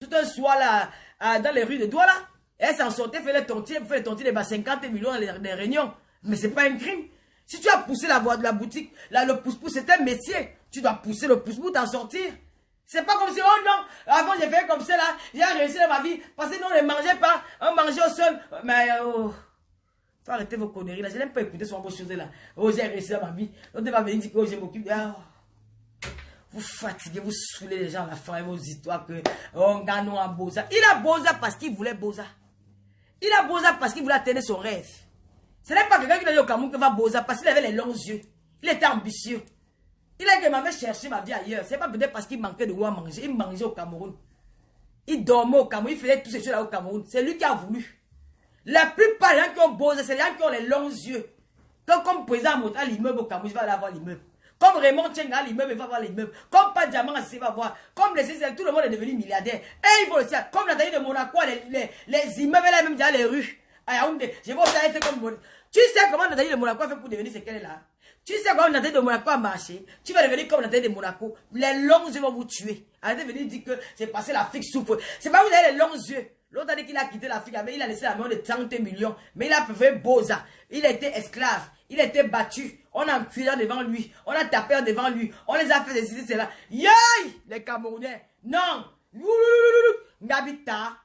Tout un soir là, dans les rues de Douala. Elle s'en sortait, fait les tontines de 50 millions dans les réunions. Mais c'est pas un crime. Si tu as poussé la voie de la boutique, là, le pouce-pouce, c'est un métier. Tu dois pousser le pouce-pouce t'en sortir. C'est pas comme si, oh non, avant j'ai fait comme ça là, j'ai réussi dans ma vie. Parce que nous, on ne mangeait pas, on mangeait au sol. Mais, oh, faut arrêter vos conneries là. Je n'aime pas écouter sur vos choses là. Oh, j'ai réussi dans ma vie. On ne va venir dire que oh, je m'occupe de. Oh. Vous fatiguez, vous saoulez les gens à la fin, vos histoires que on gagne en Boza. Il a Boza parce qu'il voulait Boza. Il a Boza parce qu'il voulait atteindre son rêve. Ce n'est pas quelqu'un qui a dit au Cameroun qui va Boza parce qu'il avait les longs yeux. Il était ambitieux. Il a dit qu'il m'avait cherché ma vie ailleurs. Ce n'est pas peut-être parce qu'il manquait de quoi manger. Il mangeait au Cameroun. Il dormait au Cameroun. Il faisait toutes ces choses là au Cameroun. C'est lui qui a voulu. La plupart des gens qui ont Boza, c'est les gens qui ont les longs yeux. Comme président à l'immeuble au Cameroun, je vais aller avoir l'immeuble. Comme Raymond Tchenga, l'immeuble, il va voir l'immeuble. Comme Pas Diamant, il va voir. Comme les CCL, tout le monde est devenu milliardaire. Et il faut le savoir. Comme Nathalie de Monaco, les immeubles, là, même dans les rues. À Yaoundé. Je vais aussi être comme. Tu sais comment Nathalie de Monaco a fait pour devenir ce qu'elle est là. Tu sais comment Nathalie de Monaco a marché. Tu vas devenir comme Nathalie de Monaco. Les longs yeux vont vous tuer. Arrêtez de venir dire que c'est passé l'Afrique souffre. C'est pas vous avez les longs yeux. L'autre a dit qu'il a quitté l'Afrique, mais il a laissé la main de 30 millions. Mais il a fait Boza. Il a été esclave. Il a été battu. On a enculé devant lui. On a tapé devant lui. On les a fait décider cela. Yay! Les Camerounais. Non. Ngabita.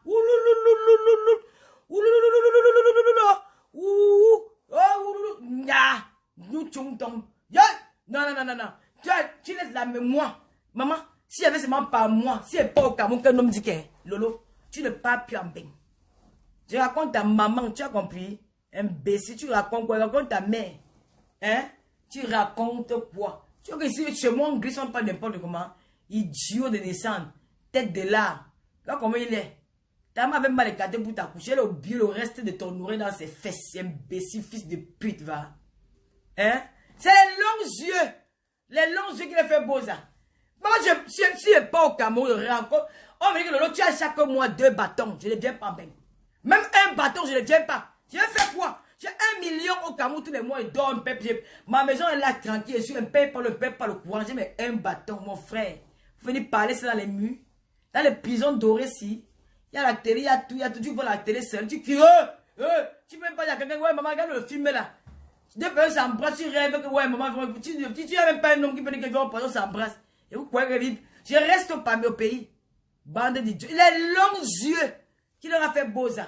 Non. Tu laisses la mémoire. Maman, si elle avait seulement pas moi, si elle n'est pas au Cameroun, qu'un homme dit que Lolo, tu ne parles plus en bain. Je raconte ta maman, tu as compris? Imbécile, tu racontes quoi? Raconte ta mère. Hein? Tu racontes quoi? Tu vois que ici, chez moi, on glisse, on parle n'importe comment. Idiot de descendre. Tête de lard. Là, comment il est? Ta maman avait mal écarté pour t'accoucher. Elle a oublié le reste de ton oreille dans ses fesses. Imbécile, fils de pute, va. Hein? C'est les longs yeux. Les longs yeux qui les fait beau, ça. Maman, si je ne suis pas au Cameroun, on me dit que Lolo, tu as chaque mois 2 bâtons. Je ne viens pas bien. Même un bâton, je ne viens pas. Je vais faire quoi? J'ai 1 million au Cameroun tous les mois, il dort un peu. Ma maison est là tranquille, je suis un paye par le courant. J'ai mais un bâton, mon frère. Vous venez parler, c'est dans les murs. Dans les prisons dorées, si. Il y a la télé, il y a tout. Tu vois la télé seule. Tu cries, tu peux même pas dire à quelqu'un, ouais, maman, regarde le film là. Deux personnes s'embrassent, tu rêves que, ouais, maman, tu n'as même pas un homme qui peut dire que personne s'embrasse. Et vous croyez que je reste parmi au pays. Bande d'idiots. Les longs yeux qui leur a fait beau ça.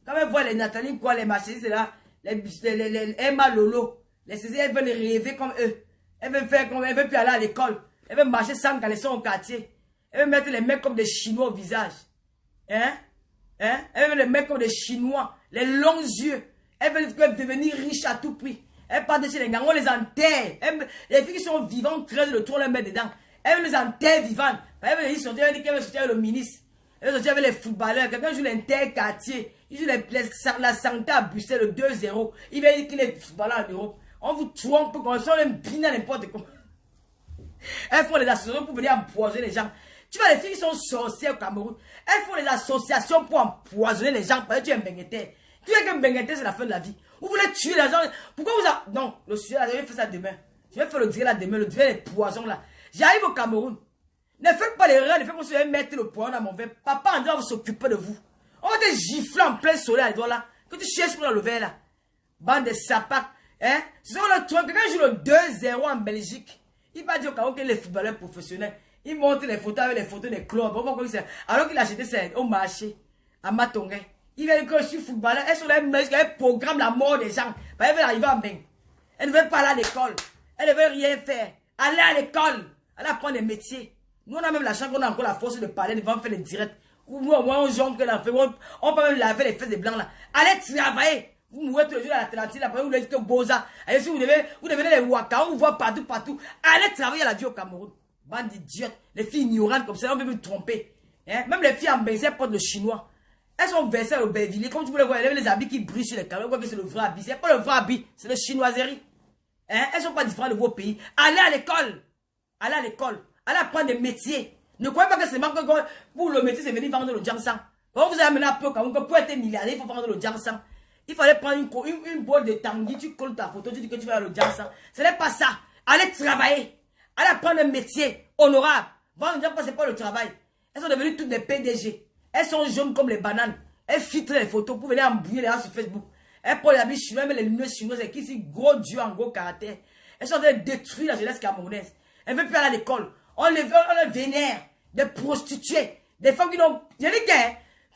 Quand on voit les Nathalie, quoi, les machines, c'est là. Les Emma Lolo, les Cécile, elles veulent rêver comme eux. Elles veulent faire comme elles veulent plus aller à l'école. Elles veulent marcher sans caleçon au quartier. Elles veulent mettre les mecs comme des Chinois au visage. Hein? Elles veulent les mecs comme des Chinois. Les longs yeux. Elles veulent devenir riches à tout prix. Elles partent de chez les gars, on les enterre. Les filles qui sont vivantes, on creuse le trou, on les met dedans. Elles veulent les enterrer vivantes. Elles veulent sortir, elles veulent sortir avec le ministre. Elles veulent sortir avec les footballeurs. Quelqu'un joue l'inter-quartier. Il joue la santé à Bruxelles, le 2-0. Il va dire qu'il est footballeur en Europe. On vous trompe comme ça, on aime bien n'importe quoi. Elles font des associations pour venir empoisonner les gens. Tu vois, les filles qui sont sorcières au Cameroun, elles font des associations pour empoisonner les gens parce que tu es un bengueté. Tu sais qu'un bengueté, c'est la fin de la vie. Vous voulez tuer les gens. Pourquoi vous avez... Non, le sujet là, je vais faire ça demain. Je vais faire le direct là demain, le direct des poisons là. J'arrive au Cameroun. Ne faites pas l'erreur, ne faites pas que vous allez mettre le poison dans mon verre. Papa André va s'occuper de vous. On va te gifler en plein soleil à les doigts là. Que tu cherches pour le verre là. Bande de sapacs. Hein? C'est le truc. Quand je joue le 2-0 en Belgique, il va dire au Cameroun que les footballeurs professionnels, ils montrent les photos avec les photos des clubs. Alors qu'il a acheté ça au marché, à Matongue. Il va dire que je suis footballeur. Elles sont les mecs, elles programment la mort des gens. Elles veulent arriver en bain. Elles ne veulent pas aller à l'école. Elles ne veulent rien faire. Aller à l'école. Aller apprendre des métiers. Nous, on a même la chance qu'on a encore la force de parler devant faire les directs. Ou moi, on jongle que l'on fait. On peut même laver les fesses des blancs là. Allez travailler. Vous mourrez tous les jours à l'Atlantique. Après, vous dites que Boza. Allez, si vous devenez les Waka, on vous voit partout. Allez travailler à la vie au Cameroun. Bande d'idiotes. Les filles ignorantes comme ça, on veut vous tromper. Hein? Même les filles en baiser, elles portent le chinois. Elles sont versées au Bervilliers. Comme tu voulais voir, elles avaient les habits qui brillent sur les caméras. Vous voyez que c'est le vrai habit. C'est pas le vrai habit, c'est le chinoiserie. Hein? Elles sont pas différentes de vos pays. Allez à l'école. Allez à l'école. Allez apprendre des métiers. Ne croyez pas que c'est marqué pour le métier, c'est venir vendre le Jiangsan. Quand vous avez amené un peu, quand pour être milliardaire, il faut vendre le Jiangsan. Il fallait prendre une boîte de tanguy, tu colles ta photo, tu dis que tu vas le Jiangsan. Ce n'est pas ça. Allez travailler. Allez apprendre un métier honorable. Vendre le Jiangsan, c'est pas le travail. Elles sont devenues toutes des PDG. Elles sont jaunes comme les bananes. Elles filtrent les photos pour venir embrouiller les gens sur Facebook. Elles prennent les habits chinois, mais les lunettes chinoises, c'est qui ici, gros dieu en gros caractère. Elles sont en train de détruire la jeunesse camerounaise. Elles ne veulent plus aller à l'école. On les vénère. Des prostituées. Des femmes qui n'ont... Je dis que,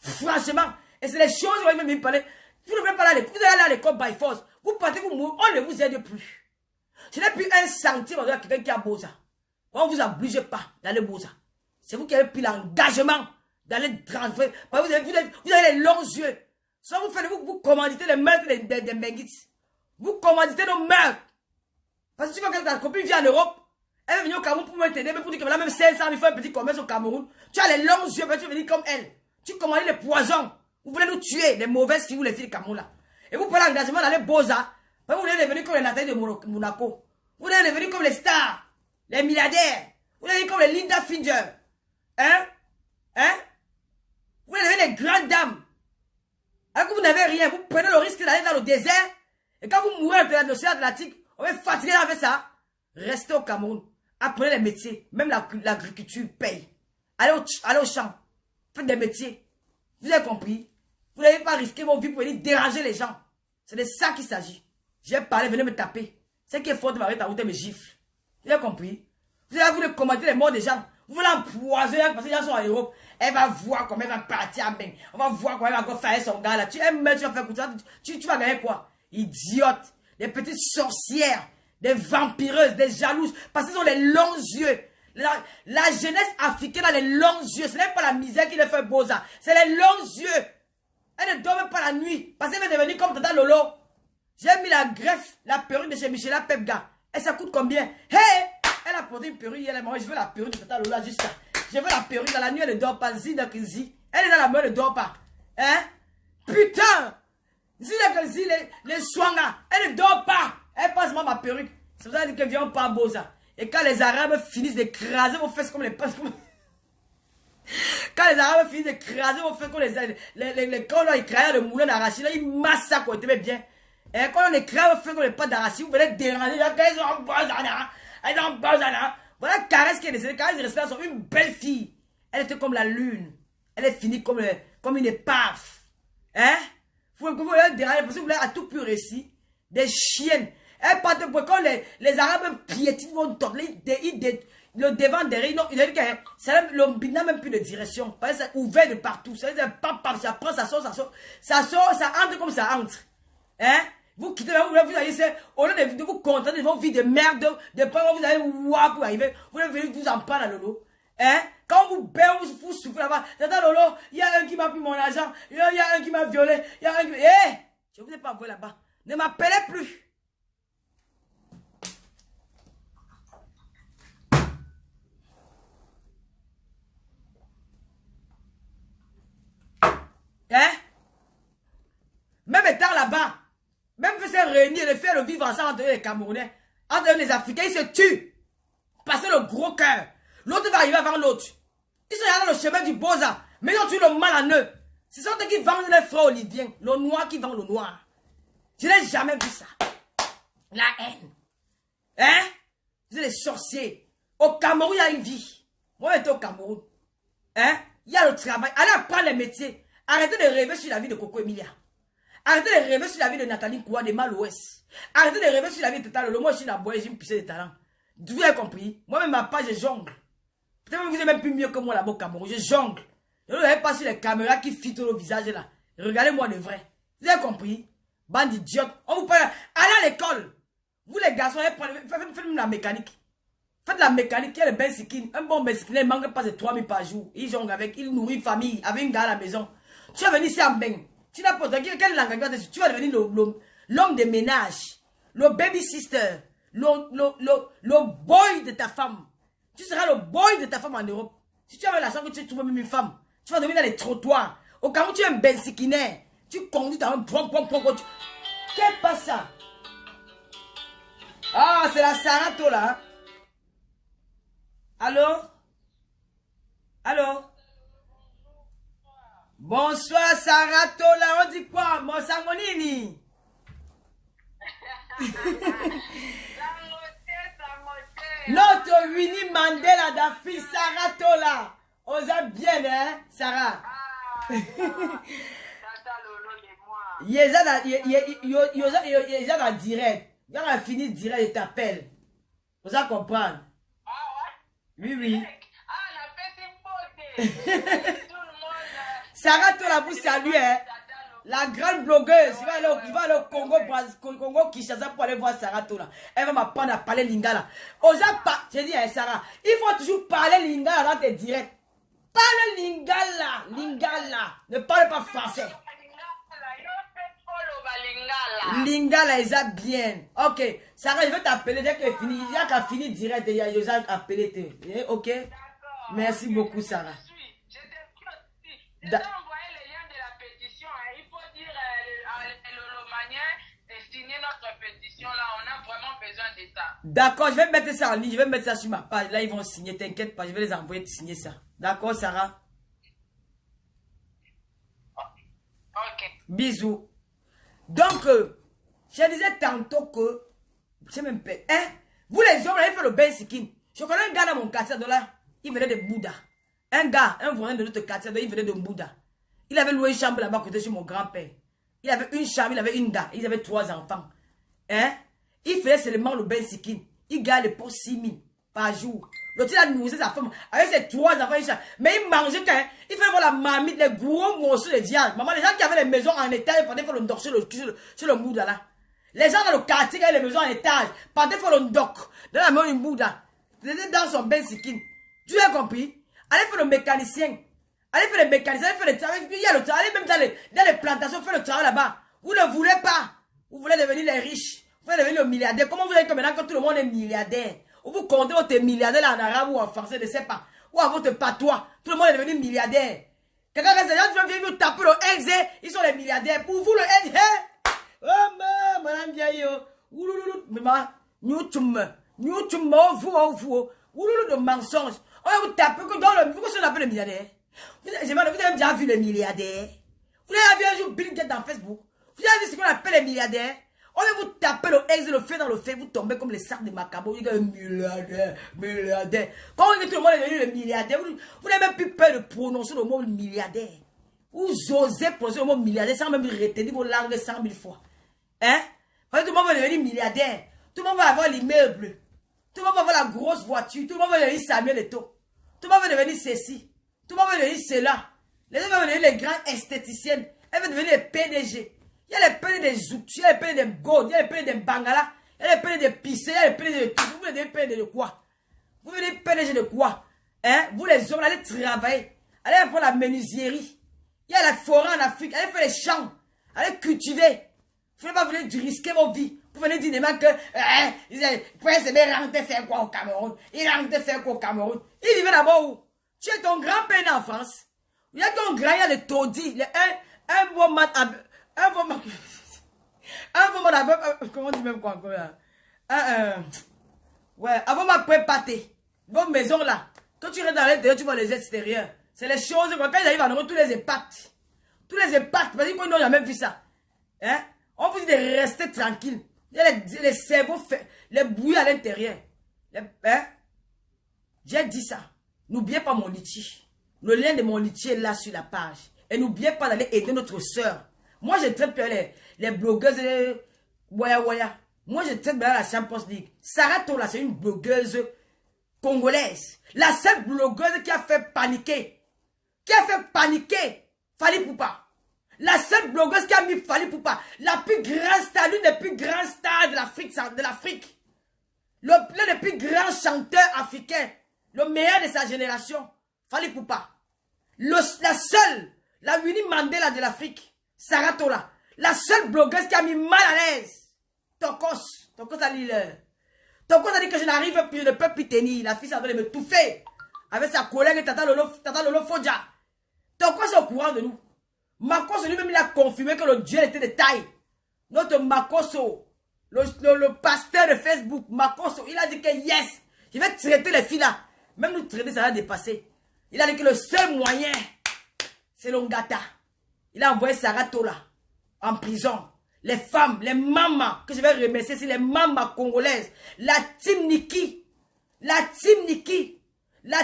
franchement, et c'est les choses où ils me parler. Vous ne voulez pas aller à l'école. Vous allez aller à l'école by force. Vous partez, vous mourrez. On ne vous aide plus. Je n'ai plus un centime de quelqu'un qui a Boza. On ne vous oblige pas d'aller Boza. C'est vous qui avez pris l'engagement d'aller transférer. Vous avez les longs yeux. Ça vous faites, vous commanditez les meurtres des Benguites. Vous commanditez nos meurtres. Parce que tu vois que ta copine vient en Europe, elle est venue au Cameroun pour m'aider, mais pour dire qu'elle a même 500 000 fois un petit commerce au Cameroun. Tu as les longs yeux, mais tu veux venir comme elle. Tu commandes les poisons. Vous voulez nous tuer, les mauvaises filles ou les filles du Cameroun là. Et vous prenez l'engagement d'aller Boza. Vous voulez devenir comme les Nathalie de Monaco. Vous voulez devenir comme les stars, les milliardaires. Vous voulez devenir comme les Linda Finger. Hein? Vous voulez devenir les grandes dames. Alors que vous n'avez rien, vous prenez le risque d'aller dans le désert. Et quand vous mourrez de l'océan Atlantique, on va fatiguer avec ça. Restez au Cameroun. Apprenez les métiers. Même l'agriculture paye. Allez au champ. Faites des métiers. Vous avez compris? Vous n'avez pas risqué vos vies pour venir déranger les gens. C'est de ça qu'il s'agit. J'ai parlé, venez me taper. C'est qui est fort de m'arrêter à route et me gifle. Vous avez compris? Vous avez voulu commenter les morts des gens. Vous voulez empoisonner parce que les gens sont en Europe. Elle va voir comment elle va partir en bain. On va voir comment elle va faire son gars là. Tu vas faire comme ça. Tu vas gagner quoi? Idiote. Des petites sorcières. Des vampireuses. Des jalouses. Parce qu'ils ont les longs yeux. La jeunesse africaine a les longs yeux. Ce n'est pas la misère qui les fait beau ça. C'est les longs yeux. Elle ne dort même pas la nuit. Parce qu'elle va devenir comme Tata Lolo. J'ai mis la greffe, la perruque de chez Michela Pepga. Et ça coûte combien? Hey! Elle a porté une perruque, elle a dit, je veux la perruque de Tata Lola juste là. Je veux la perruque, dans la nuit elle ne dort pas. Zina Kizi. Elle est dans la main, elle ne dort pas. Hein? Putain! Zina Kizi, les soins, elle ne dort pas. Elle passe moi ma perruque. C'est pour ça qu'elle vient pas beau ça. Et quand les Arabes finissent d'écraser vos fesses comme les passes. Quand les Arabes finissent d'écraser vos fesses comme quand on a écrasé le moulin d'arachide, ils massacrent quand même bien. Et quand on écrase vos fesses comme les pâtes d'arachide, vous venez déranger. Elles ont Bazana. Voilà Caresse qui est décédée. Caresse est restée là, une belle fille. Elle était comme la lune. Elle est finie comme une épave. Hein? Vous voulez déranger parce que vous voulez à tout plus récit. Des chiennes. Elle part quand les Arabes piétinent vont tomber. Le devant derrière. Il a dit que l'homme n'a même plus de direction. C'est ouvert de partout. Ça prend, ça sort. Ça entre comme ça entre. Hein? Vous quittez, vous allez, au lieu de vous contenter de vos vies de merde, de parents, vous allez voir pour arriver, vous allez venir vous en parler à Lolo. Hein? Quand vous bêtez, vous souffrez là-bas, tata Lolo, il y a un qui m'a pris mon argent, il y a un qui m'a violé, il y a un qui... Hé! Je ne vous ai pas envoyé là-bas. Ne m'appelez plus. Hein? Même étant là-bas, même que c'est réunir, de faire le vivre ensemble entre les Camerounais, entre les Africains, ils se tuent. Parce que le gros cœur. L'autre va arriver avant l'autre. Ils sont là dans le chemin du Boza. Mais ils ont tué le mal en eux. Ce sont eux qui vendent les frères oliviens. Le noir qui vend le noir. Je n'ai jamais vu ça. La haine. Hein? Vous êtes des sorciers. Au Cameroun, il y a une vie. Moi, j'étais au Cameroun. Hein? Il y a le travail. Allez apprendre les métiers. Arrêtez de rêver sur la vie de Coco Emilia. Arrêtez de rêver sur la vie de Nathalie Koua de Mal-Ouest. Arrêtez de rêver sur la vie de Tata Lolo. Moi, je suis la boîte, j'ai une puissance de talent. Vous avez compris? Moi-même, ma page, je jongle. Peut-être que vous êtes même plus mieux que moi là-bas au Cameroun. Je jongle. Ne regardez pas sur les caméras qui filtrent le visage là. Regardez-moi de vrai. Vous avez compris? Bande d'idiotes. On vous parle. Allez à l'école. Vous les garçons, faites la mécanique. Faites la mécanique. Il y a le bensikin. Un bon bensikin, il ne manque pas de 3 000 par jour. Il jongle avec, il nourrit une famille, avec une gars à la maison. Tu vas venir ici en bain. Tu n'as pas quelle langue tu vas devenir l'homme de ménage, le baby sister, le boy de ta femme. Tu seras le boy de ta femme en Europe. Si tu avais la chance que tu trouves même une femme, tu vas devenir dans les trottoirs. Au cas où tu es un bensikinais, tu conduis dans un Qu'est-ce passe ça? Ah, c'est la Sarato là. Hein? Allô? Allô? Bonsoir Sarato là, on dit quoi? Mon Sangonini. Notre Winnie Mandela d'Afrique Sarato là. On a bien, hein, Sarah. Tata Lolo et moi. Il y a direct. Il y a fini direct, il t'appelle. Vous allez comprendre. Ah ouais? Oui, oui. Ah, la petite beauté. Tout le monde. Sarah, toi là, vous saluez, hein. La grande blogueuse, il va aller au Congo Kinshasa pour aller voir Sarah Tola. Elle va m'apprendre à parler lingala. J'ai dit à Sarah, il faut toujours parler lingala dans tes directs. Parle lingala. Ne parle pas français. Lingala, ils a bien. Ok, Sarah, je vais t'appeler dès qu'elle finit. Il y a qu'à finir direct. Il y a Yosa appelé. Ok? Merci beaucoup, Sarah. Je t'ai envoyé le lien de la pétition. Il faut dire à Lolomania de signer notre pétition là. On a vraiment besoin de ça. D'accord, je vais mettre ça en ligne. Je vais mettre ça sur ma page. Là, ils vont signer. T'inquiète pas, je vais les envoyer signer ça. D'accord, Sarah? Ok. Bisous. Donc, je disais tantôt que, je même pas, hein, vous les hommes, là, il fait le bain skin. Je connais un gars dans mon quartier, là, il venait de Bouddha. Un gars, un voisin de notre quartier, il venait de Bouddha. Il avait loué une chambre là-bas à côté chez mon grand-père. Il avait une chambre, il avait une dame, ils avaient 3 enfants. Hein? Il faisait seulement le bain skin. Il gagnait pour 6 000 par jour. L'autre, il a nourri sa femme avec ses 3 enfants. Mais il mangeait quand il fallait voir la marmite, les gros morceaux de viande. Maman, les gens qui avaient les maisons en étage, ils partaient faire le doc sur le Bouddha là. Les gens dans le quartier qui avaient les maisons en étage, partaient faire le doc dans la maison du Bouddha. Ils étaient dans son bain skin. Tu as compris? Allez faire le mécanicien. Allez faire le mécanicien, allez faire le travail. Il y a le travail, allez même dans les plantations, faire le travail là-bas. Vous ne voulez pas. Vous voulez devenir les riches. Vous voulez devenir le milliardaire. Comment vous allez que maintenant que tout le monde est milliardaire? Ou vous comptez votre milliardaire là en arabe ou en français, je ne sais pas. Ou à votre patois. Tout le monde est devenu milliardaire. Quelqu'un qui a vous taper le ex, ils sont les milliardaires. Pour vous, le ex, oh, madame Diayo. Maman, nous vous, de mensonges. On va vous taper dans le. Pourquoi on appelle les milliardaires? Vous avez déjà vu les milliardaires? Vous avez vu un jour Bill Gates dans Facebook? Vous avez vu ce qu'on appelle les milliardaires? On va vous taper le ex, le fait dans le fait, vous tombez comme les sacs de Macabo. Vous dites milliardaire. Quand on dit tout le monde est devenu le milliardaire, vous n'avez même plus peur de prononcer le mot milliardaire. Vous osez prononcer le mot milliardaire sans même retenir vos langues 100 000 fois. Hein? Parce que tout le monde va devenir milliardaire. Tout le monde va avoir l'immeuble. Tout le monde va avoir la grosse voiture. Tout le monde va devenir Samuel Eto'o. Tout le monde va devenir ceci. Tout le monde va devenir cela. Les gens vont devenir les grandes esthéticiennes. Elles vont devenir les PDG. Il y a les PDG des Zouk, il y a les PDG des Gold, il y a les PDG des Bangala, il y a les PDG des Pissé, il y a les PDG de tout. Vous venez PDG de quoi? Vous venez PDG de quoi? Hein? Vous les hommes, allez travailler. Allez faire la menuiserie. Il y a la forêt en Afrique. Allez faire les champs. Allez cultiver. Vous ne pouvez pas venir risquer vos vies. Vous venez dire des gens que, il rentrer faire quoi au Cameroun? Il rentrer faire quoi au Cameroun? Il vivait d'abord où? Tu es ton grand-père en France. Il y a ton grand, il y a les taudis. Un bon mat. Comment on dit même quoi encore là? Ouais, avant ma pré-pâté. Vos maisons là. Quand tu rentres dans l'intérieur, tu vois les extérieurs. C'est les choses, quand ils arrivent à nous, tous les impacts. Tous les impacts. Parce qu'on n'a même vu ça. Hein? On vous dit de rester tranquille. Il y a les cerveaux, les bouillies à l'intérieur. Hein? J'ai dit ça. N'oubliez pas mon litchi. Le lien de mon litchi est là sur la page. Et n'oubliez pas d'aller aider notre soeur. Moi, je traite bien les blogueuses, Waya. Moi, je traite bien la Champions League. Sarah Tola, c'est une blogueuse congolaise. La seule blogueuse qui a fait paniquer. Fally Poupa. La seule blogueuse qui a mis Fally Poupa. La plus grande star, l'une des plus grandes stars de l'Afrique. L'un des plus grands chanteurs africains. Le meilleur de sa génération. Fally Poupa. La seule, la Winnie Mandela de l'Afrique. Sarah Tola, la seule blogueuse qui a mis mal à l'aise. Tokos a dit Tokos a dit que je n'arrive plus, je ne peux plus tenir. La fille s'en train de me touffer. Avec sa collègue Tata Lolo Fodja. Tokos est au courant de nous. Makoso lui-même il a confirmé que le Dieu était de taille. Notre Makoso, le pasteur de Facebook, Makoso, il a dit que yes, je vais traiter les filles là. Même nous traiter, ça va dépasser. Il a dit que le seul moyen, c'est l'Ongata. Il a envoyé Sarah Tola en prison. Les femmes, les mamans, que je vais remercier, c'est les mamans congolaises. La team Niki, la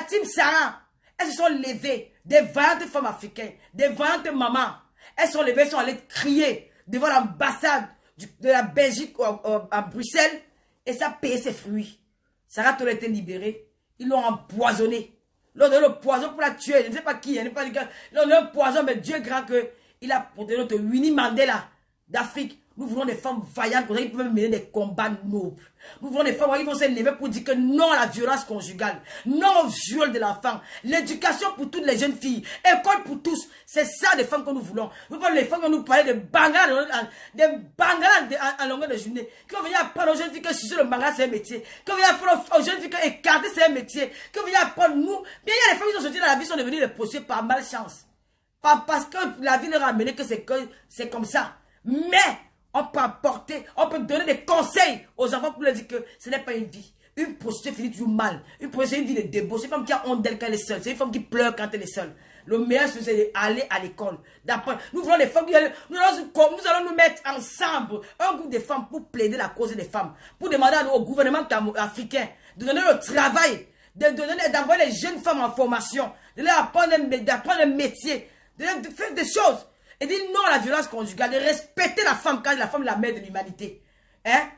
team Sarah, elles se sont levées, des vaillantes femmes africaines, des vaillantes mamans. Elles sont levées, elles sont allées crier devant l'ambassade de la Belgique à Bruxelles. Et ça a payé ses fruits. Sarah Tola a été libérée. Ils l'ont empoisonné. Ils l'ont donné le poison pour la tuer. Je ne sais pas qui. Ils l'ont donné le poison, mais Dieu est grand qu'il a protégé notre Winnie Mandela d'Afrique. Nous voulons des femmes vaillantes qui peuvent mener des combats nobles. Nous voulons des femmes qui vont se lever pour dire que non à la violence conjugale, non au viol de l'enfant, l'éducation pour toutes les jeunes filles, école pour tous. C'est ça les femmes que nous voulons. Nous voulons les femmes qui nous parlent de bangala en longueur de journée. Qui vont venir apprendre aux jeunes filles que sucer le bangala c'est un métier. Qui vont venir apprendre aux jeunes filles que écarter c'est un métier. Qui vont venir apprendre nous. Bien, il y a les femmes qui sont sorties dans la vie sont devenues des prostituées par malchance. Pas parce que la vie leur a amené que c'est comme ça. Mais on peut apporter, on peut donner des conseils aux enfants pour leur dire que ce n'est pas une vie. Une prostituée finit toujours mal. Une prostituée, c'est une vie de débauche. C'est une femme qui a honte d'elle quand elle est seule. C'est une femme qui pleure quand elle est seule. Le meilleur, c'est d'aller à l'école, d'apprendre. Nous voulons les femmes qui nous allons nous mettre ensemble, un groupe de femmes pour plaider la cause des femmes, pour demander au gouvernement africain de donner le travail, d'envoyer les jeunes femmes en formation, de leur apprendre un métier, de faire des choses. Et dire non à la violence conjugale, de respecter la femme quand la femme est la mère de l'humanité. Hein?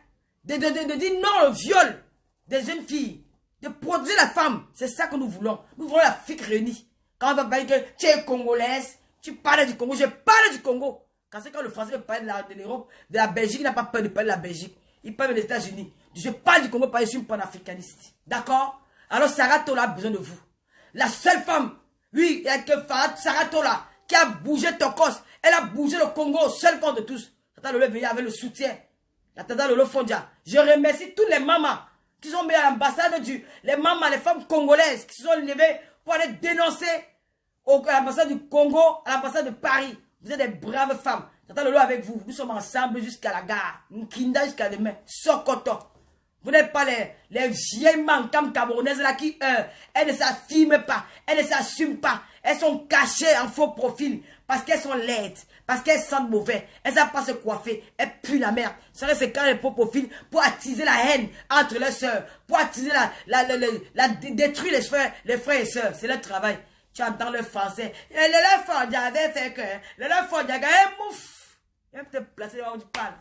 De dire non au viol des jeunes filles. De protéger la femme. C'est ça que nous voulons. Nous voulons l'Afrique réunie. Quand on va parler que tu es congolaise, tu parles du Congo, je parle du Congo. Quand c'est quand le français parle de l'Europe, de la Belgique, il n'a pas peur de parler de la Belgique. Il parle des États-Unis. Je parle du Congo parce que je suis une panafricaniste. D'accord? Alors Sarah Tola a besoin de vous. La seule femme, oui, il y a que Sarah Tola qui a bougé Tokos. Elle a bougé le Congo au seul corps de tous. Tata Lolo est venu avec le soutien. La Tata Lolo Fondia. Je remercie toutes les mamans qui sont mis à l'ambassade les mamans, les femmes congolaises qui se sont levées pour aller dénoncer à l'ambassade du Congo, à l'ambassade de Paris. Vous êtes des braves femmes. Tata Lolo avec vous. Nous sommes ensemble jusqu'à la gare. Nkinda jusqu'à demain. Sokoto. Vous n'êtes pas les vieilles manquantes camerounaises là qui, elles ne s'affirment pas, elles ne s'assument pas. Elles sont cachées en faux profil parce qu'elles sont laides, parce qu'elles sentent mauvais. Elles ne savent pas se coiffer, elles puent la merde. C'est quand les faux profils pour attiser la haine entre les sœurs, pour attiser détruire les frères et sœurs. C'est leur travail. Tu entends le français. Le Fondia, c'est que le Fondia, mouf. Il va te placer là où tu parles.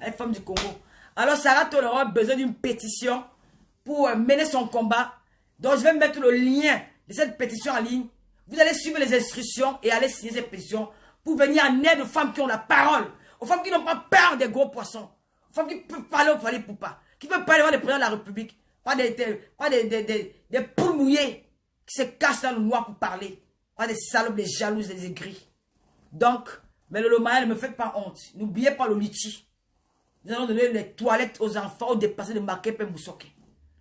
Les femmes du Congo. Alors Sarah Tola aura besoin d'une pétition pour mener son combat. Donc je vais mettre le lien de cette pétition en ligne. Vous allez suivre les instructions et aller signer cette pétition pour venir en aide aux femmes qui ont la parole. Aux femmes qui n'ont pas peur des gros poissons. Aux femmes qui peuvent parler au palais Poupa. Qui peuvent parler devant le président de la République. Pas des poules mouillées qui se cachent dans le noir pour parler. Pas des salopes, des jalouses, des aigris. Donc, mais le Lomaya, ne me faites pas honte. N'oubliez pas le litchi. Nous allons donner les toilettes aux enfants au dépassé de Makepe Moussoke.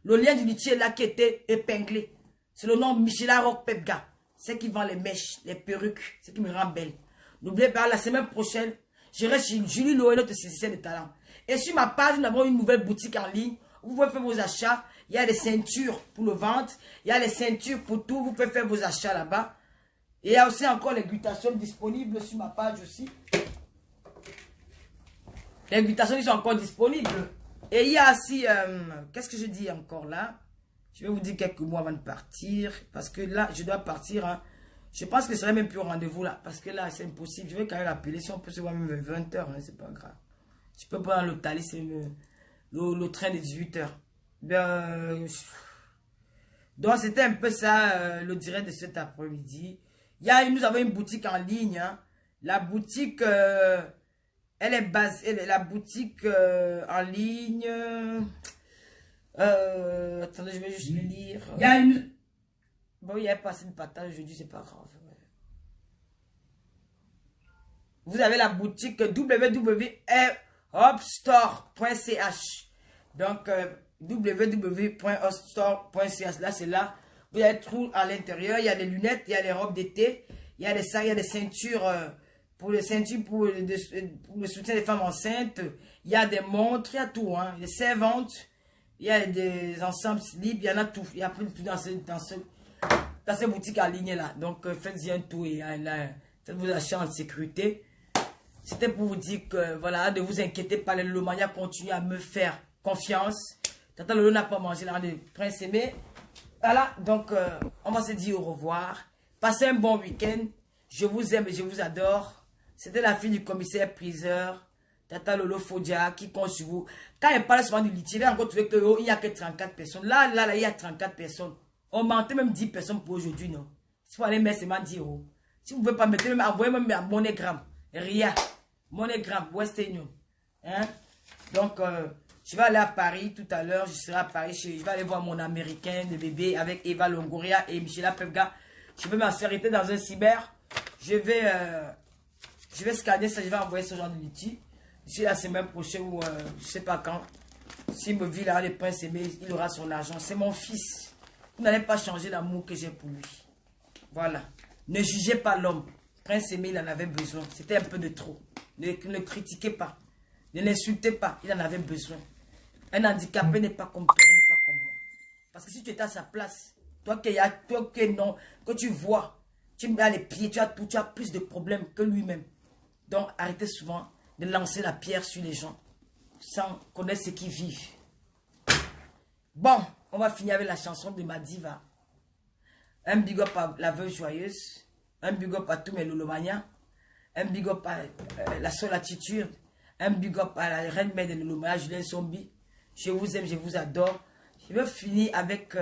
Le lien du litchi est là qui était épinglé. C'est le nom Michela Rock Pepga. C'est qui vend les mèches, les perruques. C'est qui me rend belle. N'oubliez pas, la semaine prochaine, je reste chez Julie Loé, notre CCC de talent. Et sur ma page, nous avons une nouvelle boutique en ligne. Vous pouvez faire vos achats. Il y a des ceintures pour le ventre. Il y a les ceintures pour tout. Vous pouvez faire vos achats là-bas. Et il y a aussi encore les glutations disponibles sur ma page aussi. Les glutations sont encore disponibles. Et il y a aussi, qu'est-ce que je dis encore là? Je vais vous dire quelques mots avant de partir. Parce que là, je dois partir. Hein. Je pense que je ne serai même plus au rendez-vous là. Parce que là, c'est impossible. Je vais quand même appeler. Si on peut se voir même 20 h, hein, c'est pas grave. Je peux prendre le Thalys, c'est le train de 18 h. Donc, c'était un peu ça, le direct de cet après-midi. Nous avons une boutique en ligne. Hein. La boutique... elle est basée, la boutique en ligne. Attendez, je vais juste le lire. Il y a une. Bon, il y a passé une patate aujourd'hui, c'est pas grave. Vous avez la boutique www.hopstore.ch. Donc, www.hopstore.ch. Là, c'est là. Vous avez tout à l'intérieur. Il y a les lunettes, il y a les robes d'été, il y a les sacs, il y a des ceintures. Pour les ceintures, pour le soutien des femmes enceintes, il y a des montres, il y a tout, hein. Des servantes, il y a des ensembles slips, il y en a tout. Il y a plus tout dans ces boutiques alignées là. Donc faites-y un tour et faites vos achats en sécurité. C'était pour vous dire que voilà, ne vous inquiétez pas, le Lomaya continue à me faire confiance. Tata Lolo n'a pas mangé là de Prince Aimé. Voilà, donc on va se dire au revoir. Passez un bon week-end. Je vous aime et je vous adore. C'était la fille du commissaire priseur, Tata Lolo Fodia, qui compte sur vous. Quand elle parle souvent du litige, elle a encore trouvé qu'il n'y a que 34 personnes. Là, il y a 34 personnes. On mentait même 10 personnes pour aujourd'hui, non? Si vous allez mettre seulement 10 €. Si vous ne pouvez pas mettre, même envoyez même à MoneyGram. RIA. MoneyGram, Western Union. Hein? Donc, je vais aller à Paris tout à l'heure. Je serai à Paris. Je vais aller voir mon américain de bébé avec Eva Longoria et Michela Pevga. Je vais m'arrêter dans un cyber. Je vais scanner ça. Je vais envoyer ce genre de litige. D'ici la semaine prochaine ou je ne sais pas quand. S'il me vit là, le prince aimé, il aura son argent. C'est mon fils. Vous n'allez pas changer l'amour que j'ai pour lui. Voilà. Ne jugez pas l'homme. Prince aimé, il en avait besoin. C'était un peu de trop. Ne critiquez pas. Ne l'insultez pas. Il en avait besoin. Un handicapé n'est pas comme toi, il n'est pas comme moi. Parce que si tu étais à sa place, toi que tu vois, tu mets les pieds, tu as plus de problèmes que lui-même. Donc arrêtez souvent de lancer la pierre sur les gens sans connaître ce qu'ils vivent. Bon, on va finir avec la chanson de ma diva. Un big up à la veuve joyeuse. Un big up à tous mes lolomaniens. Un big up à la seule attitude. Un big up à la reine mère de lolomania, Julien Sombi. Je vous aime, je vous adore. Je vais finir avec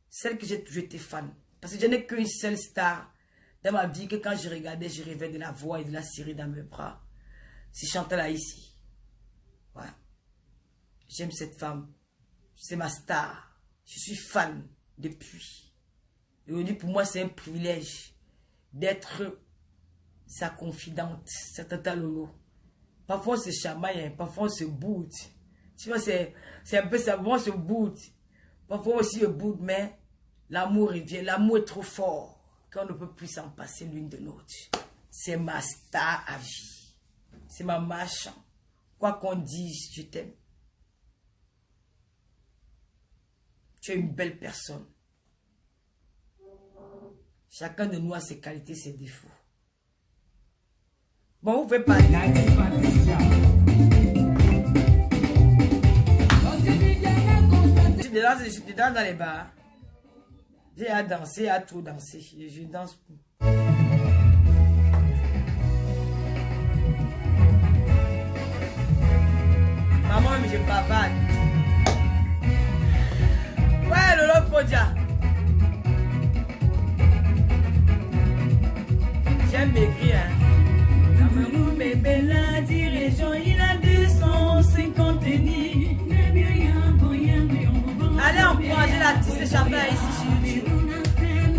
celle que j'ai toujours été fan. Parce que je n'ai qu'une seule star dans ma vie que quand je regardais, je rêvais de la voix et de la série dans mes bras. C'est Chantal Aïssi. Voilà. J'aime cette femme. C'est ma star. Je suis fan depuis. Et aujourd'hui, pour moi, c'est un privilège d'être sa confidente, sa tata Lolo. Parfois, on se chamaille, parfois, on se boude. Tu vois, c'est un peu ça. Parfois, on se boude. Parfois, aussi, le boude, mais l'amour revient. L'amour est trop fort qu'on ne peut plus s'en passer l'une de l'autre. C'est ma star à vie. C'est ma machin. Quoi qu'on dise, je t'aime. Tu es une belle personne. Chacun de nous a ses qualités, ses défauts. Bon, vous pouvez parler. Je suis dedans dans les bars. J'ai à danser, à tout danser. Je danse. Maman, mais je bavarde. Ouais, Lolo Fodia. J'aime maigrir, hein. Cameroun, bébé, la dirigeant, il a 250 nids. Allez encourager l'artiste Chantal ici sur YouTube.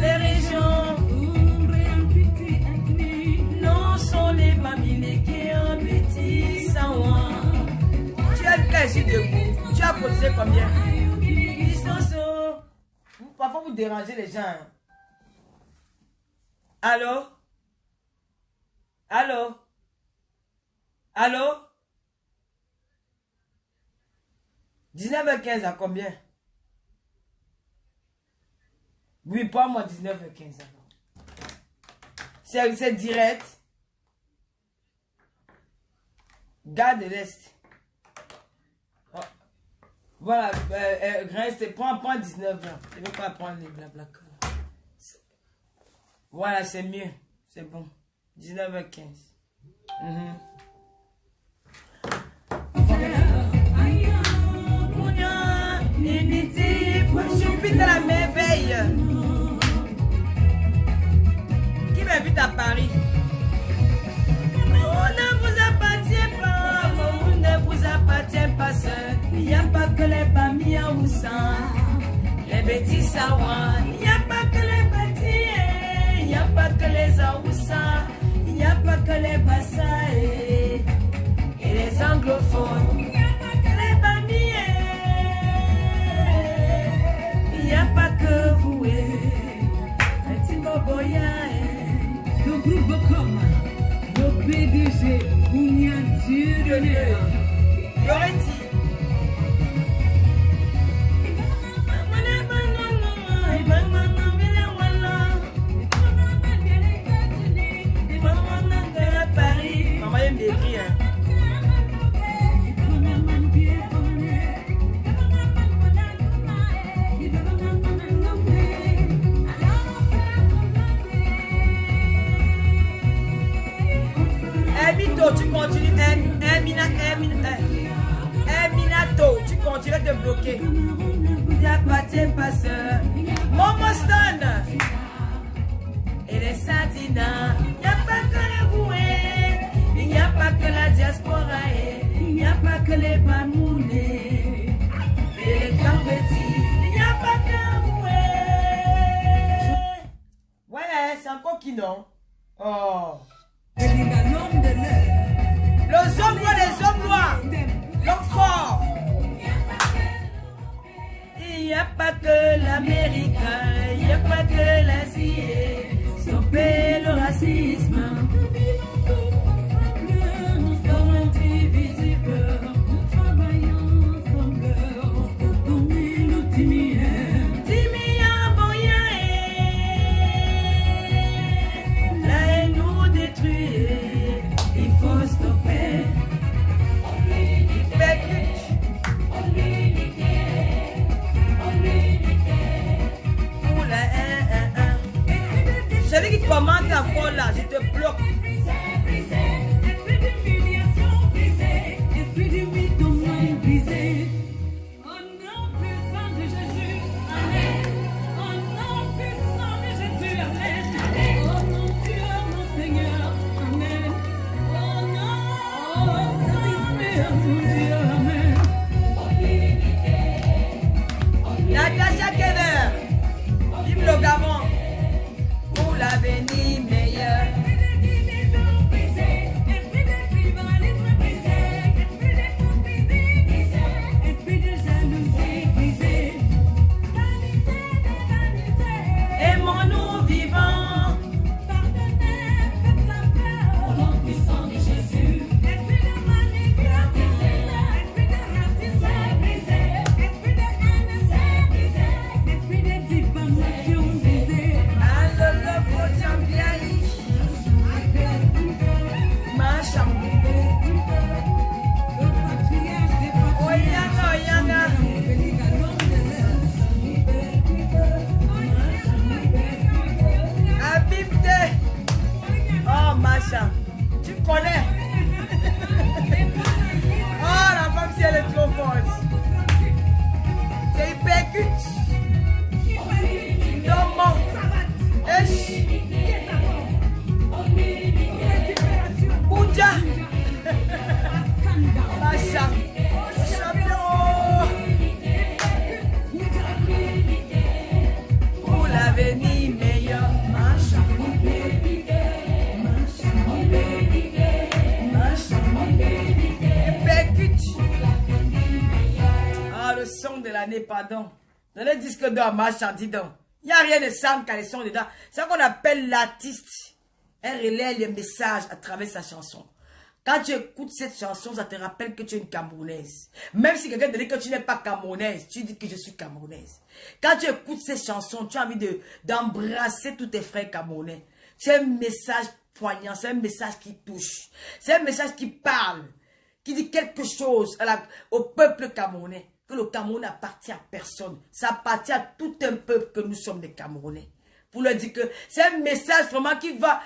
Les régions, non, sont les mamines qui ont petit savoir. Tu as le cas ici debout. Tu as posé combien? Parfois vous dérangez les gens. Hein. Allô? Allô? Allô? 19h15 à combien? Oui, pas moi 19h15. C'est direct. Garde l'Est. Oh. Voilà, reste, prends 19h. Je ne veux pas prendre les blabla. Voilà, c'est mieux. C'est bon. 19h15. Je suis à la merveille. Qui m'invite à Paris? On ne vous appartient pas, on ne vous appartient pas seul. Il n'y a pas que les Bamia ou ça, les bêtises Sawa. Il n'y a pas que les bâtis, il n'y a pas que les Aoussa, il n'y a pas que les Bassa et les anglophones. Il n'y a pas que les Bamia, il n'y a pas que vous, petit Boboya. Le groupe comme le PDG, Ounia Dieu. Yoretti. Maman aime écrire. Emito, tu continues. Eminato, tu continues de bloquer. Y'a pas de passeur. Momo Stone. Et les Satina. Y'a pas que les bouées. Il n'y a pas que la diaspora. Il n'y a pas que les bamounés. Et les petits. Il n'y a pas que bouées. Ouais, c'est encore qui non? Oh. Les hommes noirs, les hommes noirs. L'homme fort. Il n'y a pas que l'Américain, il n'y a pas que l'Asie. Stopper le racisme. Nous sommes indivisibles. Nous travaillons ensemble. Nous timiens, boyens. La haine nous détruit. Il faut stopper. Celui qui commente encore là, je te bloque. Natasha Keller, vive le Gabon. Pour l'avenir meilleur. Aimons-nous vivants. Au nom puissant de Jésus. Esprit de manipulation, esprit de racisme, esprit de haine, esprit de diffamation. Oh, Macha, tu connais. Oh, la femme, si elle est trop forte. C'est hypercute. Non, mon. Bouja. Macha. Champion. Pour l'avenir meilleur. Macha. Ah, le son de l'année, pardon. Dans le disque d'or, Macha, dis donc. Il n'y a rien de simple quand les sons dedans. C'est ça qu'on appelle l'artiste. Elle relaie les messages à travers sa chanson. Quand tu écoutes cette chanson, ça te rappelle que tu es une Camerounaise. Même si quelqu'un te dit que tu n'es pas Camerounaise, tu dis que je suis Camerounaise. Quand tu écoutes cette chanson, tu as envie d'embrasser tous tes frères camerounais. C'est un message poignant, c'est un message qui touche. C'est un message qui parle, qui dit quelque chose au peuple camerounais. Que le Cameroun n'appartient à personne. Ça appartient à tout un peuple que nous sommes des Camerounais. Pour leur dire que c'est un message vraiment qui va...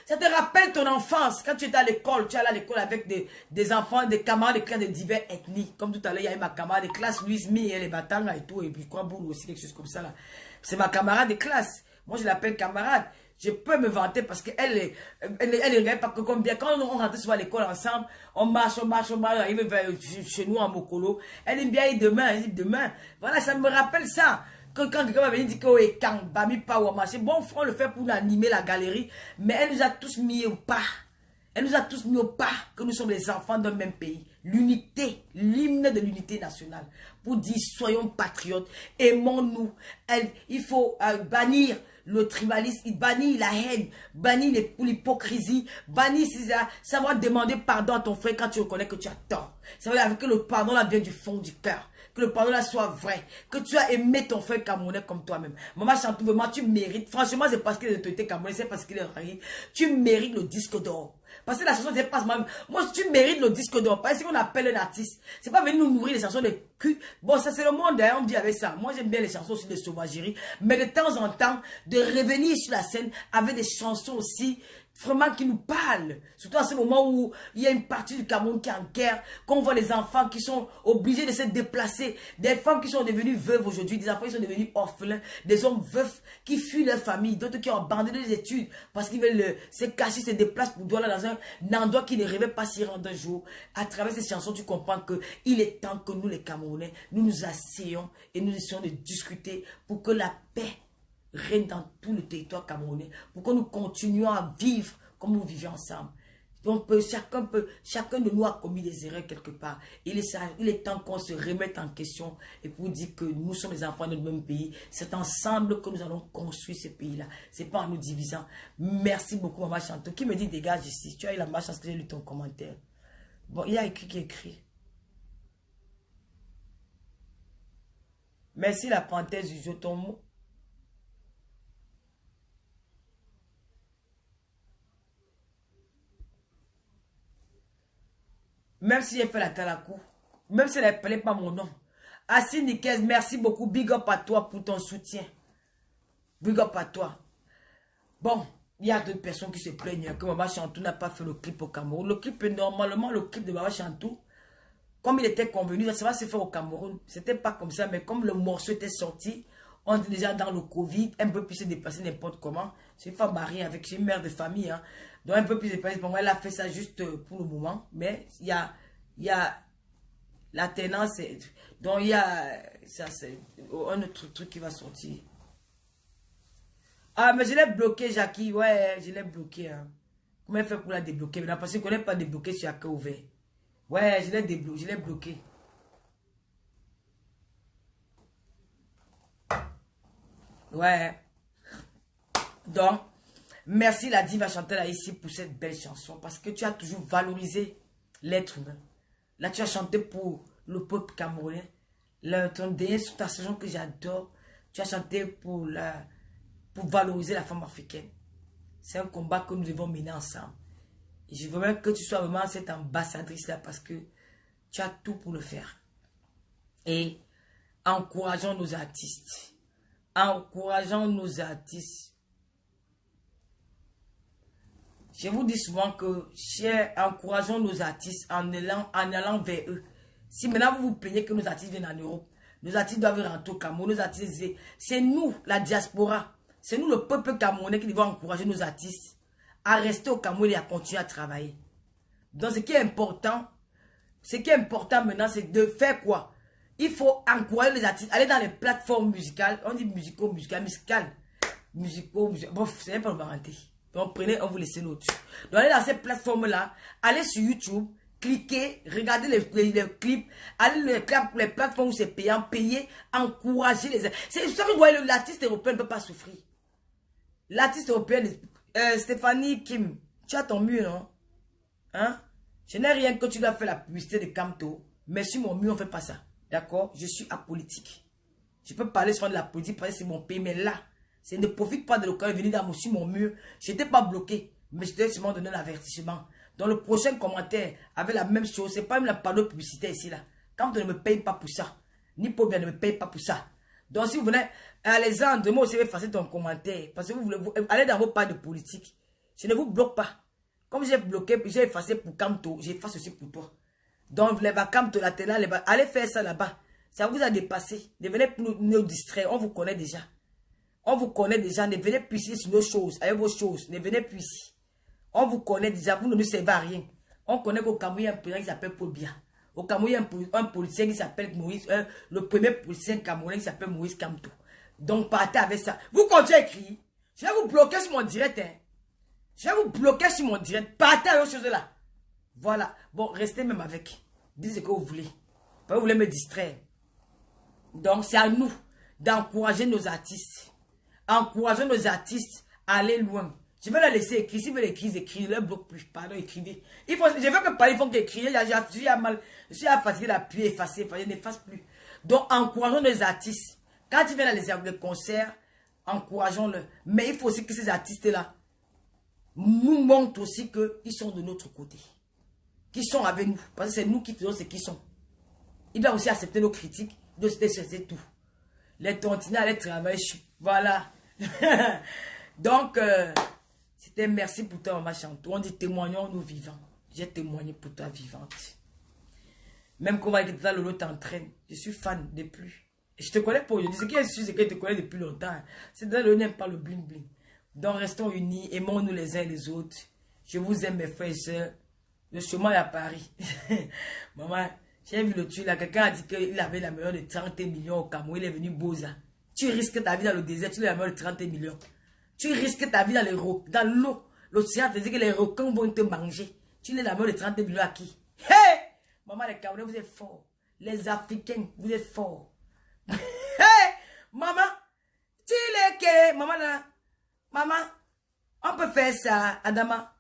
ça te rappelle ton enfance. Quand tu étais à l'école, tu allais à l'école avec des enfants, des camarades de classe de diverses ethnies. Comme tout à l'heure, il y a eu ma camarade de classe, Louise Mi, et les Batanga et tout. Et puis quoi, Boulou aussi, quelque chose comme ça là. C'est ma camarade de classe. Moi, je l'appelle camarade. Je peux me vanter parce qu'elle regarde pas que comme bien. Quand on rentre souvent à l'école ensemble, on marche, on arrive chez nous en Mokolo. Elle aime bien et demain, elle dit demain. Voilà, ça me rappelle ça. Quand quelqu'un va venir dire que est quand Bami pas ou marché. Bon, on le fait pour animer la galerie. Mais elle nous a tous mis au pas. Elle nous a tous mis au pas que nous sommes les enfants d'un même pays. L'unité, l'hymne de l'unité nationale. Pour dire, soyons patriotes, aimons-nous. Il faut bannir le tribalisme, bannir la haine, bannir l'hypocrisie, bannir savoir demander pardon à ton frère quand tu reconnais que tu as tort. Ça veut dire que le pardon là vient du fond du cœur. Que le pardon là soit vrai. Que tu as aimé ton frère camerounais comme toi-même. Maman Chantou, vraiment, tu mérites. Franchement, c'est parce qu'il est autorité camerounais, c'est parce qu'il est marié. Tu mérites le disque d'or. Parce que la chanson, c'est pas moi. Moi, tu mérites le disque d'or. Parce qu'on appelle un artiste. C'est pas venir nous nourrir les chansons de cul. Bon, ça, c'est le monde, hein, on dit avec ça. Moi, j'aime bien les chansons aussi de sauvagerie. Mais de temps en temps, de revenir sur la scène avec des chansons aussi Vraiment qui nous parle. Surtout à ce moment où il y a une partie du Cameroun qui est en guerre, qu'on voit les enfants qui sont obligés de se déplacer, des femmes qui sont devenues veuves aujourd'hui, des enfants qui sont devenus orphelins, des hommes veufs qui fuient leur famille, d'autres qui ont abandonné les études parce qu'ils veulent se cacher, se déplacent pour aller dans un endroit qui ne rêvait pas s'y rendre un jour. À travers ces chansons, tu comprends qu'il est temps que nous les Camerounais, nous nous asseyons et nous essayons de discuter pour que la paix règne dans tout le territoire camerounais, pour que nous continuions à vivre comme nous vivions ensemble. Donc chacun de nous a commis des erreurs quelque part. Il est temps qu'on se remette en question et pour dire que nous sommes les enfants de notre même pays. C'est ensemble que nous allons construire ce pays-là. C'est pas en nous divisant. Merci beaucoup, Maman Chanto. Qui me dit dégage ici? Tu as eu la malchance que j'ai lu ton commentaire. Bon, il y a écrit qui écrit. Merci la parenthèse du jeu, ton mot. Même si j'ai fait la talakou, même si elle n'appelait pas mon nom. Assis Nikez, merci beaucoup. Big up à toi pour ton soutien. Big up à toi. Bon, il y a d'autres personnes qui se plaignent que Maman Chantou n'a pas fait le clip au Cameroun. Le clip, normalement, le clip de Maman Chantou, comme il était convenu, ça va se faire au Cameroun. C'était pas comme ça, mais comme le morceau était sorti, on était déjà dans le Covid, un peu plus se déplacer n'importe comment. C'est une femme mariée avec une mère de famille, hein. Donc un peu plus se déplacer. Pour moi, elle a fait ça juste pour le moment. Mais il y a la tenance. Donc il y a ça, c'est un autre truc qui va sortir. Ah, mais je l'ai bloqué, Jackie. Ouais, je l'ai bloqué. Hein. Comment elle fait pour la débloquer? Maintenant, parce qu'on n'est pas débloqué sur Accueil ouvert. Ouais, je l'ai débloqué, je l'ai bloqué. Ouais. Donc, merci la diva Chantal ici pour cette belle chanson. Parce que tu as toujours valorisé l'être humain. Là, tu as chanté pour le peuple camerounais. Ton dernier sur ta saison que j'adore. Tu as chanté pour valoriser la femme africaine. C'est un combat que nous devons mener ensemble. Et je veux même que tu sois vraiment cette ambassadrice-là parce que tu as tout pour le faire. Et encourageons nos artistes. Encourageons nos artistes. Je vous dis souvent que, encourageons nos artistes en allant vers eux. Si maintenant vous vous plaignez que nos artistes viennent en Europe, nos artistes doivent rentrer au Cameroun, nos artistes, c'est nous, la diaspora. C'est nous, le peuple camerounais, qui devons encourager nos artistes à rester au Cameroun et à continuer à travailler. Donc, ce qui est important maintenant, c'est de faire quoi? Il faut encourager les artistes, aller dans les plateformes musicales. On dit musicales. Bon, c'est pas le parenté. Donc, prenez, on vous laisse l'autre. Donc, allez dans ces plateformes-là, allez sur YouTube, cliquez, regardez les clips, allez les plateformes où c'est payant, payez, encouragez les... C'est ça que vous voyez, l'artiste européen ne peut pas souffrir. L'artiste européen, Stéphanie Kim, tu as ton mur, non? Hein? Je n'ai rien que tu dois faire la publicité de Camto, mais sur mon mur, on ne fait pas ça. D'accord? Je suis apolitique. Je peux parler sur de la politique parce que c'est mon pays, mais là, ça ne profite pas de l'occasion de venir sur mon mur. Je n'étais pas bloqué, mais je t'ai seulement donné l'avertissement. Dans le prochain commentaire, avec la même chose, c'est pas même la panneau publicitaire ici, là. Quand on ne me paye pas pour ça, ni pour bien ne me paye pas pour ça. Donc, si vous venez, Alexandre, moi aussi, je vais effacer ton commentaire. Parce que vous voulez aller dans vos pages de politique. Je ne vous bloque pas. Comme j'ai bloqué, j'ai effacé pour Camto, j'efface aussi pour toi. Donc, les Camto, la télé, allez faire ça là-bas. Ça vous a dépassé. Ne venez plus nous distraire. On vous connaît déjà. On vous connaît déjà. Ne venez plus ici sur nos choses, avec vos choses. Ne venez plus ici. On vous connaît déjà. Vous ne nous servez à rien. On connaît qu'au Cameroun, il y a un président qui s'appelle Paul Biya. Au Cameroun, il y a un politicien qui s'appelle Moïse. Le premier politicien camerounais qui s'appelle Moïse Camto. Donc, partez avec ça. Vous continuez à écrire. Je vais vous bloquer sur mon direct. Hein. Je vais vous bloquer sur mon direct. Partez avec ces choses-là. Voilà. Bon, restez même avec. Dites ce que vous voulez. Vous voulez me distraire. Donc, c'est à nous d'encourager nos artistes. Encourager nos artistes à aller loin. Je vais la laisser écrire. Si vous voulez écrire, écrivez. Ne le bloque plus. Pardon, écrivez. Je veux que parler, il faut qu'écrire. Je suis fatigué d'appuyer, effacer. Je n'efface plus. Donc, encourageons nos artistes. Quand ils viennent dans les concerts, encourageons-le. Mais il faut aussi que ces artistes-là nous montrent aussi qu'ils sont de notre côté. Qu'ils sont avec nous. Parce que c'est nous qui faisons ce qu'ils sont. Ils doivent aussi accepter nos critiques. Ils doivent accepter tout. Les tontines, les travailleurs, voilà. Donc, C'était merci pour toi, maman Chantou. On dit témoignons nous vivants. J'ai témoigné pour toi vivante. Même quand on va que Lolo t'entraîne. Je suis fan de plus. Et je te connais pas aujourd'hui. Ce qui est sûr, c'est que je te connais depuis longtemps. C'est que Lolo n'aime pas le bling bling. Donc restons unis, aimons-nous les uns les autres. Je vous aime mes frères et sœurs. Le chemin est à Paris. Maman, j'ai vu le tuer là. Quelqu'un a dit qu'il avait la meilleure de 30 millions au Cameroun. Il est venu Boza. Tu risques ta vie dans le désert, tu as la meilleure de 30 millions. Tu risques ta vie dans l'eau. L'océan te dit que les requins vont te manger. Tu l'es la meilleure de 30 millions à qui? Hey! Maman, les Camerounais, vous êtes forts. Les Africains, vous êtes forts. Hey! Maman, tu l'es que... Maman, là. Maman, on peut faire ça, Adama.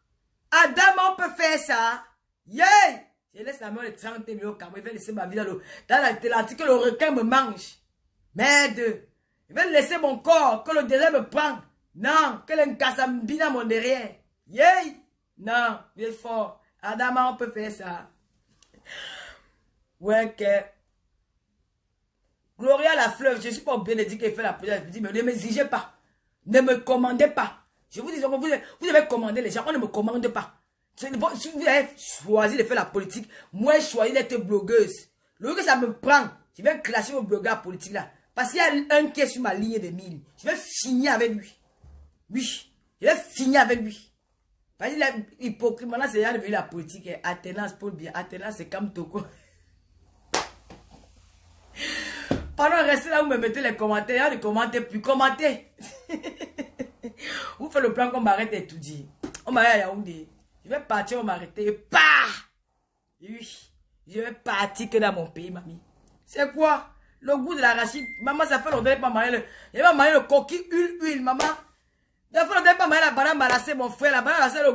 Adama, on peut faire ça. Yeah! Je laisse la meilleure de 30 millions au Cameroun. Je vais laisser ma vie dans l'Atlantique que le requin me mange. Merde! Je vais laisser mon corps, que le désert me prend. Non, que l'Nkasambina mon derrière. Yeah! Non, il est fort. Adama, on peut faire ça. Ouais, que... Gloria la fleuve, je ne suis pas obligé de dire qu'elle fait la prière. Je dis, mais ne m'exigez pas. Ne me commandez pas. Je vous dis, vous devez commander les gens. On ne me commande pas. Si vous avez choisi de faire la politique, moi, je choisis d'être blogueuse. Le que ça me prend, je vais clasher vos blogueurs politiques là. Parce qu'il y a un qui est sur ma ligne de mille. Je vais finir avec lui. Oui, je vais finir avec lui. Parce qu'il est hypocrite. Maintenant, c'est déjà devenu la politique. Athénas, Paul bien. Athénas, c'est comme Toko. Pendant rester là, vous me mettez les commentaires. Ne commentez plus. Commentez. Vous faites le plan qu'on m'arrête et tout dire. On m'arrête à Yaoundé. Je vais partir, on m'arrête. Et bah! Oui. Je vais partir que dans mon pays, mamie. C'est quoi? Le goût de l'arachide. Maman, ça fait longtemps que je pas marié le... Je vais marier le coquille huile, maman. Ça fait longtemps que je pas marié la banane malassée, mon frère. La banane malassée, le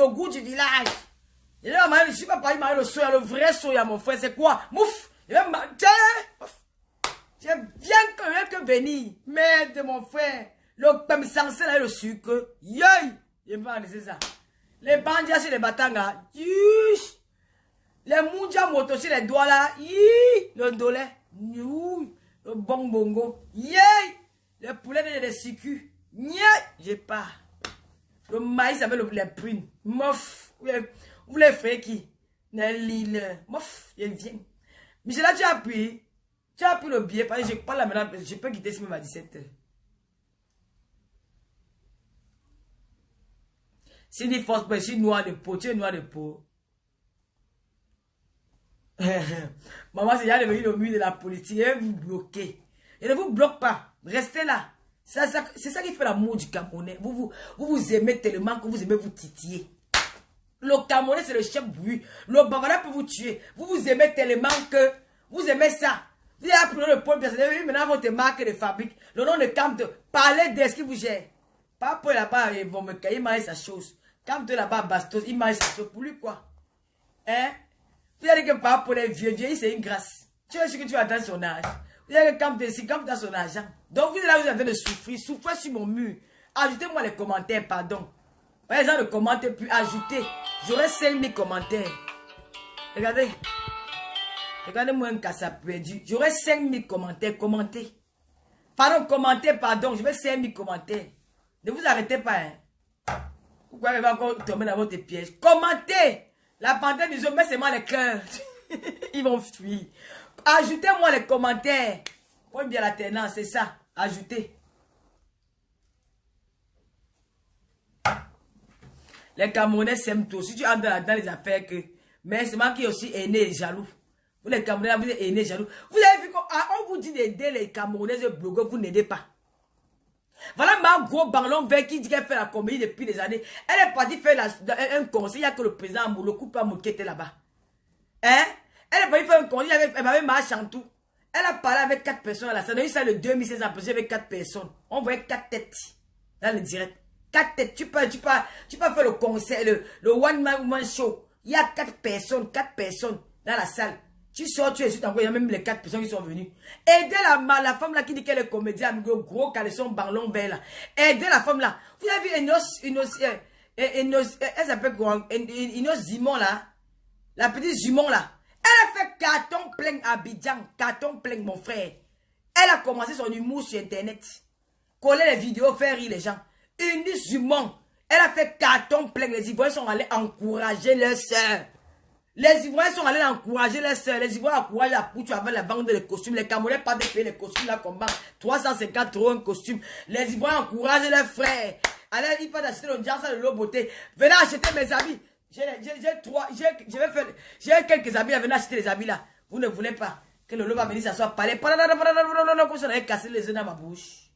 goût du village. Je ne suis pas marié le soya, le vrai soya, mon frère. C'est quoi? Mouf! Je vais marier... Je viens que venir. Merde, mon frère. Le pème sensé là, le sucre. Yoy! Je vais pas laisser ça. Les bandias sur les batangas. Yush! Les moudjas motos sur les doigts là. Yi! Le dolé. Le bon bongo. Yay! Le poulet de sucre. Yay! J'ai pas. Le maïs avec les prunes. Mof. Vous les faites qui? L'île. Mof. Je viens. Michel, là, tu as pris. Tu as pris le billet. Parce que je parle là maintenant. Je peux quitter ce même à 17h. Si tu forces pas, je suis noir de peau. Tu es noir de peau. Maman, c'est déjà devenu le mur de la politique. Elle vous bloquez. Elle ne vous bloque pas. Restez là. C'est ça qui fait l'amour du Camerounais. Vous aimez tellement que vous aimez vous titiller. Le Camerounais, c'est le chef bruit. Le Bavarois peut vous tuer. Vous aimez tellement que vous aimez ça. Vous avez appris le point personnel. Maintenant, votre marque de fabrique. Le nom de Camte. Parlez de ce qui vous gère. Pas pour là-bas, ils vont me cailler, il m'a sa chose. Camte là-bas, Bastos, il m'a sa chose. Pour lui, quoi? Hein? Vous avez dit que pas pour les vieux, c'est une grâce. Tu es sûr que tu attends son âge. Vous avez dit que Camte, c'est comme dans son argent. Donc, vous êtes là, vous avez de souffrir. Souffrez sur mon mur. Ajoutez-moi les commentaires, pardon. Par exemple, ne commentez plus. Ajoutez. J'aurai 5000 commentaires. Regardez. Regardez-moi un cas ça perdu. J'aurai 5000 commentaires. Commentez. Pardon, commentez, pardon. Je vais 5000 commentaires. Ne vous arrêtez pas. Hein. Pourquoi il va encore tomber dans votre piège? Commentez. La panthère du jour, mais c'est moi les cœurs. Ils vont fuir. Ajoutez-moi les commentaires. Prenez bien la tenance, c'est ça. Ajoutez. Les Camerounais s'aiment tous. Si tu entres dans les affaires que... Mais c'est moi qui est aussi aîné et jaloux. Vous les Camerounais, vous êtes aînés et jaloux. Vous avez vu qu'on vous dit d'aider les Camerounais et blogueurs, vous n'aidez pas. Voilà ma gros ballon vert qui dit qu'elle fait la comédie depuis des années. Elle est partie faire un conseil. Il n'y a que le président le couple à Mouké était là-bas. Hein? Elle est partie faire un conseil. Elle m'avait marché en tout. Elle a parlé avec 4 personnes à la salle. Elle a eu ça le 2600 personnes avec 4 personnes. On voyait 4 têtes dans le direct. 4 têtes. Tu peux faire le conseil, le one man show. Il y a 4 personnes dans la salle. Tu sors, tu es sur il y a même les 4 personnes qui sont venues. Aidez la femme là qui dit qu'elle est comédienne, le gros caleçon ballon vert là. Aidez la femme là. Vous avez vu elle s'appelle quoi? Inos Zimon là. La petite Zimon là. Elle a fait carton plein à Abidjan. Carton plein, mon frère. Elle a commencé son humour sur internet. Coller les vidéos, faire rire les gens. Inos Zimon. Elle a fait carton plein. Les Ivoiriens sont allés encourager leurs sœurs. Les Ivoiriens sont allés encourager leurs sœurs. Les Ivoiriens encouragent la poutre avec la vente des costumes. Les Camerounais pas de payer les costumes là comme 350 € un costume. Les Ivoiriens encouragent leurs frères. Allez, il faut acheter le diamant de l'eau beauté. Venez acheter mes habits. J'ai quelques habits. Venez acheter les habits là. Vous ne voulez pas que le lot va venir s'asseoir parler. Comme si on avait cassé les œufs dans ma bouche.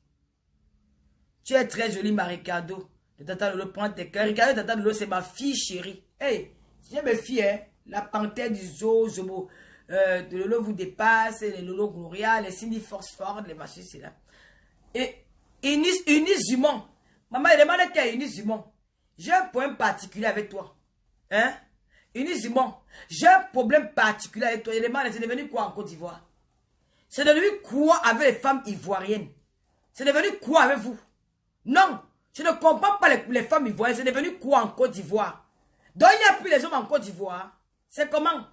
Tu es très jolie, ma Ricardo. De Tata Lolo, prends tes cœurs. Ricardo, Tata Lolo, c'est ma fille chérie. Hey, j'aime mes filles, hein. La panthère du zoo, Zobo. De Lolo vous dépasse, les Lolo Gloria, les Cindy Force Ford, les machines, c'est là. Et Eunice Dumont. Maman, elle demande qu'à Eunice Dumont. J'ai un problème particulier avec toi. Hein? Eunice Dumont. J'ai un problème particulier avec toi. Elle demande, c'est devenu quoi en Côte d'Ivoire? C'est devenu quoi avec les femmes ivoiriennes? C'est devenu quoi avec vous? Non, je ne comprends pas les femmes ivoiriennes. C'est devenu quoi en Côte d'Ivoire? Donc il n'y a plus les hommes en Côte d'Ivoire. C'est comment?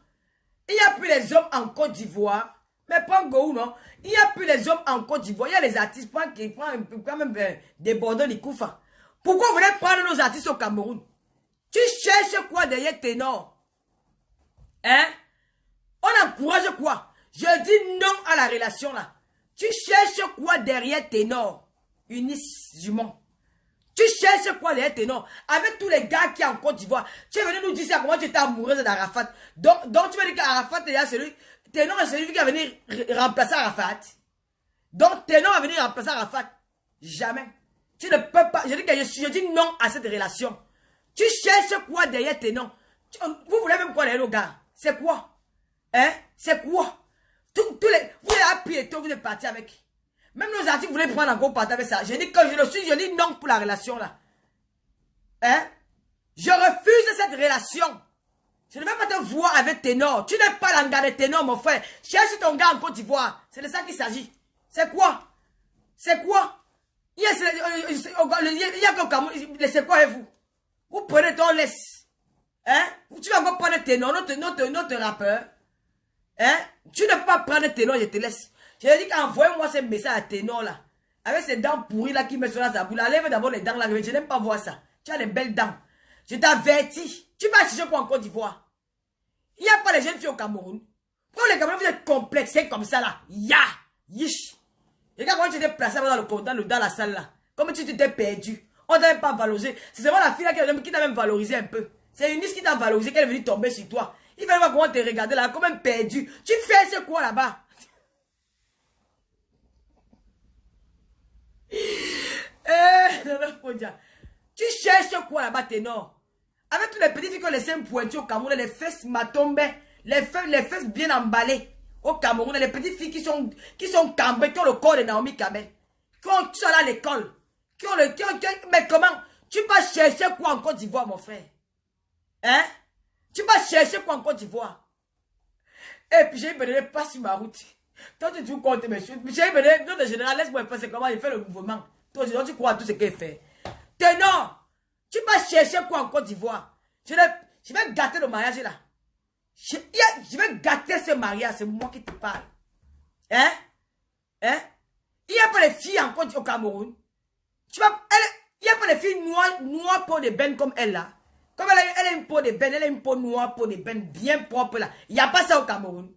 Il n'y a plus les hommes en Côte d'Ivoire. Mais pas en Gou, non? Il n'y a plus les hommes en Côte d'Ivoire. Il y a les artistes qui prennent quand même des Bordeaux, des Koufa. Pourquoi vous voulez prendre nos artistes au Cameroun? Tu cherches quoi derrière Ténor? Hein? On encourage quoi? Je dis non à la relation là. Tu cherches quoi derrière Ténor? Eunice Dumont. Tu cherches quoi derrière Ténor? Avec tous les gars qui sont en Côte d'Ivoire. Tu es venu nous dire ça, comment tu étais amoureuse d'Arafat. Donc tu veux dire qu'Arafat est celui. Ténor est celui qui va venir remplacer Arafat. Donc Ténor va venir remplacer Arafat. Jamais. Tu ne peux pas. Je dis non à cette relation. Tu cherches quoi derrière Ténor? Vous voulez même quoi derrière nos gars? C'est quoi? Hein? C'est quoi? Vous avez appuyé, vous êtes parti avec. Même nos artistes, vous voulez prendre encore partir avec ça. Je dis que je dis non pour la relation là. Hein? Je refuse cette relation. Je ne vais pas te voir avec Ténor. Tu n'es pas l'engagé de Ténor, mon frère. Cherche ton gars en Côte d'Ivoire. C'est de ça qu'il s'agit. C'est quoi? C'est quoi? Il y a qu'au Cameroun. C'est quoi avec vous? Vous prenez ton laisse. Hein? Tu vas encore prendre Ténor, notre rappeur. Hein? Tu ne peux pas prendre Ténor, je te laisse. Je lui ai dit qu'envoyez-moi ce message à Ténor là. Avec ces dents pourries là qui me sont là sa boule. Lève d'abord les dents là. Je n'aime pas voir ça. Tu as des belles dents. Je t'avertis. Tu vas chercher quoi en Côte d'Ivoire? Il n'y a pas les jeunes filles au Cameroun. Pourquoi les Camerounais vous êtes complexés comme ça là? Yish. Regarde comment tu t'es placé dans la salle là. Comme tu t'es perdu. On ne t'a même pas valorisé. C'est seulement la fille là qui t'a même valorisé un peu. C'est Eunice qui t'a valorisé, qu'elle est venue tomber sur toi. Il fallait voir comment te regarder là, comme même perdu. Tu fais ce quoi là-bas? Tu cherches quoi là-bas, Ténor? Avec tous les petits filles qui ont les seins pointus au Cameroun, les fesses matombées, les fesses bien emballées au Cameroun, les petites filles qui sont cambrées, qui ont le corps de Naomi Campbell, qui sont là à l'école, mais comment? Tu vas chercher quoi en Côte d'Ivoire, mon frère? Hein? Tu vas chercher quoi en Côte d'Ivoire? Et puis j'ai besoin pas sur ma route. Toi, tu comptes mes choses. J'ai besoin, notre général, laisse-moi penser comment il fait le mouvement. Toi, tu crois à tout ce qu'il fait. Ténor, tu vas chercher quoi en Côte d'Ivoire? Je vais gâter le mariage là. Je vais gâter ce mariage, c'est moi qui te parle. Hein? Hein? Il n'y a pas les filles en Côte au Cameroun. Il n'y a pas les filles noires peau de benne comme elle là. Comme elle a une peau de benne, elle a une peau noire, peau de benne bien propre là. Il n'y a pas ça au Cameroun.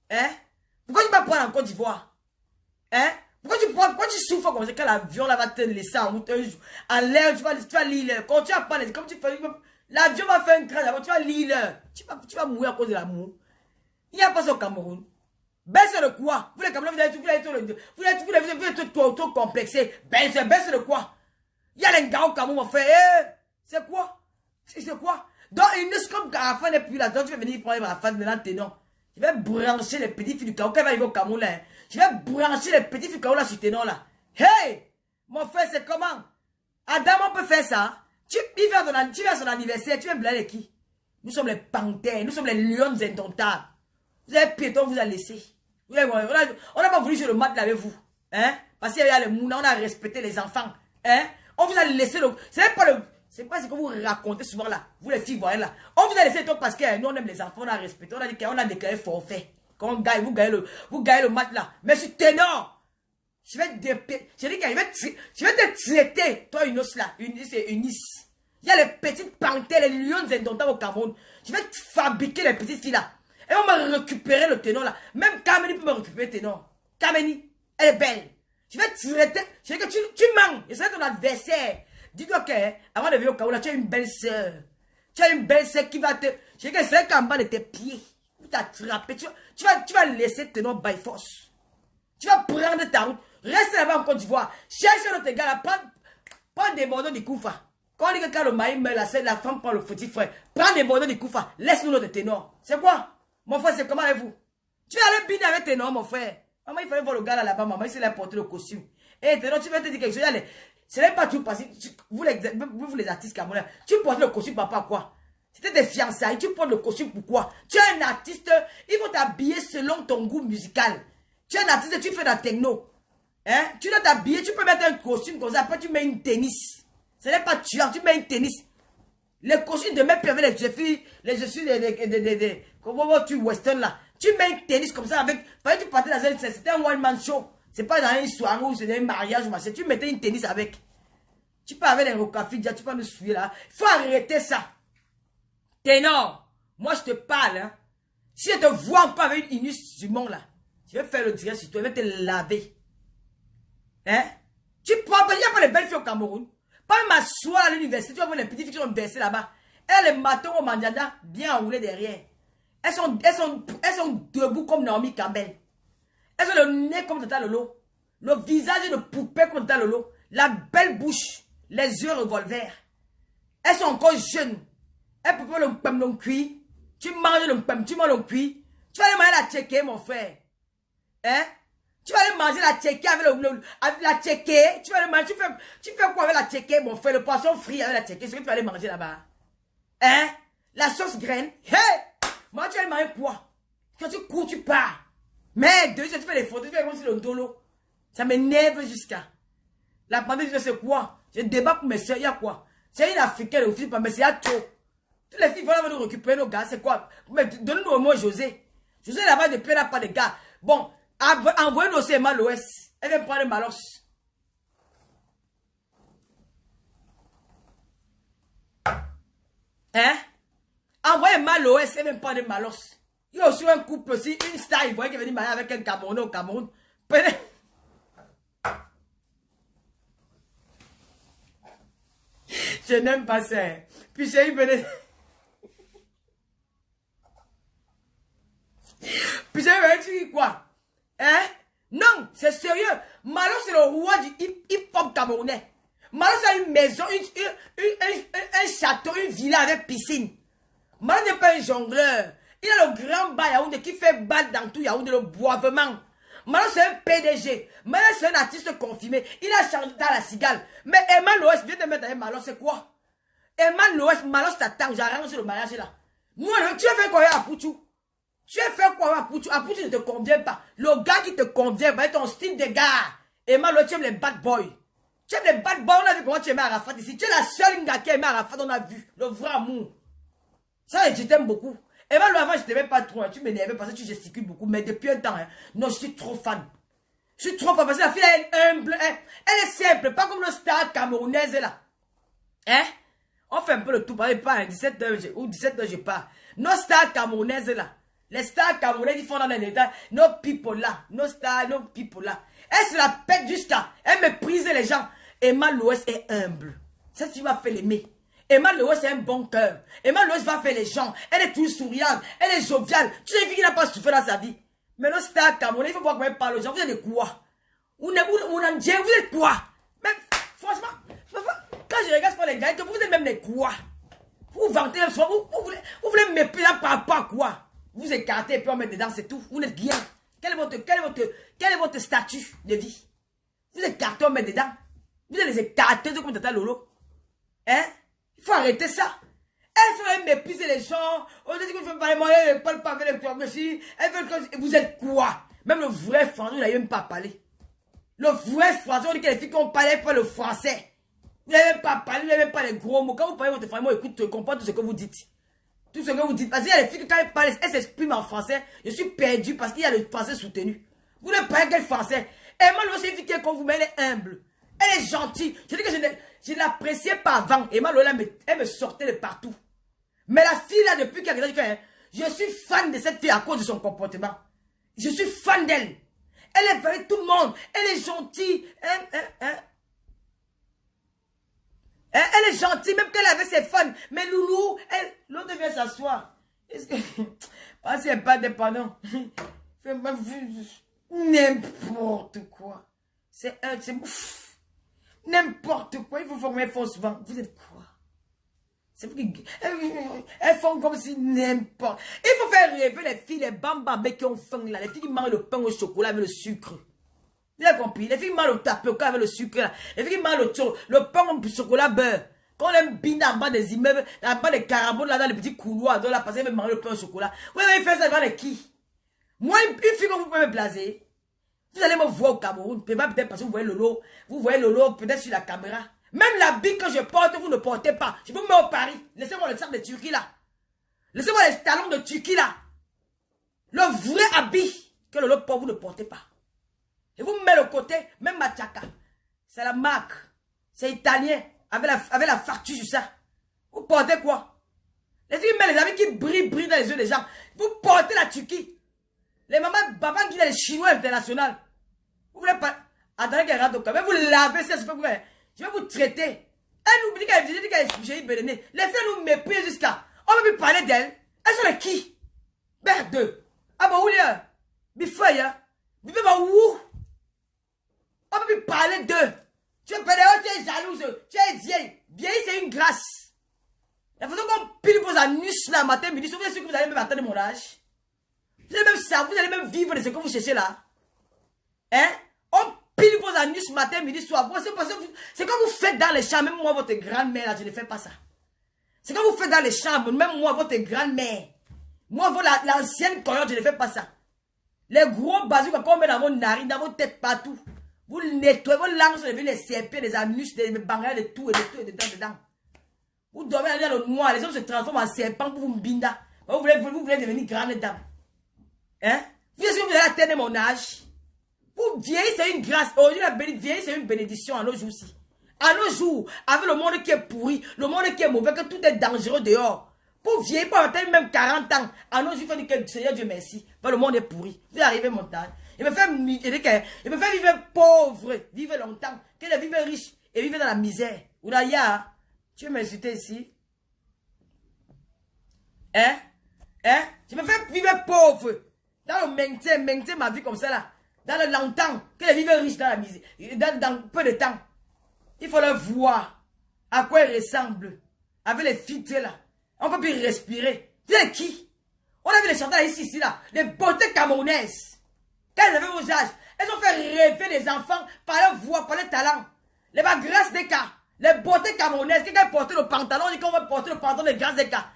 Hein? Pourquoi tu vas prendre en Côte d'Ivoire? Hein? Pourquoi tu souffres comme ça quand l'avion là va te laisser en route un jour? En l'air, tu vas lire l'heure. Quand tu vas parler, comme tu fais, l'avion va faire un crash d'abord, tu vas lire l'heure. Tu vas mourir à cause de l'amour. Il n'y a pas ça au Cameroun. Baisse le quoi? Vous les Camerounais, vous êtes trop complexés. Baisse le quoi? Il y a les gars au Cameroun, mon frère. C'est quoi? C'est quoi? Donc, il ne se comme Arafat n'est plus là. Donc, tu vas venir prendre Arafat maintenant, Ténor. Je vais brancher les petits filles du Cameroun. Quand elle va arriver au Cameroun là, je vais brancher les petits filles du Cameroun là sur Ténor là. Hey! Mon frère, c'est comment? Adam, on peut faire ça. Tu vas à son anniversaire, tu viens blâmer qui? Nous sommes les panthères, nous sommes les lions indomptables. Vous avez piéton, on vous a laissé. On n'a pas voulu jouer le match avec vous. Hein? Parce qu'il y a les mouna, on a respecté les enfants. Hein? On vous a laissé le... C'est pas ce que vous racontez souvent là. Vous les filles, voyez là. On vous a laissé tout parce que nous on aime les enfants, on a respecté. On a dit qu'on a déclaré forfait. Quand vous gagnez le match là. Mais sur Ténor, Je vais te traiter, toi Unis là. Unis. Il y a les petites panthères, les lions indomptables au Cameroun. Je vais te fabriquer les petites filles là. Et on va récupérer le ténor là. Même Kameni peut me récupérer le ténor. Kameni, elle est belle. Je vais te traiter. Je veux que tu manques. Je serai ton adversaire. Dis-toi que, avant de venir au Cameroun, tu as une belle soeur. Tu as une belle soeur qui va te... Je veux que c'est qu'en bas de tes pieds. Pour t'attraper. Tu vas laisser le ténor by force. Tu vas prendre ta route. Reste là-bas en Côte d'Ivoire. Cherche un autre gars là. Prends des bordeaux de Koufa. Quand on dit que quand le mari meurt, la femme prend le petit frère. Prends des bordeaux de Koufa. Laisse-nous notre ténor. C'est quoi? Mon frère, c'est comment avec vous? Tu vas aller bien avec ténor, mon frère. Maman, il fallait voir le gars là-bas. Maman, il s'est porté le costume. Et ténor, tu vas te dire quelque chose. Allez, ce n'est pas tout passé. Vous les artistes camerounais, tu portes le costume, papa, quoi? C'était des fiançailles. Tu portes le costume, pourquoi? Tu es un artiste. Il faut t'habiller selon ton goût musical. Tu es un artiste, tu fais de la techno. Hein? Tu dois t'habiller, tu peux mettre un costume comme ça, après tu mets une tennis. Ce n'est pas tuant, tu mets une tennis. Les costumes de mes pères avec les chaussures comment tu western là. Tu mets une tennis comme ça avec. Fallait tu partais dans un. C'était un one man show. C'est pas dans une soirée ou c'est un mariage, machin. Tu mettais une tennis avec. Tu peux avec les rocafidja, tu peux nous suivre là. Il faut arrêter ça. Ténor, moi je te parle. Hein. Si je te vois encore avec une Inus du monde là, je vais faire le direct sur toi, je vais te laver. Hein? Tu prends, il n'y a pas les belles filles au Cameroun. Pas m'asseoir à l'université, tu vas voir les petites filles qui sont versées là-bas. Elles, les matons au Mandjanda, bien enroulées derrière. Elles sont debout comme Naomi Campbell. Elles ont le nez comme Tata Lolo. Le visage de poupée comme Tata Lolo. La belle bouche. Les yeux revolver. Elles sont encore jeunes. Elles peuvent le pem non cuit. Tu manges le pem, tu manges le cuit. Tu vas aller manger la tchéké, mon frère. Hein? Tu vas aller manger la tchéké avec la tchéké. Tu vas aller manger, tu fais quoi avec la tchéké, mon frère? Le poisson frit avec la tchéké. C'est ce que tu vas aller manger là-bas. Hein? La sauce graine. Hey! Moi, tu vas aller manger quoi? Quand tu cours, tu pars. Mais, tu fais les photos, tu fais comme si le dolo. Ça m'énerve jusqu'à. La pandémie, c'est quoi? Je débat pour mes soeurs, il y a quoi? C'est une africaine aussi, mais c'est à trop. Toutes les filles vont nous récupérer nos gars, c'est quoi? Mais donne-nous au moins José. José là-bas, depuis là, pas de gars. Bon, envoyez-nous aussi Emma Loès. Elle vient prendre Malos. Hein? Envoyez Emma Loès, elle vient prendre Malos. Il y a aussi un couple aussi, une star, il voyait qui est venu marier avec un Camerounais au Cameroun. Je n'aime pas ça. Puis j'ai eu venir. Puis j'ai eu un truc quoi? Hein? Non, c'est sérieux. Malos c'est le roi du hip-hop camerounais. Malos a une maison, un château, une villa avec piscine. Malos n'est pas un jongleur. Il a le grand bas Yaoundé qui fait battre dans tout Yaoundé le boivement. Malos c'est un PDG. Malos c'est un artiste confirmé. Il a chanté dans la cigale. Mais Emma Loès vient de mettre avec Malos, c'est quoi? Emma Loès, Malos t'attend, j'arrange le mariage là. Moi, tu as fait quoi à Pouchou? Tu as fait quoi à Pouchou? À Pouchou ne te convient pas. Le gars qui te convient va être ton style de gars. Emma Loès, tu aimes les bad boys. Tu aimes les bad boys, on a vu comment tu aimais Arafat ici. Tu es la seule gars qui aimait Arafat, on a vu. Le vrai amour. Ça, je t'aime beaucoup. Emma Loès, avant, je t'aimais pas trop. Hein. Tu m'énervais parce que tu gesticules beaucoup. Mais depuis un temps, hein, non, je suis trop fan. Je suis trop fan parce que la fille, elle est humble. Elle est simple, pas comme le star camerounaise là. Hein? On fait un peu le tout, pas 17h ou 17h, je pars. Nos stars camerounaises là. Les stars camerounaises qui font dans les états. Nos people là. Nos stars, nos people là. Elle se la pète jusqu'à. Elle méprise les gens. Emma Loès est humble. Ça, tu vas faire l'aimer. Emma Loès c'est un bon cœur. Emma Loès va faire les gens. Elle est toujours souriante. Elle est joviale. Tu sais qu'il n'a pas souffert dans sa vie. Mais nos stars camerounaises, il faut voir comment elle parle aux gens. Vous êtes quoi? Vous êtes quoi? Même, franchement, quand je regarde sur les gars, vous êtes même des quoi? Vous vantez, vous voulez me mépriser par rapport à quoi? Vous écartez et puis on met dedans, c'est tout. Vous n'êtes rien. Quel est votre statut de vie? Vous écartez, on met dedans. Vous êtes les écarteuses comme Tata Lolo. Hein? Il faut arrêter ça. Elle veut mépriser les gens. On dit que je veux parler, moi, elle ne parle pas avec les gens. Vous êtes quoi? Même le vrai français, vous n'avez même pas parlé. Le vrai français, on dit que les filles qui ont parlé pas le français. Vous n'avez même pas parlé, vous n'avez même pas les gros mots. Quand vous parlez votre français, moi, écoute, je comprends tout ce que vous dites. Tout ce que vous dites. Parce qu'il y a les filles qui, quand elles parlent, elles s'expriment en français. Je suis perdu parce qu'il y a le français soutenu. Vous ne parlez quel français? Emma Lolo, c'est une fille qui est comme vous, mais elle est humble. Elle est gentille. Je dis que je ne l'appréciais pas avant. Emma Lolo, elle me sortait de partout. Mais la fille là, depuis qu'elle est là, je suis fan de cette fille à cause de son comportement. Je suis fan d'elle. Elle est avec tout le monde. Elle est gentille. Elle est gentille, même qu'elle avait ses fans. Mais Loulou, l'autre vient s'asseoir. Est-ce que... Parce qu'elle n'est pas dépendant. N'importe quoi. C'est n'importe quoi. Il faut former faussement. Vous êtes quoi? Elles font comme si n'importe. Il faut faire rêver les filles, les bambabés qui ont faim là. Les filles qui mangent le pain au chocolat avec le sucre. Vous avez compris? Les filles qui mangent le tapioca avec le sucre là. Les filles qui mangent le pain au chocolat beurre. Quand on aime biner en bas des immeubles, en bas des caraboles là, dans les petits couloirs, là, parce qu'elle veut manger le pain au chocolat. Vous allez faire ça devant les qui? Moi, une fille que vous pouvez me blaser. Vous allez me voir au Cameroun. Peut-être parce que vous voyez Lolo. Vous voyez Lolo peut-être sur la caméra. Même l'habit que je porte, vous ne portez pas. Je vous mets au Paris. Laissez-moi le sac de Turquie là. Laissez-moi les talons de Turquie là. Le vrai habit que Lolo porte, vous ne portez pas. Et vous mettez le côté, même Machaca. C'est la marque. C'est italien. Avec la facture sur ça. Vous portez quoi? Les filles mettent les habits qui brillent dans les yeux des gens. Vous portez la Turquie. Les mamans, papa qui sont les Chinois internationaux. Vous voulez pas. Attendez qu'elle rentre au Cameroun. Vous lavez ça, je vais vous traiter. Elle nous dit qu'elle est chérie Béléné. Les filles nous méprisent jusqu'à. On va plus parler d'elle. Elles sont les qui? Merde. Ah bah, où est-ce? Bifeuille, hein? Bifeuille, où? On va plus parler d'eux. Tu es pédéo, tu es jalouse. Tu es vieille. Vieille, c'est une grâce. La façon qu'on pile vos anus là, matin, midi, vous êtes sûr que vous allez même atteindre mon âge. Vous allez même savoir, vous allez même vivre de ce que vous cherchez là. Hein? On pile vos anus matin, midi, soir. C'est comme vous faites dans les chambres. Même moi, votre grand-mère, là, je ne fais pas ça. C'est comme vous faites dans les chambres. Même moi, votre grand-mère. Moi, l'ancienne coyote, je ne fais pas ça. Les gros bazookas qu'on met dans vos narines, dans vos têtes, partout. Vous nettoyez vos langues, vous les serpents, les anus, les bangales, de tout, et dedans. Vous dormez dans le noir, les hommes se transforment en serpents pour vous binda. Vous voulez devenir grande dame. Hein? Vous savez que vous allez atteindre mon âge. Pour vieillir, c'est une grâce. Aujourd'hui, vieillir, c'est une bénédiction à nos jours-ci. À nos jours, avec le monde qui est pourri, le monde qui est mauvais, que tout est dangereux dehors. Pour vieillir, pour atteindre même 40 ans, à nos jours, il faut dire que Seigneur Dieu merci. Le monde est pourri. Vous arrivez mon temps. Il me fait vivre pauvre, vivre longtemps, que de vivre riche et vivre dans la misère. Ou là, ya, tu veux m'insulter ici? Hein? Je me fais vivre pauvre. Dans le maintien ma vie comme ça là. Dans le longtemps, que de vivre riche dans la misère. Dans peu de temps. Il faut le voir. À quoi il ressemble. Avec les filtres là. On peut plus respirer. Vous êtes qui? On a vu les chanteurs ici là. Les beautés camerounaises. Quand elles avaient vos âges, elles ont fait rêver les enfants par leur voix, par leur talent. Les grâce des cas, les beautés camerounaises, quelqu'un portait le pantalon, on dit qu'on va porter le pantalon de grâce des cas.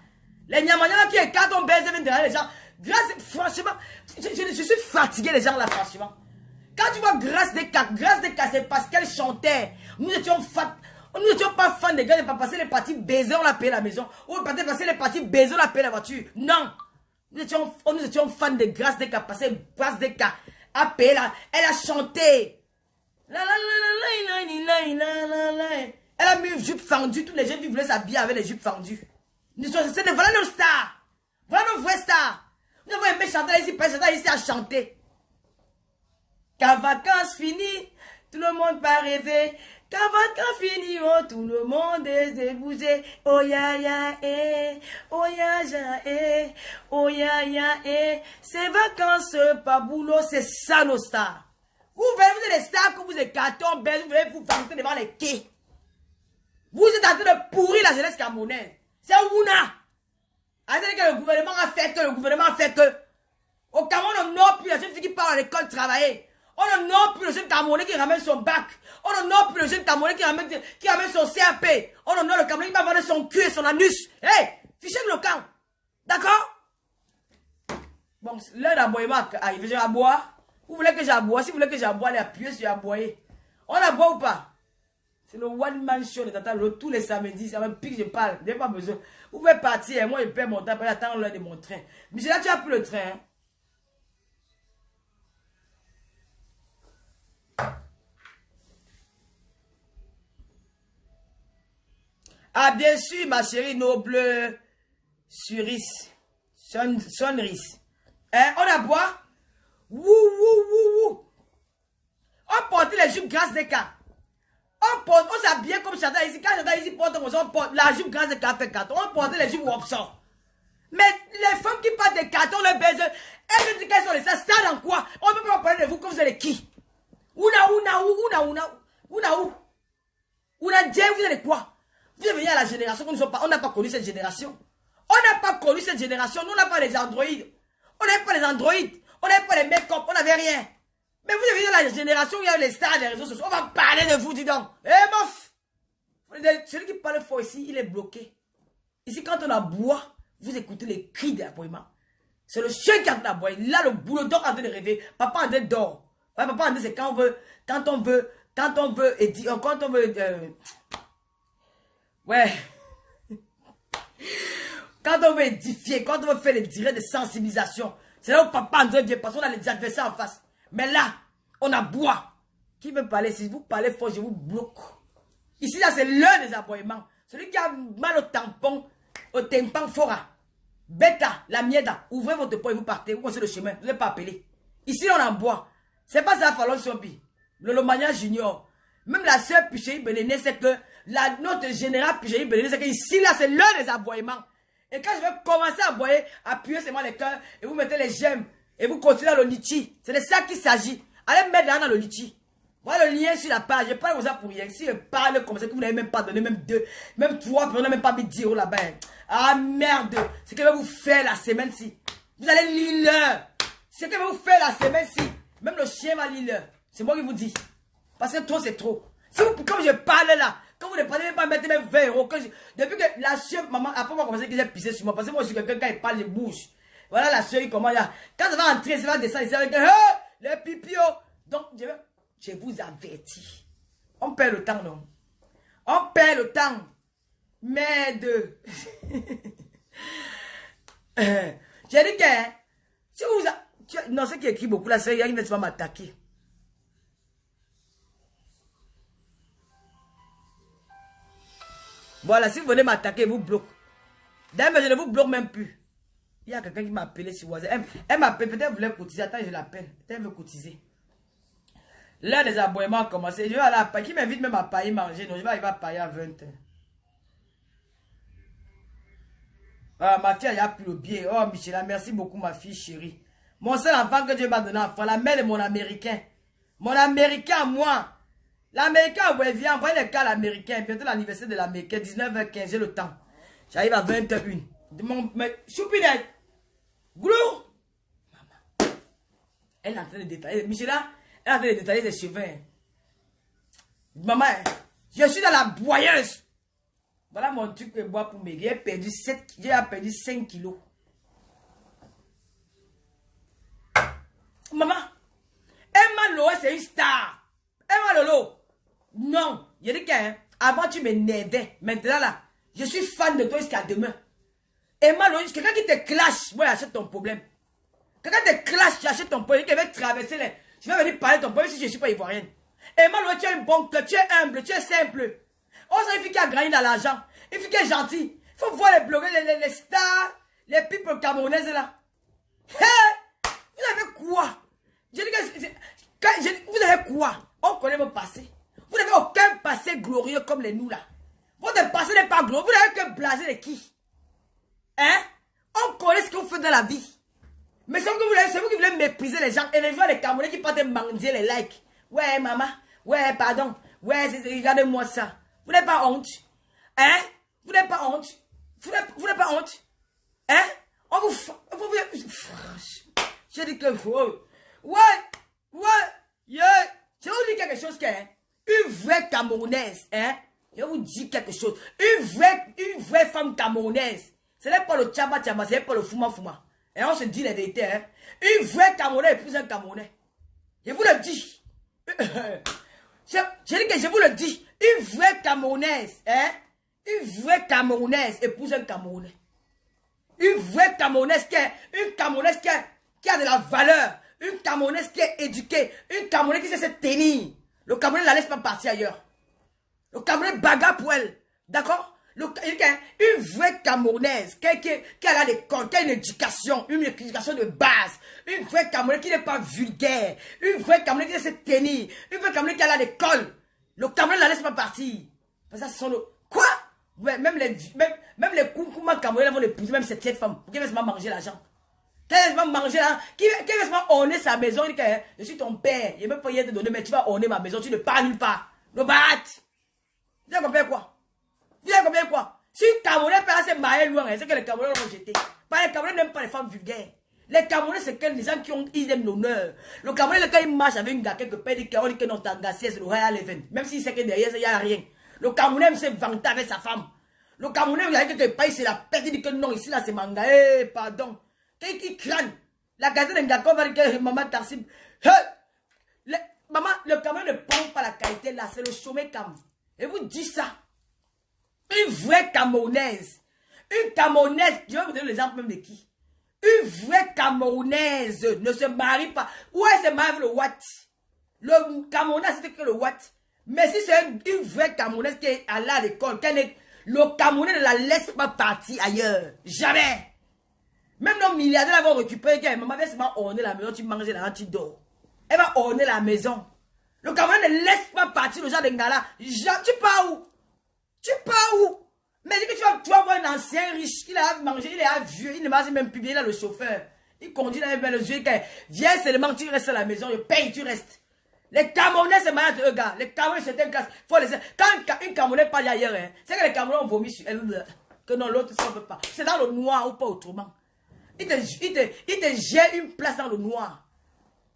Les nyamanyama qui écartent, on baise, viennent derrière les gens. Grâce, franchement, je suis fatigué les gens là, franchement. Quand tu vois grâce des cas, c'est parce qu'elle chantait. Nous n'étions pas fans des gars, on n'a pas passé les parties baiser, on a payé la maison. On n'a pas passé les parties baiser, on a payé la voiture. Non. Nous étions fans de grâce des cas, parce que grâce des cas a payé là. Elle a chanté. Elle a mis une jupe fendue. Tous les jeunes qui voulaient s'habiller avec les jupes fendues. C'est de voilà nos stars. Voilà nos vraies stars. Nous avons aimé chanter ici, pas chanter ici à chanter. Quand vacances finies, tout le monde va rêver. Quand vacances finiront, tout le monde est débousé. Oh ya ya eh, oh ya ya eh, oh ya ya eh. Ces vacances, pas boulot, c'est ça nos stars. Vous êtes des stars que vous écartez en belle, vous voulez vous vanter devant les quais. Vous êtes en train de pourrir la jeunesse camerounaise. C'est Ouna. Attendez que le gouvernement a fait que, au Cameroun, on n'a plus la jeune fille qui part à l'école travailler. On n'a plus le jeune Camerounais qui ramène son bac. On n'a plus le jeune Camerounais qui ramène son CAP. On a le Camerounais qui va vendre son cul et son anus. Hey, fichez le camp. D'accord? Bon, l'heure d'aboyement arrive. Je vais boire. Vous voulez que j'aboie? Si vous voulez que j'aboie, allez appuyer sur aboyer. On aboie ou pas? C'est le one man show de Tata Lolo tous les samedis. Ça me pique, je parle. Je n'ai pas besoin. Vous pouvez partir. Moi, je perds mon temps pour attendre l'heure de mon train. Mais là, tu as pris le train. Hein? Ah, bien sûr, ma chérie noble Suris. Sonris. Hein, on a bois? Wou. On porte les jupes grasses des cas. On s'habille comme Chantal ici. Quand Chantal ici porte, on porte la jupe grasse des cas fait carton. On porte les jupes Wopson. Mais les femmes qui portent des cartons, le baiser, elles disent qu'elles sont les stars dans quoi? On ne peut pas parler de vous que vous êtes qui? Una, Dieu, vous êtes quoi? Vous êtes venus à la génération que nous sommes pas. On n'a pas connu cette génération. On n'a pas connu cette génération. Nous, on n'a pas les androïdes. On n'avait pas les androïdes. On n'avait pas les make-up. On n'avait rien. Mais vous êtes venus à la génération où il y a les stars des réseaux sociaux. On va parler de vous, dis donc. Eh, mof! Celui qui parle fort ici, il est bloqué. Ici, quand on aboie, vous écoutez les cris d'aboiement. C'est le chien qui est en train d'aboyer. Là, le boulot d'or est en train de rêver. Papa en train d'or. Ouais, papa en train, c'est quand on veut, et quand on veut, ouais. Quand on veut édifier, quand on veut faire les directs de sensibilisation, c'est là où papa en train vient parce qu'on a les adversaires en face. Mais là, on aboie. Qui veut parler? Si vous parlez fort, je vous bloque. Ici, là, c'est l'heure des aboiements. Celui qui a mal au tympan fora. Bêta, la mieda, ouvrez votre poing et vous partez. Vous connaissez le chemin, vous n'êtes pas appelé. Ici, on en boit. C'est pas ça, Fallon Sompi. Le Lomania Junior. Même la sœur Puchéi Béléné, c'est que notre général Puchéi Béléné, c'est que ici, là, c'est l'heure des aboiements. Et quand je vais commencer à aboyer, appuyez seulement les cœurs et vous mettez les j'aime et vous continuez dans le litchi. C'est de ça qu'il s'agit. Allez mettre là dans le litchi. Voilà le lien sur la page. Je parle comme ça pour rien. Si je parle comme ça, que vous n'avez même pas donné, même 2, même 3, vous n'avez même pas mis 10 € là-bas. Ah merde. C'est ce que je vais vous faire la semaine-ci. Vous allez lire l'heure. C'est ce que je vais vous faire la semaine-ci. Même le chien va lire l'heure. C'est moi qui vous dis. Parce que trop, c'est trop. Si vous, comme je parle là, quand vous ne parlez même pas mettre même 20 €. Depuis que la soeur, maman, après moi, commencé que j'ai pissé sur moi. Parce que moi, je suis quelqu'un, quand il parle, je bouge. Voilà la soeur, il commence là. Quand ça va entrer, ça va descendre, ça va dire, les pipios. Donc, je vous avertis. On perd le temps, non? On perd le temps. Merde. J'ai dit que, si vous... Non, c'est qui écrit beaucoup là, c'est il va m'attaquer. Voilà, si vous venez m'attaquer, vous bloque. D'ailleurs, je ne vous bloque même plus. Il y a quelqu'un qui m'a appelé sur WhatsApp. Elle m'appelle, peut-être voulait cotiser. Attends, je l'appelle. Peut-être elle veut cotiser. L'heure des aboiements a commencé. Je vais aller à Paris. Qui m'invite même à Paris manger? Non, je vais arriver à Paris à 20 h. Ah, ma fille, elle a plus le biais. Oh, Michela, merci beaucoup, ma fille chérie. Mon seul enfant que Dieu m'a donné enfant, la mère de mon américain. Mon américain, moi. L'américain, ouais, viens, envoyez le cas à l'américain. Bientôt l'anniversaire de l'américain, 19h15, j'ai le temps. J'arrive à 21h. Mais, choupinette. Glou. Maman. Elle est en train de détailler. Michela, elle est en train de détailler ses cheveux. Maman, je suis dans la boyeuse. Voilà mon truc que je bois pour maigrir. J'ai perdu 5 kilos. Maman, Emma Lolo, c'est une star. Emma Lolo. Non. Je dis qu'avant tu m'énervais. Maintenant là, je suis fan de toi jusqu'à demain. Emma Lolo, quelqu'un qui te clash, moi j'achète ton problème. Quelqu'un te clash, j'achète ton problème. Qui va traverser les... Je vais venir parler de ton problème si je ne suis pas ivoirienne. Emma Lolo, tu es une bonne cœur, tu es humble, tu es simple. Oh, c'est une fille qui a gagné dans l'argent. Une fille qui est gentille. Il faut voir les blogueurs, les stars, les people camerounaises là. Hey! Vous avez quoi? Je dis que, vous avez quoi? On connaît vos passés. Vous n'avez aucun passé glorieux comme les nous là. Votre passé n'est pas glorieux. Vous n'avez que blasé de qui? Hein? On connaît ce que vous faites dans la vie. Mais c'est vous qui voulez mépriser les gens. Et les gens, les Camerounais qui partent mendier les likes. Ouais, maman. Ouais, pardon. Ouais, regardez-moi ça. Vous n'avez pas honte? Hein? Vous n'avez pas honte? Vous n'avez pas honte? Hein? On vous... Je dis que... Yeah. Je vous dis quelque chose que... Une vraie Camerounaise, hein? Je vous dis quelque chose. Une vraie femme camerounaise. Ce n'est pas le tchaba, ce n'est pas le fuma. Et on se dit la vérité, hein? Une vraie Camerounaise épouse un Camerounais. Je vous le dis. Je dis que je vous le dis. Une vraie Camerounaise, hein? Une vraie Camerounaise épouse un Camerounais. Une vraie Camerounaise qui a de la valeur. Une Camerounaise qui est éduquée. Une Camerounaise qui sait se tenir. Le Camerounais ne la laisse pas partir ailleurs. Le Camerounais bagarre pour elle. D'accord? Une vraie Camerounaise qui a l'école, qui a une éducation de base. Une vraie Camerounaise qui n'est pas vulgaire. Une vraie Camerounaise qui sait se tenir. Une vraie Camerounaise qui a l'école. Le Cameroun ne la laisse pas partir. Parce que ça, ce sont quoi? Ouais, même les Koukouma Camerounais vont l'épouser, même cette femme. Pour qu'elle va se manger l'argent. Qu'elle va manger l'argent. Qui va se orner sa maison. Il dit que je suis ton père. Il ne veut pas y te donner, mais tu vas orner ma maison. Tu ne pars nulle part. Le bat. Tu as compris quoi? Tu as compris quoi? Si le Camerounais peut se marier loin, c'est que les Camerounais l'ont jeté. Parce que les Camerounais n'aiment pas les femmes vulgaires. Les Camerounais, c'est les gens ils aiment l'honneur. Le Camerounais, quand il marche avec un gars quelque part, il dit que non, t'as gassé, c'est le Royal Event. Même s'il sait que derrière, il n'y a rien. Le Camerounais se vanter avec sa femme. Le Camerounais, il y a quelque part, c'est la perte, il dit que non, ici, là, c'est manga. Eh, pardon. Qui crâne? La gazette d'un gars, va dire que maman Tarsib. Maman, le Camerounais ne prend pas la qualité là, c'est le chômé Cam. Et vous dites ça. Une vraie Camerounaise. Une Camerounaise, je vais vous donner l'exemple même de qui? Une vraie Camerounaise ne se marie pas. Où elle se marie avec le Watt? Le Camerounais, c'était que le Watt. Mais si c'est une vraie Camerounaise qui est allée à l'école, le Camerounais ne la laisse pas partir ailleurs. Jamais. Même nos milliardaires vont récupérer. Maman va seulement orner la maison, tu manges là, tu dors. Elle va orner la maison. Le Camerounais ne laisse pas partir le genre de gars là. Tu pars où? Tu pars où? Mais dis que tu vas voir un ancien riche, il a mangé, il est vieux, il ne mange même plus bien, il a le chauffeur. Il conduit là, le vieux, viens seulement, tu restes à la maison, je paye, tu restes. Les Camerounais, c'est malade, eux, gars. Les Camerounais, c'est un casse. Quand une Camerounais parle ailleurs, hein, c'est que les Camerounais ont vomi sur elle. Que non, l'autre, ça ne veut pas. C'est dans le noir ou pas autrement. Il te gère une place dans le noir.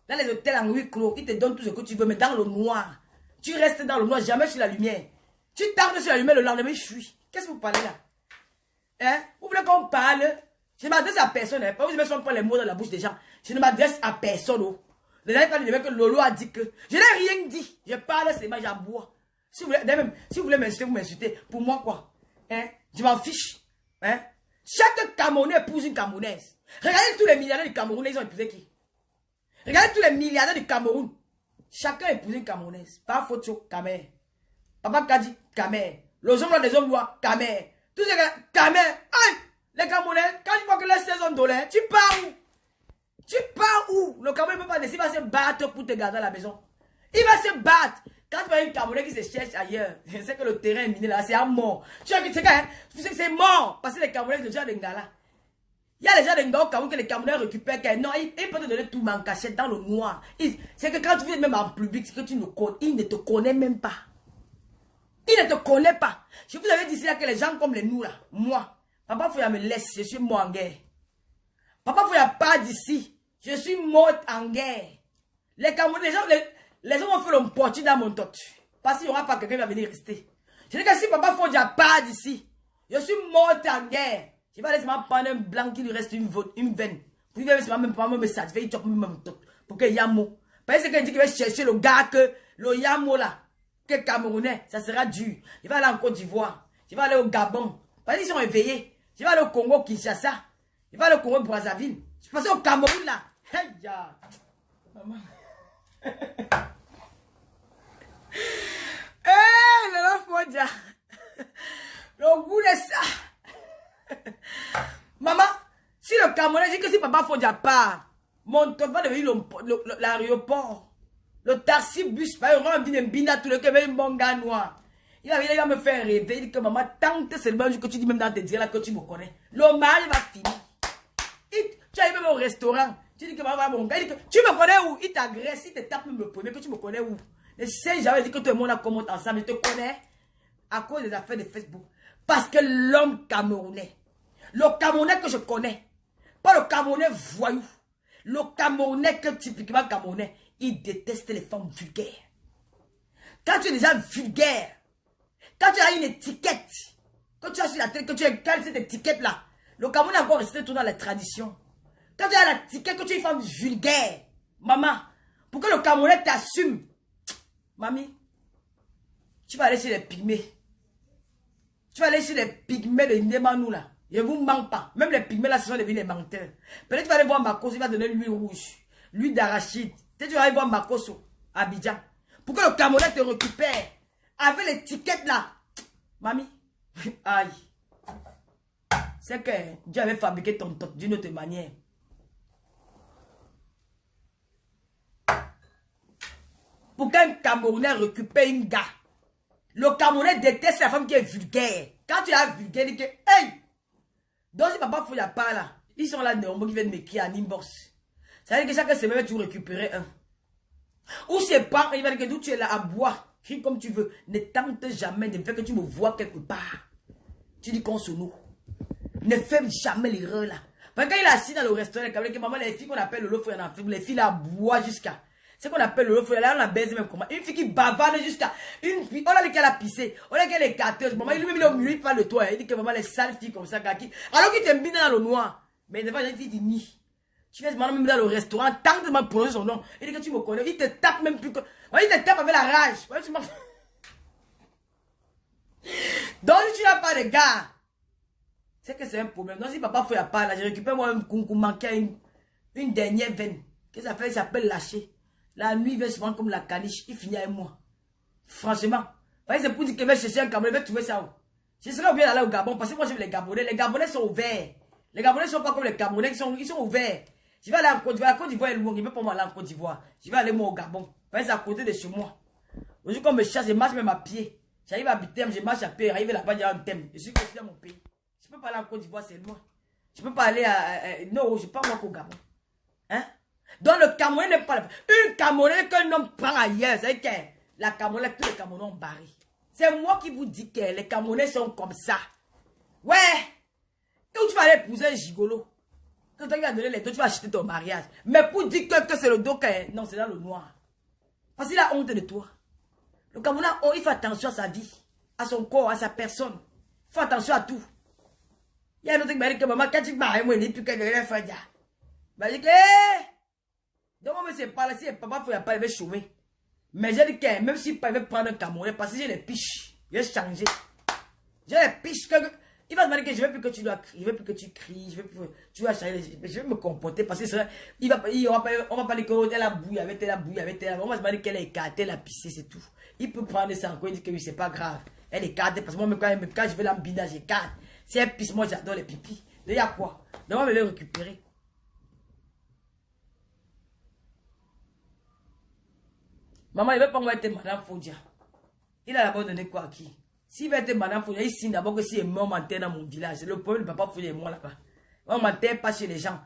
Dans les hôtels en huis clos, il te donne tout ce que tu veux, mais dans le noir. Tu restes dans le noir, jamais sur la lumière. Tu tardes sur la lumière, le lendemain, je fuis. Qu'est-ce que vous parlez là? Hein? Vous voulez qu'on parle? Je ne m'adresse à personne. Hein? Pas vous ne pas les mots dans la bouche des gens. Je ne m'adresse à personne. Oh. Les gens parlent que Lolo a dit que. Je n'ai rien dit. Je parle seulement, j'aboie. Si vous voulez m'insulter, vous m'insultez. Pour moi, quoi? Hein? Je m'en fiche. Hein? Chaque Camerounais épouse une Camerounaise. Regardez tous les milliardaires du Cameroun, ils ont épousé qui? Regardez tous les milliardaires du Cameroun. Chacun épouse une Camerounaise. Pas photo, Camer. Papa Kadi, Camer. Les hommes des hommes lois, Camer. Tous ces gars, Camer. Aïe! Les Camerounais, quand tu vois que les saisons $, tu pars où? Tu pars où? Le Cameroun ne peut pas laisser, il va se battre pour te garder à la maison. Il va se battre. Quand tu vois une Camerounais qui se cherche ailleurs, c'est que le terrain est miné là, c'est à mort. Tu vois que c'est mort. Parce que les Camerounais, le genre de gars là. Il y a les gens de gars au Cameroun que les Camerounais récupèrent. Non, ils peuvent te donner tout en cachette dans le noir. C'est que quand tu viens même en public, c'est que tu ne connais, il ne te connaît même pas. Il ne te connaît pas. Je vous avais dit là que les gens comme les nous là, moi, Papa Fouya me laisse, je suis mort en guerre. Papa Fouya part d'ici, je suis morte en guerre. Les Camerounais, les gens vont faire le portier dans mon tortue. Parce qu'il n'y aura pas quelqu'un qui va venir rester. Je dis que si Papa Fouya part d'ici, je suis morte en guerre. Je vais laisser prendre un blanc qui lui reste une veine. Pour qu'il même pas me satisfaire, pour que Yamo. Parce qu'il dit qu'il va chercher le gars que le Yamo là. Que Camerounais, ça sera dur. Je vais aller en Côte d'Ivoire. Je vais aller au Gabon. Parce qu'ils sont éveillés. Je vais aller au Congo, Kinshasa. Je vais aller au Congo, Brazzaville. Je passe au Cameroun là. Hey, ya. Maman. Eh, le Fodja. Le goût de ça. Maman, si le Camerounais dit que si Papa Fodja part, mon top va devenir l'aéroport. Le taxi bus, par exemple, il vient tout le temps, un bon gars noir. Il va me faire rêver. Il dit que maman, tant que c'est le bon que tu dis même dans tes dires là que tu me connais. Le mariage va finir. Tu arrives même au restaurant. Tu dis que maman, mon gars, il dit que tu me connais où? Il t'agresse, il te tape même le premier, que tu me connais où? Et si j'avais dit que tout le monde a commenté ensemble, je te connais à cause des affaires de Facebook. Parce que l'homme camerounais, le Camerounais que je connais, pas le Camerounais voyou, le Camerounais que typiquement Camerounais, il déteste les femmes vulgaires. Quand tu es déjà vulgaire, quand tu as une étiquette, quand tu as sur la tête, que tu as cette étiquette-là, le Cameroun a encore resté tout dans la tradition. Quand tu as l'étiquette, que tu es une femme vulgaire, maman, pour que le Camerounais t'assume, mamie, tu vas aller chez les pygmées. Tu vas aller chez les pygmées de Ndemanou là. Je ne vous mens pas. Même les pygmées là, ce sont devenus les menteurs. Peut-être tu vas aller voir Marcos, il va donner l'huile rouge, l'huile d'arachide. Peut-être tu vas aller voir Marcos à Abidjan. Pour que le Camerounais te récupère avec l'étiquette là. Mamie, Aïe. C'est que Dieu avait fabriqué ton top d'une autre manière. Pour qu'un Camerounais récupère une gars, le Camerounais déteste la femme qui est vulgaire. Quand tu es vulgaire, il dit que, hey! Donc si papa Fouya pas là, ils sont là, néanmoins, qui viennent m'écrire en inbox. Ça veut dire que chaque semaine, tu récupérer un. Ou c'est pas, il va dire que d'où tu es là à boire, crie comme tu veux. Ne tente jamais de faire que tu me vois quelque part. Tu dis qu'on se noue. Ne fais jamais l'erreur là. Parce que quand il est assis dans le restaurant, que maman, les filles qu'on appelle le lot, les filles là boivent jusqu'à. C'est qu'on appelle le lot, là on a baisé même comment. Une fille qui bavarde jusqu'à. Une fille, on a dit qu'elle a pissé. On a dit qu'elle est gâteuse. Maman, il lui met au milieu, il parle de toi. Il dit que maman, les sales filles comme ça, qui. Alors qu'il t'aime bien dans le noir. Mais devant, il dit ni. Tu fais même dans le restaurant, tant que tu prononcer son nom. Il dit que tu me connais. Il te tape même plus que. Il te tape avec la rage. Donc si tu n'as pas de gars. C'est que c'est un problème. Donc si papa Fouya pas là, je récupère moi un concours manqué une dernière veine. Qu'est-ce que ça fait? Il s'appelle lâcher. La nuit, il vient souvent comme la caniche. Il finit avec moi. Franchement. C'est pour dire que je vais chercher un Camerounais, je vais trouver ça où. Je serais obligé d'aller au Gabon parce que moi j'aime les Gabonais. Les Gabonais sont ouverts. Les Gabonais ne sont pas comme les Camerounais, ils sont ouverts. Je vais aller en Côte d'Ivoire. La Côte d'Ivoire est loin. Je ne vais pas aller en Côte d'Ivoire. Je vais aller moi au Gabon. C'est à côté de chez moi. Aujourd'hui, quand on me chasse, je marche même à pied. J'arrive à Bitem, je marche à pied. J'arrive là-bas, j'ai un thème. Je suis considéré dans mon pays. Je ne peux pas aller en Côte d'Ivoire, c'est loin. Je ne peux pas aller à. Non, je ne peux pas moi au Gabon. Hein? Donc le Camerounais n'est pas là. Une Camerounais qu'un homme prend ailleurs. C'est que la Camerounais, tous les Camerounais ont barré. C'est moi qui vous dis que les Camerounais sont comme ça. Ouais! Où tu vas aller épouser un gigolo? Quand tu vas donner les deux, tu vas acheter ton mariage. Mais pour dire que c'est le dos, non, c'est dans le noir. Parce qu'il a honte de toi. Le Camerounais, il fait attention à sa vie, à son corps, à sa personne. Il fait attention à tout. Il y a un autre qui m'a dit que maman, quand tu m'as moi, il dit que quelqu'un fait ça. Il m'a dit que, donc moi, c'est pas là, si papa Fouya pas, il va chômer. Mais j'ai dit que même s'il veut prendre un Camerounais, parce que j'ai les piches, je vais changer. J'ai les piches que. Il va demander que je ne veux plus que tu dois crier, je veux plus que tu cries, je veux plus que tu vas changer, je vais me comporter parce que on va pas dire qu'elle a bouillé avec elle, on va se demander qu'elle est écartée, elle a pissé, c'est tout. Il peut prendre ça encore, il dit que oui, c'est pas grave. Elle est écartée parce que moi, même quand je vais la bidage, j'écarte. Si elle pisse, moi j'adore les pipis. Il y a quoi? Donc on va me les récupérer. Maman, il ne veut pas moi être madame Foudia. Il a d'abord donné quoi à qui? S'il va être madame Foudia, il signe d'abord que s'il est mort, on m'enterre dans mon village. C'est le problème de papa Foudia et moi là-bas. On m'enterre pas chez les gens.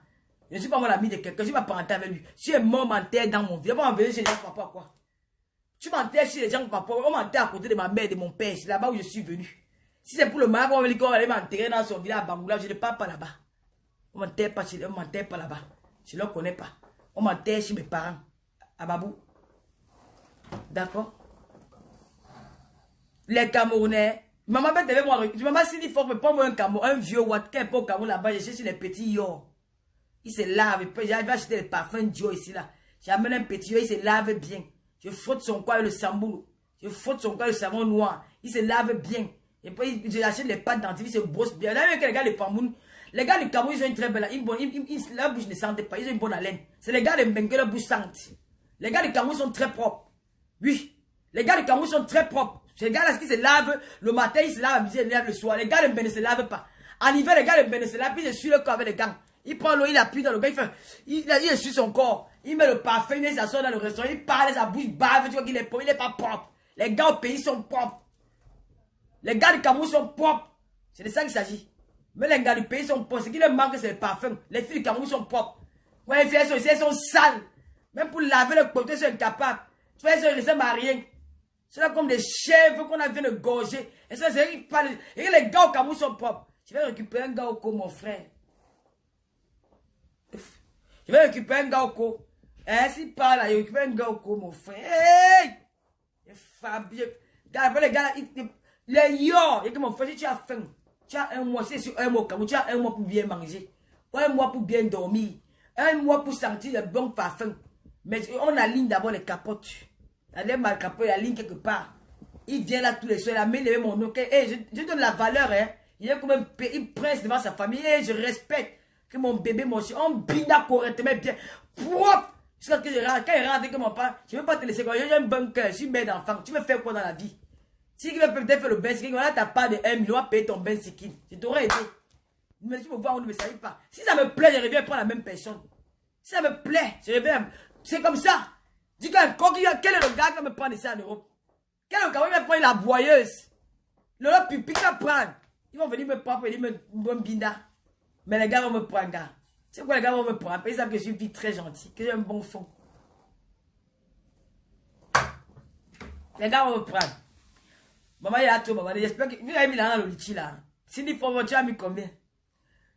Je ne suis pas moi l'ami de quelqu'un, je ne suis pas parenté avec lui. Si il est mort, on m'enterre dans mon village. On m'enterre chez les gens, papa, quoi. Tu m'enterres chez les gens, papa. On m'enterre à côté de ma mère et de mon père. C'est là-bas où je suis venu. Si c'est pour le mariage, on va dire qu'on va aller m'enterrer dans son village à Bangoula. Je ne pars pas là-bas. On m'enterre pas là-bas. Je ne le connais pas. On m'enterre chez mes parents. À Babou. D'accord? Les Camerounais. Maman devait moi. Maman s'il dit faut me prendre un vieux Watkin pour Cameroun là-bas. Je cherche les petits yo. Il se lave. J'arrive à acheter les parfums Dio ici là. J'amène un petit yo, il se lave bien. Je frotte son corps avec le sambou. Je frotte son corps avec le savon noir. Il se lave bien. Et puis j'achète les pâtes dentifrice, il se brosse bien. Là, les gars, les gars du Cameroun, ils ont une très belle. Leur bouche ne sentait pas. Ils ont une bonne haleine. C'est les gars de Mbengue, leur bouche sente. Les gars du Cameroun sont très propres. Oui. Les gars du Cameroun sont très propres. Ces gars-là, qui se lavent le matin, ils se lavent à midi, ils se lavent le soir. Les gars de Mbengue ne se lavent pas. En hiver, les gars de Mbengue se lavent, puis ils se suivent le corps avec les gants. Il prend l'eau, il appuie dans le gars, il essuie son corps. Il met le parfum, il s'assoit dans le restaurant, il parle, sa bouche bave, tu vois qu'il est propre, il n'est pas propre. Les gars au pays sont propres. Les gars du Cameroun sont propres. C'est de ça qu'il s'agit. Mais les gars du pays sont propres. Ce qui leur manque, c'est le parfum. Les filles du Cameroun sont propres. Ouais, les filles elles sont sales. Même pour laver le côté, elles sont incapables. Tu vois, elles sont mariées. C'est là comme des chèvres qu'on a vu de gorger. Et ça, c'est et les gars au Cameroun sont propres. Je vais récupérer un gars au co, mon frère. Je vais récupérer un gars au co. S'il parle là, je vais récupérer un gars au co, mon frère. Hey! Fabien. Les gars, les yo, et que mon frère, si tu as faim, tu as un mois, c'est sur un mois, tu as un mois pour bien manger, un mois pour bien dormir, un mois pour sentir le bon parfum. Mais on aligne d'abord les capotes. Elle est mal capote, il aligne quelque part. Il vient là tous les soirs, il a mis mon nom. Je donne la valeur, hein. Il est comme un prince devant sa famille. Et je respecte que mon bébé, mon chien, on bina correctement bien, propre. Jusqu'à ce que je rentre, quand il rentre, que mon père, je ne veux pas te laisser, j'ai un bon cœur, je suis mère d'enfant. Tu veux faire quoi dans la vie? Si tu veux peut-être faire le Ben Sikin, voilà ta part de 1 million, on va payer ton Ben Sikin. Je t'aurais aidé. Mais tu me vois, on ne me salue pas. Si ça me plaît, je reviens prendre la même personne. Si ça me plaît, je reviens. C'est comme ça. Dis quel est le gars qui va me prendre ici en Europe? Quel est le gars qui va me prendre la boyeuse? Le pipi qui va prendre. Ils vont venir me prendre pour venir me binda. Mais les gars vont me prendre, gars. C'est quoi les gars vont me prendre? Ils savent que je suis une fille très gentille, que j'ai un bon fond. Les gars vont me prendre. Maman, il y a tout, maman. J'espère que vous avez mis là dans le litchi là. Si tu as mis combien?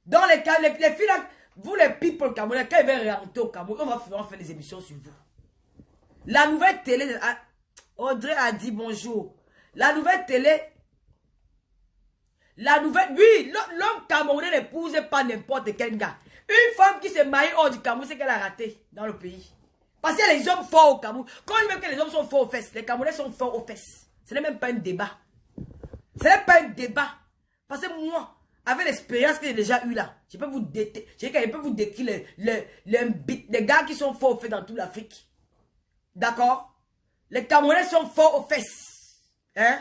Dans les cas, les filles là, vous les people camerounais, quand ils veulent rentrer au Cameroun, on va faire des émissions sur vous. La nouvelle télé, Audrey a dit bonjour. La nouvelle télé, oui, l'homme camerounais n'épouse pas n'importe quel gars. Une femme qui se marie hors du Cameroun, c'est qu'elle a raté dans le pays. Parce qu'il y a les hommes forts au Cameroun. Quand ils veulent que les hommes sont forts aux fesses, les Camerounais sont forts aux fesses. Ce n'est même pas un débat. Ce n'est pas un débat. Parce que moi, avec l'expérience que j'ai déjà eue là, je peux vous décrire les gars qui sont forts aux fesses dans toute l'Afrique. D'accord? Les Camerounais sont forts aux fesses. Hein?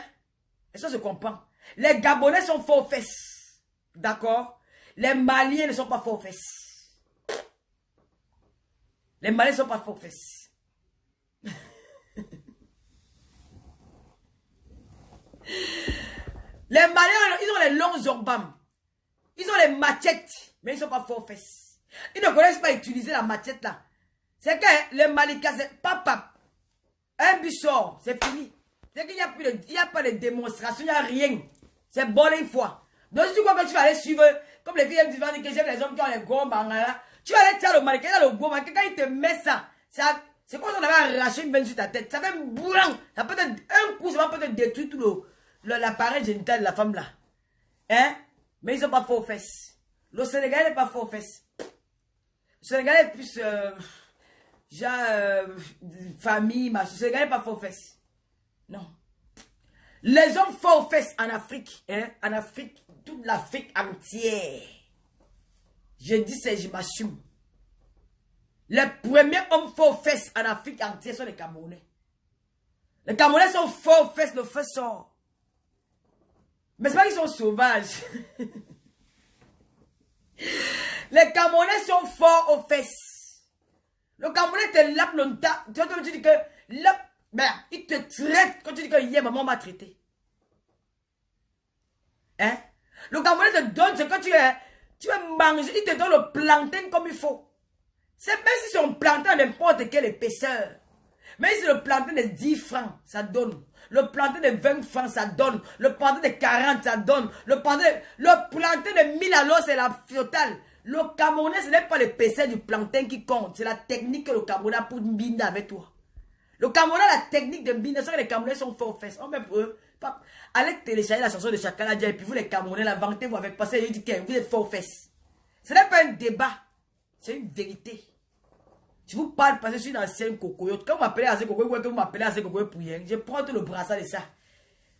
Et ça se comprend. Les Gabonais sont forts aux fesses. D'accord? Les Maliens ne sont pas forts aux fesses. Les Maliens ne sont pas forts aux fesses. Les Maliens, ils ont les longs orbams. Ils ont les machettes, mais ils ne sont pas forts aux fesses. Ils ne connaissent pas utiliser la machette là. C'est que les Malikas, c'est papa. Un but sort, c'est fini. C'est qu'il n'y a pas de démonstration, il n'y a rien. C'est bon une fois. Donc si tu crois que tu vas aller suivre, comme les filles aiment dire que j'aime les hommes qui ont les gros bangala, tu vas aller tirer le Malika, le gros Malika, quand il te met ça, c'est comme si on avait arraché une veine sur ta tête. Ça fait un boulant. Ça peut être un coup, ça va peut-être détruire tout l'appareil génital de la femme là. Hein? Mais ils sont pas forts aux fesses. Le Sénégalais n'est pas fort aux fesses. Le Sénégalais est plus famille, machin. Le Sénégalais n'est pas fort aux fesses. Non. Les hommes forts aux fesses en Afrique, hein? En Afrique, toute l'Afrique entière. Je dis ça, je m'assume. Les premiers hommes forts aux fesses en Afrique entière sont les Camerounais. Les Camerounais sont forts aux fesses, le feu sort. Mais c'est pas qu'ils sont sauvages. Les Camerounais sont forts aux fesses. Le Camerounais te lappe longtemps. Tu dis que il te traite quand tu dis que hier maman m'a traité. Hein? Le Camerounais te donne ce que tu veux manger. Il te donne le plantain comme il faut. C'est même si c'est un plantain n'importe quelle épaisseur. Mais si c'est le plantain de 10 francs, ça donne. Le plantain de 20 francs, ça donne. Le plantain de 40, ça donne. Le plantain de 1000 alors, c'est la totale. Le Camerounais, ce n'est pas l'épaisseur du plantain qui compte. C'est la technique que le Camerounais a pour binder avec toi. Le Camerounais a la technique de binder. C'est que les Camerounais sont forts aux fesses. Oh, mais pour eux, allez télécharger la chanson de Chakala Dia et puis vous, les Camerounais, la vantez-vous avec. Parce que je dis que vous êtes forts aux fesses. Ce n'est pas un débat. C'est une vérité. Je vous parle parce que je suis dans le ciel cocoyote. Quand vous m'appelez à ce cocoyote, vous m'appelez à ce cocoyote pour rien. Je prends tout le brassard de ça.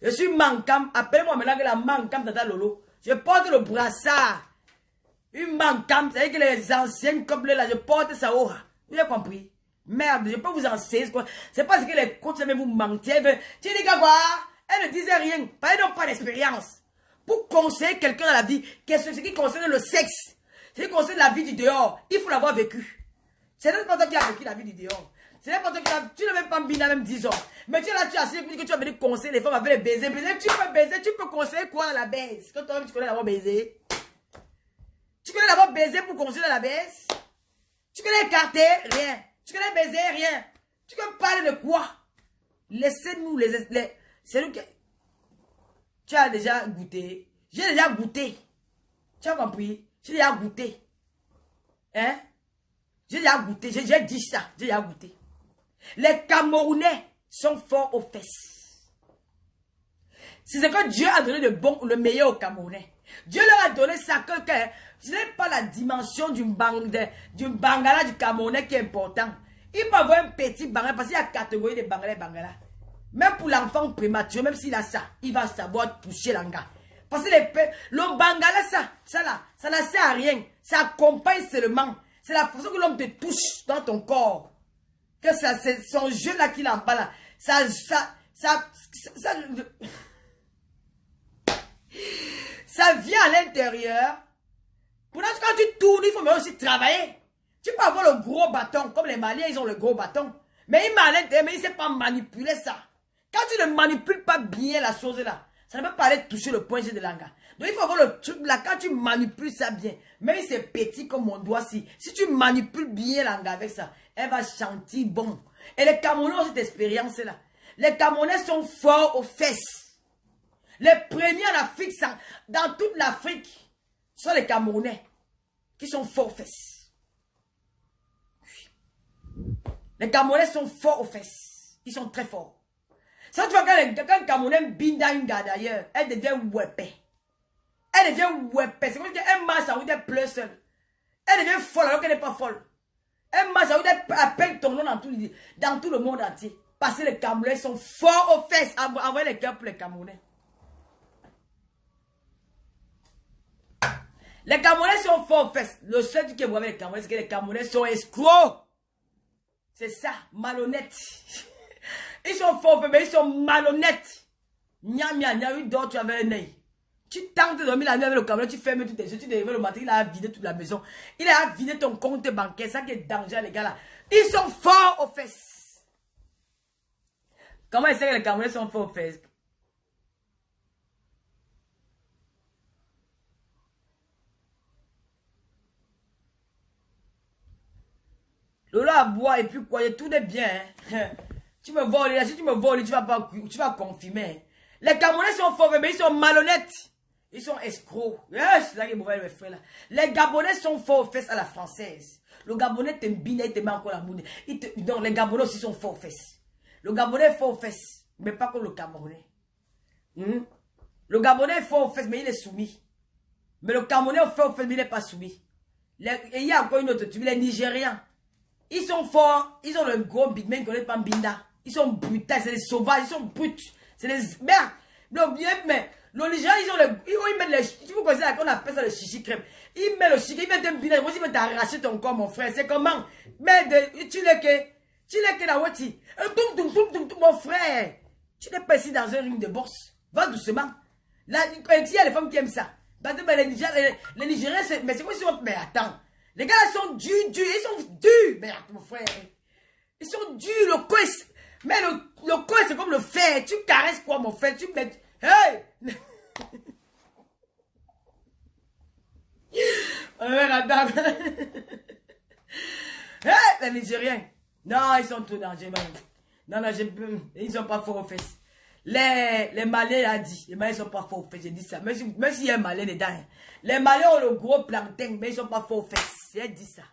Je suis mancam. Appelez-moi maintenant que la mancam tata Lolo. Je porte le brassard. Une mancam, c'est-à-dire que les anciens couplets là, je porte ça haut. Vous avez compris? Merde, je peux vous enseigner. C'est parce que les coachs mais vous mentez. Tu dis quoi? Elle ne disait rien. Parce qu'elle n'a pas d'expérience. Pour conseiller quelqu'un dans la vie, ce qui concerne le sexe, ce qui concerne la vie du dehors, il faut l'avoir vécu. C'est pas toi qui as vécu la vie du dehors. C'est pas toi qui as... Tu n'as même pas mis la même 10 ans. Mais tu es là, tu as assis que tu as venu conseiller les femmes avec les baisers. Tu peux baiser, tu peux conseiller quoi dans la baise? Quand toi-même tu connais d'abord baiser. Tu connais d'abord baiser pour conseiller dans la baise? Tu connais écarter? Rien. Tu connais baiser? Rien. Tu peux parler de quoi? Laissez-nous c'est nous qui... Tu as déjà goûté. J'ai déjà goûté. Tu as compris? J'ai déjà goûté. Hein? J'ai déjà goûté, j'ai dit ça, j'ai déjà goûté. Les Camerounais sont forts aux fesses. C'est ce que Dieu a donné de bon, le meilleur aux Camerounais. Dieu leur a donné ça que ce n'est pas la dimension du Bangala du Camerounais qui est important. Il peut avoir un petit Bangala parce qu'il y a catégorie de Bangala. Même pour l'enfant prématuré, même s'il a ça, il va savoir toucher l'anga. Parce que le Bangala, ça ne sert à rien. Ça accompagne seulement. C'est la façon que l'homme te touche dans ton corps. Que c'est son jeu là qu'il en bas là. Ça vient à l'intérieur. Pour l'instant, quand tu tournes, il faut même aussi travailler. Tu peux avoir le gros bâton, comme les Maliens, ils ont le gros bâton. Mais il m'a à l'intérieur, mais il ne sait pas manipuler ça. Quand tu ne manipules pas bien la chose là, ça ne peut pas aller toucher le point G de l'anga. Donc il faut avoir le truc là, quand tu manipules ça bien, même si c'est petit comme mon doigt-ci, si tu manipules bien l'anga avec ça, elle va chanter bon. Et les Camerounais ont cette expérience là. Les Camerounais sont forts aux fesses. Les premiers en Afrique, dans toute l'Afrique, sont les Camerounais qui sont forts aux fesses. Les Camerounais sont forts aux fesses. Ils sont très forts. Ça, tu vois, quand un Camerounais binda une gars d'ailleurs, elle devient wepé. Elle devient wepé. C'est comme si elle marche à où elle pleure seule. Elle devient folle alors qu'elle n'est pas folle. Elle marche à où elle appelle ton nom dans tout le monde entier. Parce que les Camerounais sont forts aux fesses. Envoyez les cœurs pour les Camerounais. Les Camerounais sont forts aux fesses. Le seul truc qui est mauvais avec les Camerounais, c'est que les Camerounais sont escrocs. C'est ça, malhonnêtes. Ils sont forts, mais ils sont malhonnêtes. Nya, oui, dors, tu avais un œil. Tu tentes de dormir la nuit avec le Cameroun, tu fermes toutes tes yeux, tu te réveilles le matin, il a vidé toute la maison. Il a vidé ton compte bancaire, ça qui est dangereux, les gars là. Ils sont forts aux fesses. Comment est-ce que les Camerounais sont forts aux fesses? Lola boit et puis quoi, tout est bien. Hein? Tu me voles, si tu me voles, tu vas confirmer. Les Camerounais sont forts, mais ils sont malhonnêtes. Ils sont escrocs. C'est ça qui est mauvais, mes frères là. Les Gabonais sont forts aux fesses à la française. Le Gabonais t'embine, il te met encore la monnaie. Non, les Gabonais aussi sont forts aux fesses. Le Gabonais est fort aux fesses, mais pas comme le Camerounais. Le Gabonais est fort aux fesses, mais il est soumis. Mais le Camerounais est fort aux fesses, mais il n'est pas soumis. Et il y a encore une autre, les Nigériens. Ils sont forts, ils ont le gros big man, ils ne connaissent pas Mbinda. Ils sont brutaux, c'est des sauvages, ils sont bruts. C'est des merde. Mais le Nigérian, ils mettent les. Tu vous connaissez qu'on appelle ça le chichi crème. Ils mettent le chichi, ils mettent un bilan. Moi, ils veulent t'arracher ton corps, mon frère. C'est comment? Mais tu l'es que la wati. Mon frère. Tu n'es pas ici dans un ring de boxe. Va doucement. Là, il y a les femmes qui aiment ça. Les Nigériens, mais c'est quoi si on. Mais attends. Les gars, ils sont durs, ils sont durs. Merde, mon frère. Ils sont durs, le coin. Mais le coin, c'est comme le fer. Tu caresses quoi, mon frère? Tu mets. Hey! La dame. Hey, les Nigériens. Non, ils sont trop dangereux. Non, ils sont pas forts aux fesses. Les Maliens, a dit. Les Maliens sont pas forts aux fesses. J'ai dit ça. Même s'il y a un Malien dedans. Les Maliens ont le gros plantain, mais ils sont pas forts aux fesses. J'ai dit ça.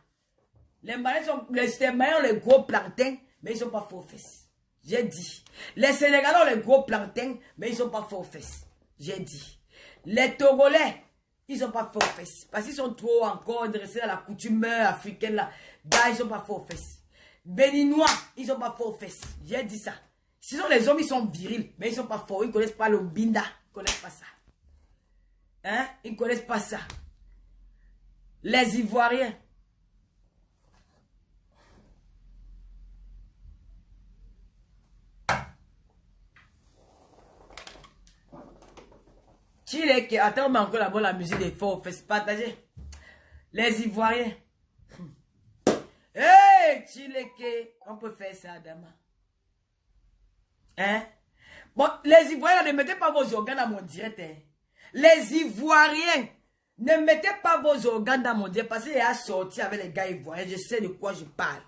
Les Maliens ont le gros plantain, mais ils sont pas forts aux fesses. J'ai dit. Les Sénégalais ont les gros plantains, mais ils ne sont pas forts aux fesses. J'ai dit. Les Togolais, ils ne sont pas forts aux fesses. Parce qu'ils sont trop encore dressés à la coutume africaine là. Ils ne sont pas forts aux fesses. Béninois, ils ne sont pas forts aux fesses. J'ai dit ça. Ce sont les hommes, ils sont virils, mais ils ne sont pas forts. Ils ne connaissent pas le binda. Ils ne connaissent pas ça. Hein? Ils ne connaissent pas ça. Les Ivoiriens. Chileke, attends, mais encore là-bas la musique des forts, fais partager. Les Ivoiriens. Hey, Chileke, on peut faire ça, Adama. Hein? Bon, les Ivoiriens, ne mettez pas vos organes dans mon direct. Hein. Les Ivoiriens, ne mettez pas vos organes dans mon direct parce qu'il a sorti avec les gars ivoiriens. Je sais de quoi je parle.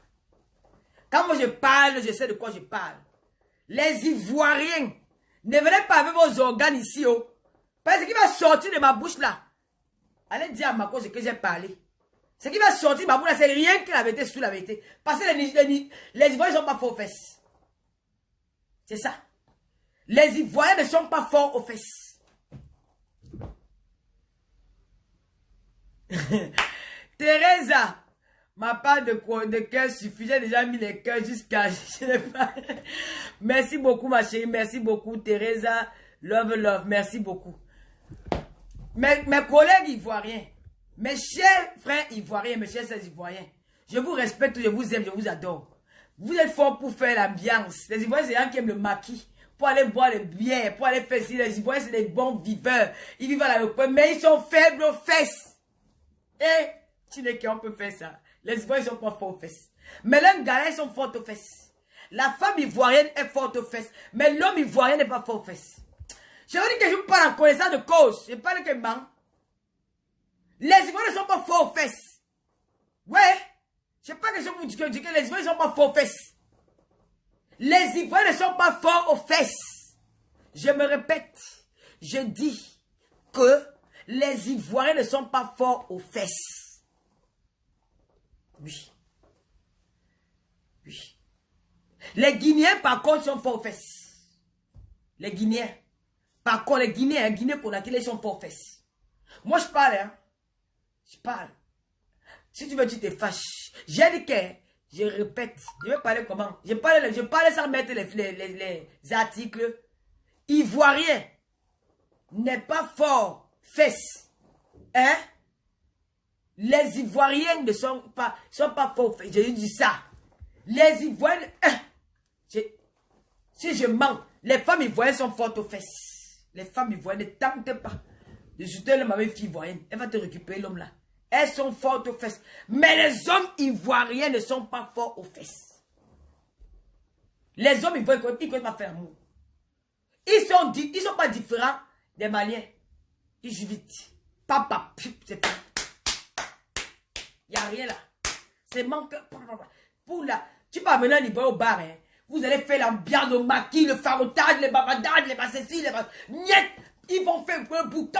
Quand moi je parle, je sais de quoi je parle. Les Ivoiriens, ne venez pas avec vos organes ici, oh. Parce qu'il va sortir de ma bouche là. Allez dire à ma cause ce que j'ai parlé. Ce qui va sortir de ma bouche là, c'est rien que la vérité sous la vérité. Parce que les Ivoiriens ne sont pas forts aux fesses. C'est ça. Les Ivoiriens ne sont pas forts aux fesses. Teresa, ma part de cœur suffit. J'ai déjà mis les cœurs jusqu'à. Merci beaucoup, ma chérie. Merci beaucoup, Teresa. Love. Merci beaucoup. Mes collègues ivoiriens, mes chers frères ivoiriens, mes chers sœurs ivoiriens, je vous respecte, je vous aime, je vous adore. Vous êtes forts pour faire l'ambiance. Les Ivoiriens, c'est un qui aime le maquis. pour aller boire les bières, pour aller faire ci. Les Ivoiriens, c'est des bons viveurs. Ils vivent à l'aéroport, mais ils sont faibles aux fesses. Et, tu n'es qu'on peut faire ça. Les Ivoiriens ne sont pas forts aux fesses. Mais les Ghanais sont forts aux fesses. La femme ivoirienne est forte aux fesses. Mais l'homme ivoirien n'est pas fort aux fesses. Je veux dire que je vous parle en connaissance de cause. Je parle que man. Les Ivoiriens ne sont pas forts aux fesses. Ouais. Je ne sais pas que je vous dis que les Ivoiriens ne sont pas forts aux fesses. Les Ivoiriens ne sont pas forts aux fesses. Je me répète. Je dis que les Ivoiriens ne sont pas forts aux fesses. Oui. Oui. Les Guinéens, par contre, sont forts aux fesses. Les Guinéens. Par contre, les Guinéens, Guinée-Conakry, ils sont forts aux fesses. Moi, je parle, hein. Je parle. Si tu veux, tu te fâches. J'ai dit que, je répète, je vais parler comment? Je parle sans mettre les articles. Ivoirien n'est pas fort fesses. Hein? Les Ivoiriens ne sont pas forts fesses. J'ai dit ça. Les Ivoiriens, si je mens, les femmes ivoiriennes sont fortes aux fesses. Les femmes ivoiriennes ne tentent pas de soutenir ma fille ivoirienne. Elle va te récupérer l'homme là. Elles sont fortes aux fesses. Mais les hommes ivoiriens ne sont pas forts aux fesses. Les hommes ivoiriens, ils ne connaissent pas faire l'amour. Ils sont pas différents des Maliens. Ils jouent vite. Papa, c'est tout. Il n'y a rien là. C'est manque. Pour la... Tu vas maintenant l'Ivoire au bar. Hein. Vous allez faire l'ambiance, le maquis, le farotage, les babadages, les bassessis, les niet. Ils vont faire le bouton,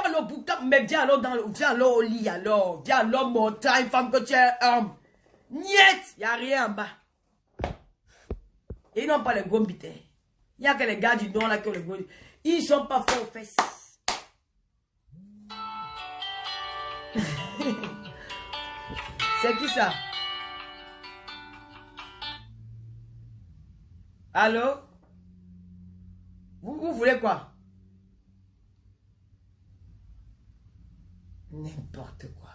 mais viens alors au lit alors. Viens alors montagne, femme que tu es homme. Niet, il n'y a rien en bas. Et ils n'ont pas les gombités. Il n'y a que les gars du nord là qui ont les gombités. Ils ne sont pas forts aux fesses. C'est qui ça? Allô? Vous voulez quoi? N'importe quoi.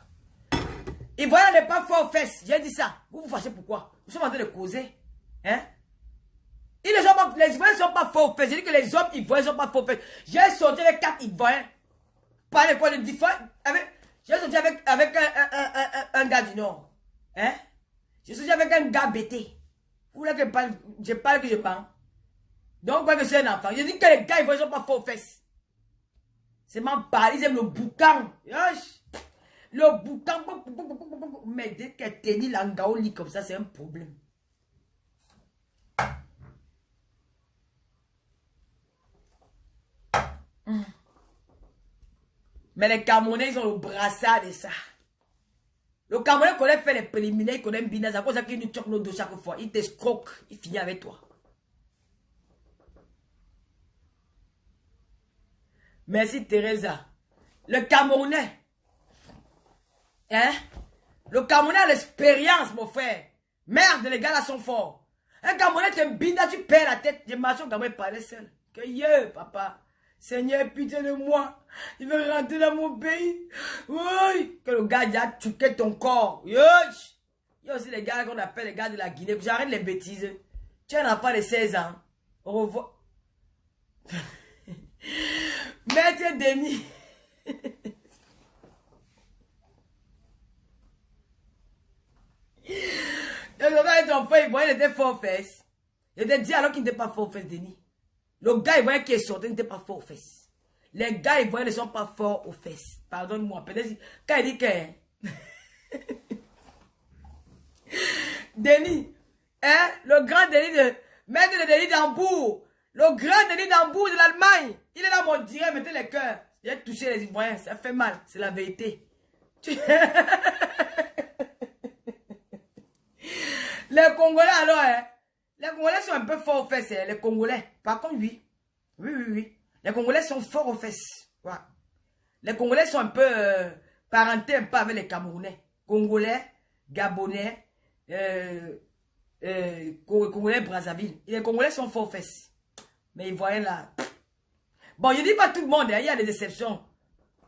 Ivoirien n'est pas fort aux fesses. J'ai dit ça. Vous vous fâchez pourquoi? Nous sommes en train de causer. Hein? Les Ivoiriens ne sont pas forts aux fesses. J'ai dit que les hommes Ivoiriens ne sont pas forts aux fesses. J'ai sorti avec 4 Ivoiriens. Parlez quoi de différents. J'ai sorti avec un gars du Nord. Hein? J'ai sorti avec un gars bêté. Vous voulez que je parle que je parle? Donc, vous voyez que c'est un enfant. Je dis que les gars Ivoiriens ne sont pas forts aux fesses. C'est m'en parler, ils aiment le boucan. Le boucan. Mais dès qu'elle tenit l'anga au lit comme ça, c'est un problème. Mais les Camerounais, ils ont le brassard de ça. Le Camerounais connaît faire les préliminaires, il connaît un binaire, c'est à cause qu'il nous choque nos dos chaque fois. Il t'escroque, il finit avec toi. Merci Teresa. Le Camerounais. Hein? Le Camerounais a l'expérience, mon frère. Merde, les gars là sont forts. Un Camerounais, tu es un binaire, tu perds la tête. J'ai marché au Camerounais parler seul. Que papa. Seigneur, pitié de moi. Je veux rentrer dans mon pays. Oui. Que le gars a tué ton corps. Il y a aussi les gars qu'on appelle les gars de la Guinée. J'arrête les bêtises. Tu es un enfant de 16 ans. Au revoir. Maître Denis. Ton frère, il était fort aux fesses. Il était dit alors qu'il n'était pas fort aux fesses, Denis. Le gars, il voyait qui est sorti, il n'était pas fort aux fesses. Les gars, ils voyaient, ne sont pas forts aux fesses. Pardonne-moi. Peut-être quand il dit que... Denis. Hein? Le grand Denis de... Maître de Denis d'Hambourg. Le grand Denis d'Hambourg de l'Allemagne. Il est là, mon dirait, mettez les cœurs. Il a touché les Ivoiriens. Ça fait mal. C'est la vérité. Les Congolais, alors, hein? Les Congolais sont un peu forts aux fesses, hein? Les Congolais. Par contre, oui. Oui. Les Congolais sont forts aux fesses. Ouais. Les Congolais sont un peu parentés un peu avec les Camerounais. Congolais, Gabonais, Congolais, Brazzaville. Et les Congolais sont forts aux fesses. Mais ils voyaient là. Bon, je ne dis pas tout le monde, hein? Il y a des exceptions.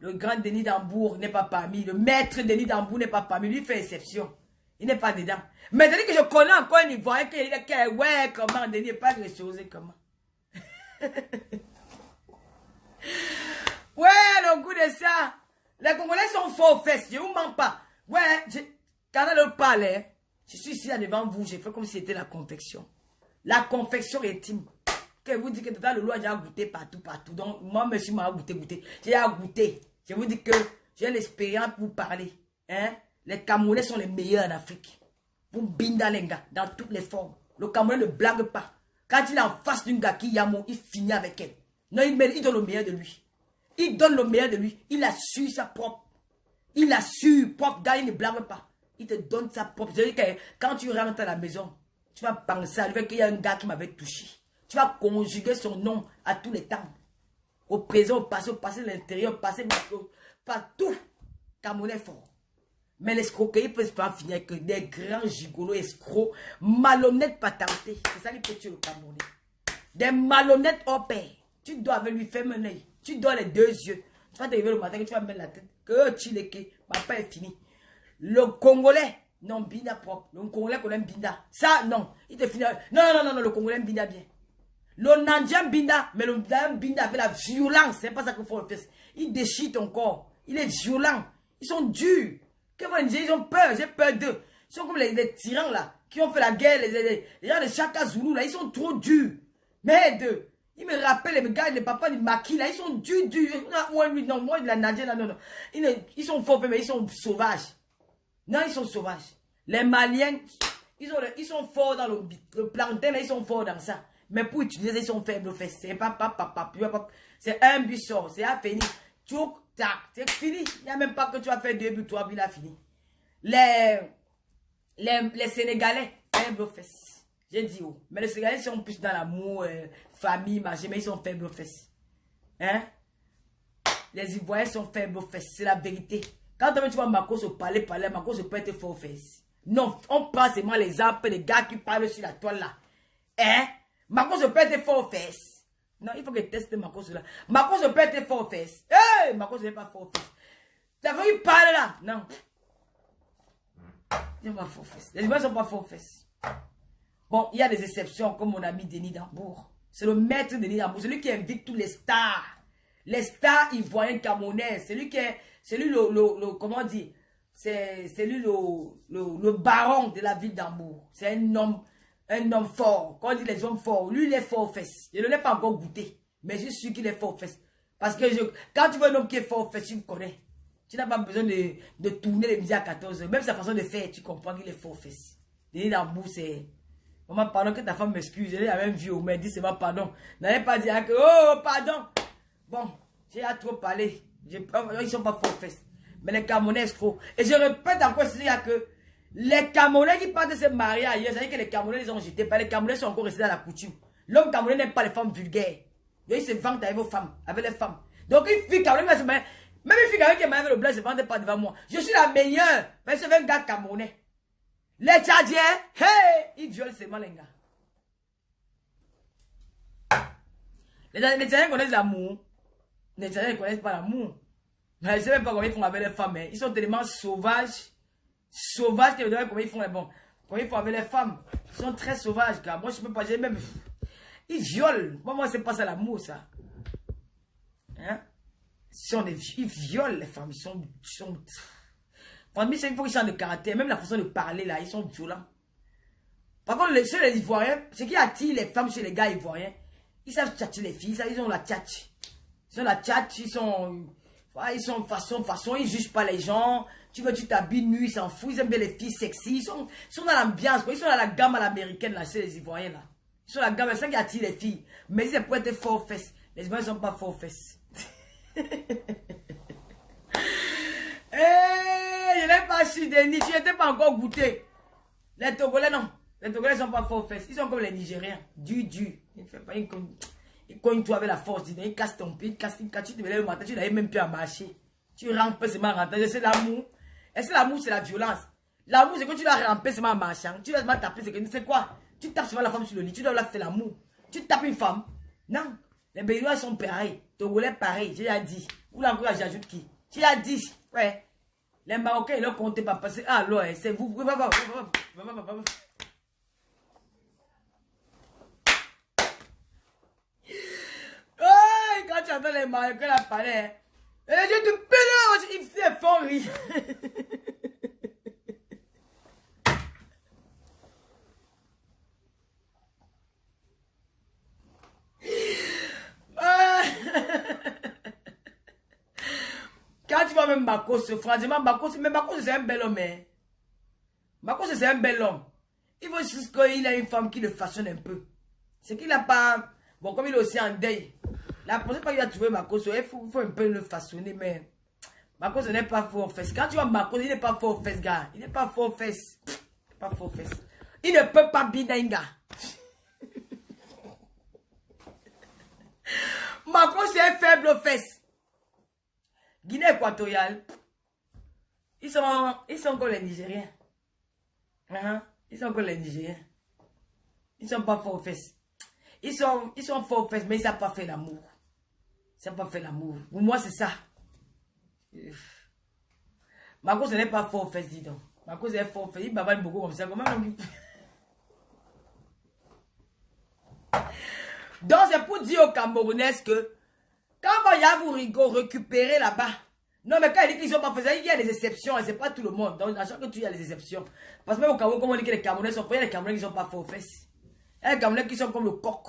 Le grand Denis d'Hambourg n'est pas parmi. Le maître Denis d'Hambourg n'est pas parmi. Lui fait exception. Il n'est pas dedans. Mais Denis que je connais encore un Ivoirien qui dit ouais, comment Denis n'est pas les choses, comment. Ouais, le goût de ça. Les Congolais sont forts aux fesses. Je ne vous mens pas. Ouais, quand elle parlait, je suis ici là devant vous. J'ai fait comme si c'était la confection. La confection intime. Que vous dites que tout à l'heure, le loi, j'ai goûté partout, partout. Donc, moi, monsieur m'a goûté. J'ai goûté. Je vous dis que j'ai l'expérience pour vous parler. Hein? Les Camerounais sont les meilleurs en Afrique. Pour binda les gars, dans toutes les formes. Le Camerounais ne blague pas. Quand il est en face d'une gars qui yamo, il finit avec elle. Non, il donne le meilleur de lui. Il donne le meilleur de lui. Il assure sa propre. Il assure propre. Gars, il ne blague pas. Il te donne sa propre. C'est-à-dire que quand tu rentres à la maison, tu vas penser à lui qu'il y a un gars qui m'avait touché. Tu vas conjuguer son nom à tous les temps. Au présent, au passé, à l'intérieur, au passé, partout. Camerounais fort. Mais l'escroquerie peut pas finir que des grands gigolos escrocs, malhonnêtes patentés. C'est ça qui peut tuer le Camerounais. Des malhonnêtes au père. Tu dois lui faire un œil. Tu dois les deux yeux. Tu vas te lever le matin, tu vas mettre la tête. Que tu l'es que papa est fini. Le Congolais, non, binda propre. Le Congolais qu'on aime binda. Ça, non. Il te finit. Non, le Congolais binda bien. Le Nandien binda, mais le binda avec la violence. C'est pas ça qu'il faut le faire. Il déchire ton corps. Il est violent. Ils sont durs. Ils ont peur. J'ai peur d'eux. Ils sont comme les tyrans là, qui ont fait la guerre. Les gens de Chaka Zulu là, ils sont trop durs. Mais d'eux. Ils me rappellent, les gars, les papas du maquis là, ils sont durs. Moi, de la Nadia là, non. Ils sont forts, mais ils sont sauvages. Non, ils sont sauvages. Les Maliens, ils sont forts dans le plantain, là, ils sont forts dans ça. Mais pour utiliser, ils sont faibles aux fesses. C'est c'est un but sort, c'est à finir. C'est fini. Il n'y a même pas que tu vas faire 2 buts, 3 buts, il a fini. Les Sénégalais, faibles aux fesses. J'ai dit où. Mais les Sénégalais sont plus dans l'amour, famille, marché, mais ils sont faibles aux fesses. Hein? Les Ivoiriens sont faibles aux fesses. C'est la vérité. Quand tu vois Marcos se parler, Marcos se peut être fort aux fesses. Non, on prend seulement les appels, les gars qui parlent sur la toile là. Hein? Marcos se peut être fort aux fesses. Non, il faut que teste Marcos là. Marcos se peut être fort aux fesses. Hey! Marcos n'est pas fort aux fesses. Tu as vu, il parle là? Non. Il n'est pas fort aux fesses. Les Ivoiriens ne sont pas forts aux fesses. Bon, il y a des exceptions, comme mon ami Denis Dambour. C'est le maître Denis Dambour. C'est lui qui invite tous les stars. Les stars ivoiriens camerounais. C'est lui qui est... C'est lui comment dire? C'est lui le baron de la ville d'Hambourg. C'est un homme fort. Quand on dit les hommes forts, lui il est fort aux fesses. Je ne l'ai pas encore goûté. Mais je suis sûr qu'il est fort aux fesses. Parce que quand tu veux un homme qui est fort aux fesses, tu me connais. Tu n'as pas besoin de tourner les midi à 14 h. Même sa façon de faire, tu comprends qu'il est fort aux fesses. Denis Dambour, c'est... Maman, pardon que ta femme m'excuse. Elle est la même vie. Mais dit c'est pas pardon. N'allez pas dire que... Oh, pardon. Bon, j'ai à trop parlé. Ils sont pas forts aux fesses. Mais les Camerounais escrocs. Et je répète encore ceci que les Camerounais qui partent de se marier ailleurs, c'est-à-dire que les Camerounais les ont jetés. Les Camerounais sont encore restés dans la coutume. L'homme Camerounais n'aime pas les femmes vulgaires. Il se vante avec vos femmes, avec les femmes. Donc une fille Camerounais va se marier. Même une fille qui est mariée avec le blanc ne se vante pas devant moi. Je suis la meilleure. Mais c'est un gars Camerounais. Les Tchadiens, hey, ils violent seulement les gars. Les Tchadiens connaissent l'amour. Les Tchadiens ne connaissent pas l'amour. Je ne sais même pas comment ils font avec les femmes. Hein. Ils sont tellement sauvages. Sauvages qu'ils ne savent pas comment ils font les bons. Comment ils font avec les femmes. Ils sont très sauvages. Car moi, je ne peux pas. Même... Ils violent. Moi, c'est pas ça l'amour, ça. Hein? Ils violent les femmes. Ils sont... Franchement, il faut qu'ils changent de caractère. Même la façon de parler, là, ils sont violents. Par contre, chez les Ivoiriens, ce qui attire les femmes chez les gars Ivoiriens, ils savent tchatcher les filles. Ils ont la tchatch. Ils ont la tchatch. Ils sont façon. Ils jugent pas les gens. Tu t'habilles nu, ils s'en foutent. Ils aiment bien les filles sexy. Ils sont dans l'ambiance. Ils sont dans la gamme à l'américaine, là, chez les Ivoiriens, là. Ils sont dans la gamme. C'est ça qui attire les filles. Mais ils peuvent être forts aux fesses. Les Ivoiriens ne sont pas forts aux fesses. Je n'ai pas su Denis, tu n'étais pas encore goûté. Les Togolais, non. Les Togolais ne sont pas forts aux fesses. Ils sont comme les Nigériens. Ils cognent toi avec la force. Ils cassent ton pied, tu te lèves le matin, tu n'arrives même plus à marcher. Tu rampes seulement en rentrant. C'est l'amour. Est-ce que l'amour, c'est la violence? L'amour, c'est que tu dois ramper seulement en marchant. Tu dois seulement taper. C'est quoi? Tu tapes seulement la femme sur le lit. Tu dois la faire l'amour. Tu tapes une femme. Non. Les Bédouins sont pareils. Togolais, pareil. J'ai déjà dit. Ou là encore, j'ajoute qui? J'ai déjà dit. Ouais. Les Marocains, ils ne comptent pas passer. Ah, alors, c'est vous. tu entends les marques, la palais. Et je te pénale, il fait fort rire. Quand tu vois même Bakos, franchement, Bakos, c'est un bel homme. Hein. Bakos, c'est un bel homme. Il faut juste qu'il a une femme qui le façonne un peu. C'est qu'il n'a pas... Bon, comme il est aussi en deuil. La prochaine fois qu'il a trouvé Bakos, il faut un peu le façonner, mais... Bakos n'est pas fort aux fesses. Quand tu vois Bakos, il n'est pas fort aux fesses, gars. Il n'est pas fort aux fesses. Il n'est pas fort aux fesses. Il ne peut pas biner, gars. Bakos, c'est un faible aux fesses. Guinée équatoriale, ils sont encore les Nigériens. Ils sont encore les Nigériens. Ils sont pas forts aux fesses. Ils sont forts aux fesses, mais ils n'ont pas fait l'amour. Ils n'ont pas fait l'amour. Pour moi, c'est ça. Marco, ce n'est pas fort aux fesses, dis donc. Marco, c'est fort aux fesses. Il bavale beaucoup comme ça. Comment donc, c'est pour dire aux Camerounais que quand il y a vous récupérer là-bas. Non, mais quand il dit qu'ils sont pas faisant, il y a des exceptions et c'est pas tout le monde. Donc, à chaque fois, il y a des exceptions. Parce que même au Cameroun, comme on dit que les Camerounais sont il y a les Camerounais qui sont pas forts aux fesses. Il y a les Camerounais qui sont comme le coq.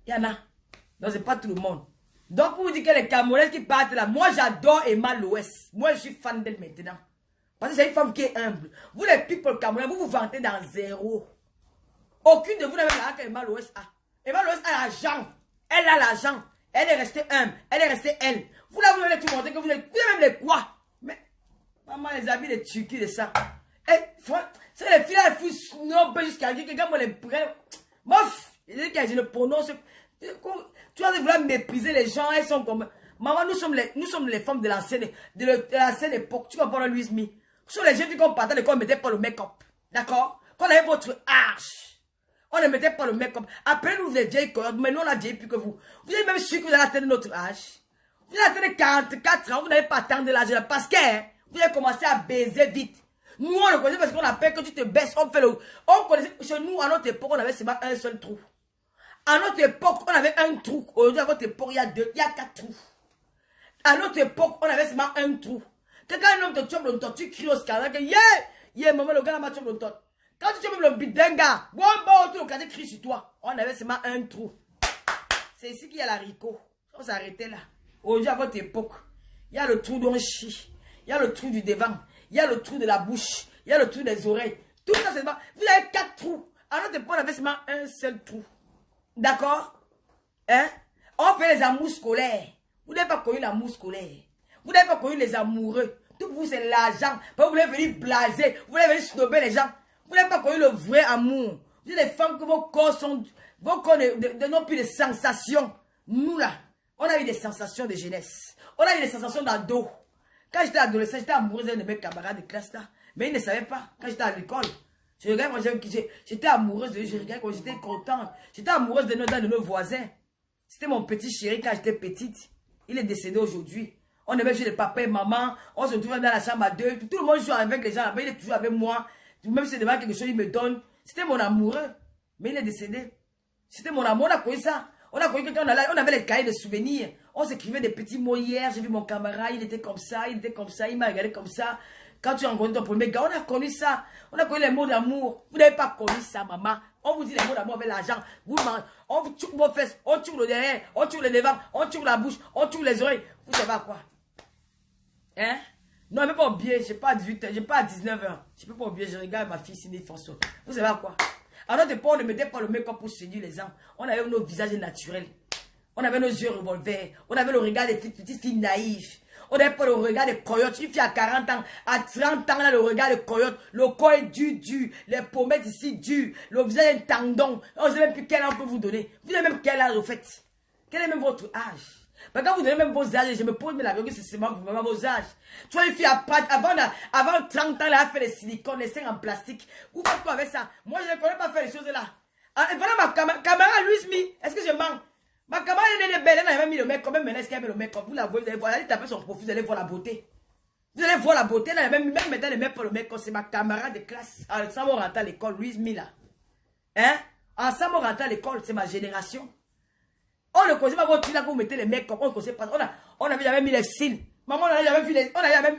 Il y en a. Donc, c'est pas tout le monde. Donc, pour vous dire que les Camerounais qui partent là, moi, j'adore Emma Loès. Moi, je suis fan d'elle maintenant. Parce que c'est une femme qui est humble. Vous, les people Camerounais, vous vous vantez dans zéro. Aucune de vous n'avez l'argent qu'Emma Loès a. Emma Loès a l'argent. Elle a l'argent. Elle est restée humble. Elle est restée elle. Vous là, vous allez tout montrer que vous avez même les quoi. Mais, maman, les habits, les turquis, de ça. Et, c'est les filles, elles foutent snob jusqu'à dire que quand moi les prends. Mof, je le prononce. Tu vas vouloir mépriser les gens, elles sont comme. Maman, nous sommes les femmes de l'ancienne époque. Tu comprends, Louise Mi? Sur les jeunes filles qu'on partait, qu'on ne mettait pas le make-up. D'accord? Qu'on avait votre âge. On ne mettait pas le make-up. Après, nous, les vieilles coyotes, mais nous, on a vieilli plus que vous. Vous êtes même sûr que vous allez atteindre notre âge. Vous allez atteindre 44 ans, vous n'avez pas atteindre l'âge là. Parce que vous avez commencé à baiser vite. Nous, on le connaît parce qu'on appelle que tu te baisses. On connaissait, chez nous, à notre époque, on avait seulement un seul trou. À notre époque, on avait un trou. Aujourd'hui, à votre époque, il y a 4 trous. À notre époque, on avait seulement un trou. Quand un homme te chope le tu cries au scandale que yeah, maman, le gars m'a chopé le tot. Quand tu chopes le bidinga, tout le quartier crie sur toi. On avait seulement un trou. C'est ici qu'il y a l'haricot. On s'arrêtait là. Aujourd'hui, à votre époque, il y a le trou d'un chie. Il y a le trou du devant. Il y a le trou de la bouche. Il y a le trou des oreilles. Tout ça, c'est pas. Vous avez 4 trous. À notre époque, on avait seulement un seul trou. D'accord? Hein? On fait les amours scolaires. Vous n'avez pas connu l'amour scolaire. Vous n'avez pas connu les amoureux. Tout pour vous, c'est l'argent. Vous voulez venir blaser. Vous voulez venir snobber les gens. Vous n'avez pas connu le vrai amour. Vous êtes des femmes que vos corps sont... Vos corps n'ont plus de sensations. Nous, là, on a eu des sensations de jeunesse. On a eu des sensations d'ado. Quand j'étais adolescent, j'étais amoureuse d'un de mes camarades de classe, là. Mais ils ne savaient pas. Quand j'étais à l'école, je regarde quand j'étais amoureuse de eux. Je regarde quand j'étais contente. J'étais amoureuse de nos voisins. C'était mon petit chéri quand j'étais petite. Il est décédé aujourd'hui. On aimait jouer les papa et maman. On se trouvait dans la chambre à deux. Tout le monde joue avec les gens là-bas. Il est toujours avec moi. Même si c'est devant quelque chose, il me donne. C'était mon amoureux. Mais il est décédé. C'était mon amour. On a connu ça. On a connu quelqu'un. On avait les cahiers de souvenirs. On s'écrivait des petits mots hier. J'ai vu mon camarade. Il était comme ça. Il était comme ça. Il m'a regardé comme ça. Quand tu as rencontré ton premier gars, on a connu ça. On a connu les mots d'amour. Vous n'avez pas connu ça, maman. On vous dit les mots d'amour avec l'argent. On vous tue vos fesses. On tue le derrière. On tue le devant. On tue la bouche. On tue les oreilles. Vous savez à quoi? Hein? Non, même pas oublier. Je n'ai pas 18 ans. Je n'ai pas 19 ans. Je ne peux pas oublier. Je regarde ma fille Cindy François. Vous savez à quoi? À notre époque, on ne mettait pas le make-up pour séduire les gens. On avait nos visages naturels. On avait nos yeux revolvers. On avait le regard des petites filles naïves. On n'avait pas le regard des coyotes. Une fille à 40 ans, à 30 ans, là, le regard des coyotes. Le corps est dur. Les pommettes ici, dures. Le visage est un tendon. On ne sait même plus quel âge on peut vous donner. Vous avez même quel âge, au fait? Quel est même votre âge? Mais quand vous donnez même vos âges, je me pose la question, c'est vraiment vos âges. Tu vois, une fille avant 30 ans, elle a fait les silicones, les seins en plastique. Vous faites quoi avec ça? Moi, je ne connais pas faire les choses là. Ah, voilà ma camarade Louise Mi. Est-ce que je mens? Ma camarade, elle est belle, elle a même mis le make-up, même maintenant, est-ce qu'elle met le make-up? Vous la voyez, vous allez voir, allez taper son profil, vous allez voir la beauté. Vous allez voir la beauté, elle a même maintenant, elle met pas le make-up, c'est ma camarade de classe. Ensemble, on rentre à l'école, Louise Mi là. Hein? Ensemble, on rentre à l'école, c'est ma génération. On ne connaissait pas votre truc là que vous mettez les mecs comme on ne connaissait pas. On n'avait jamais mis les cils. Maman, on n'avait jamais vu les.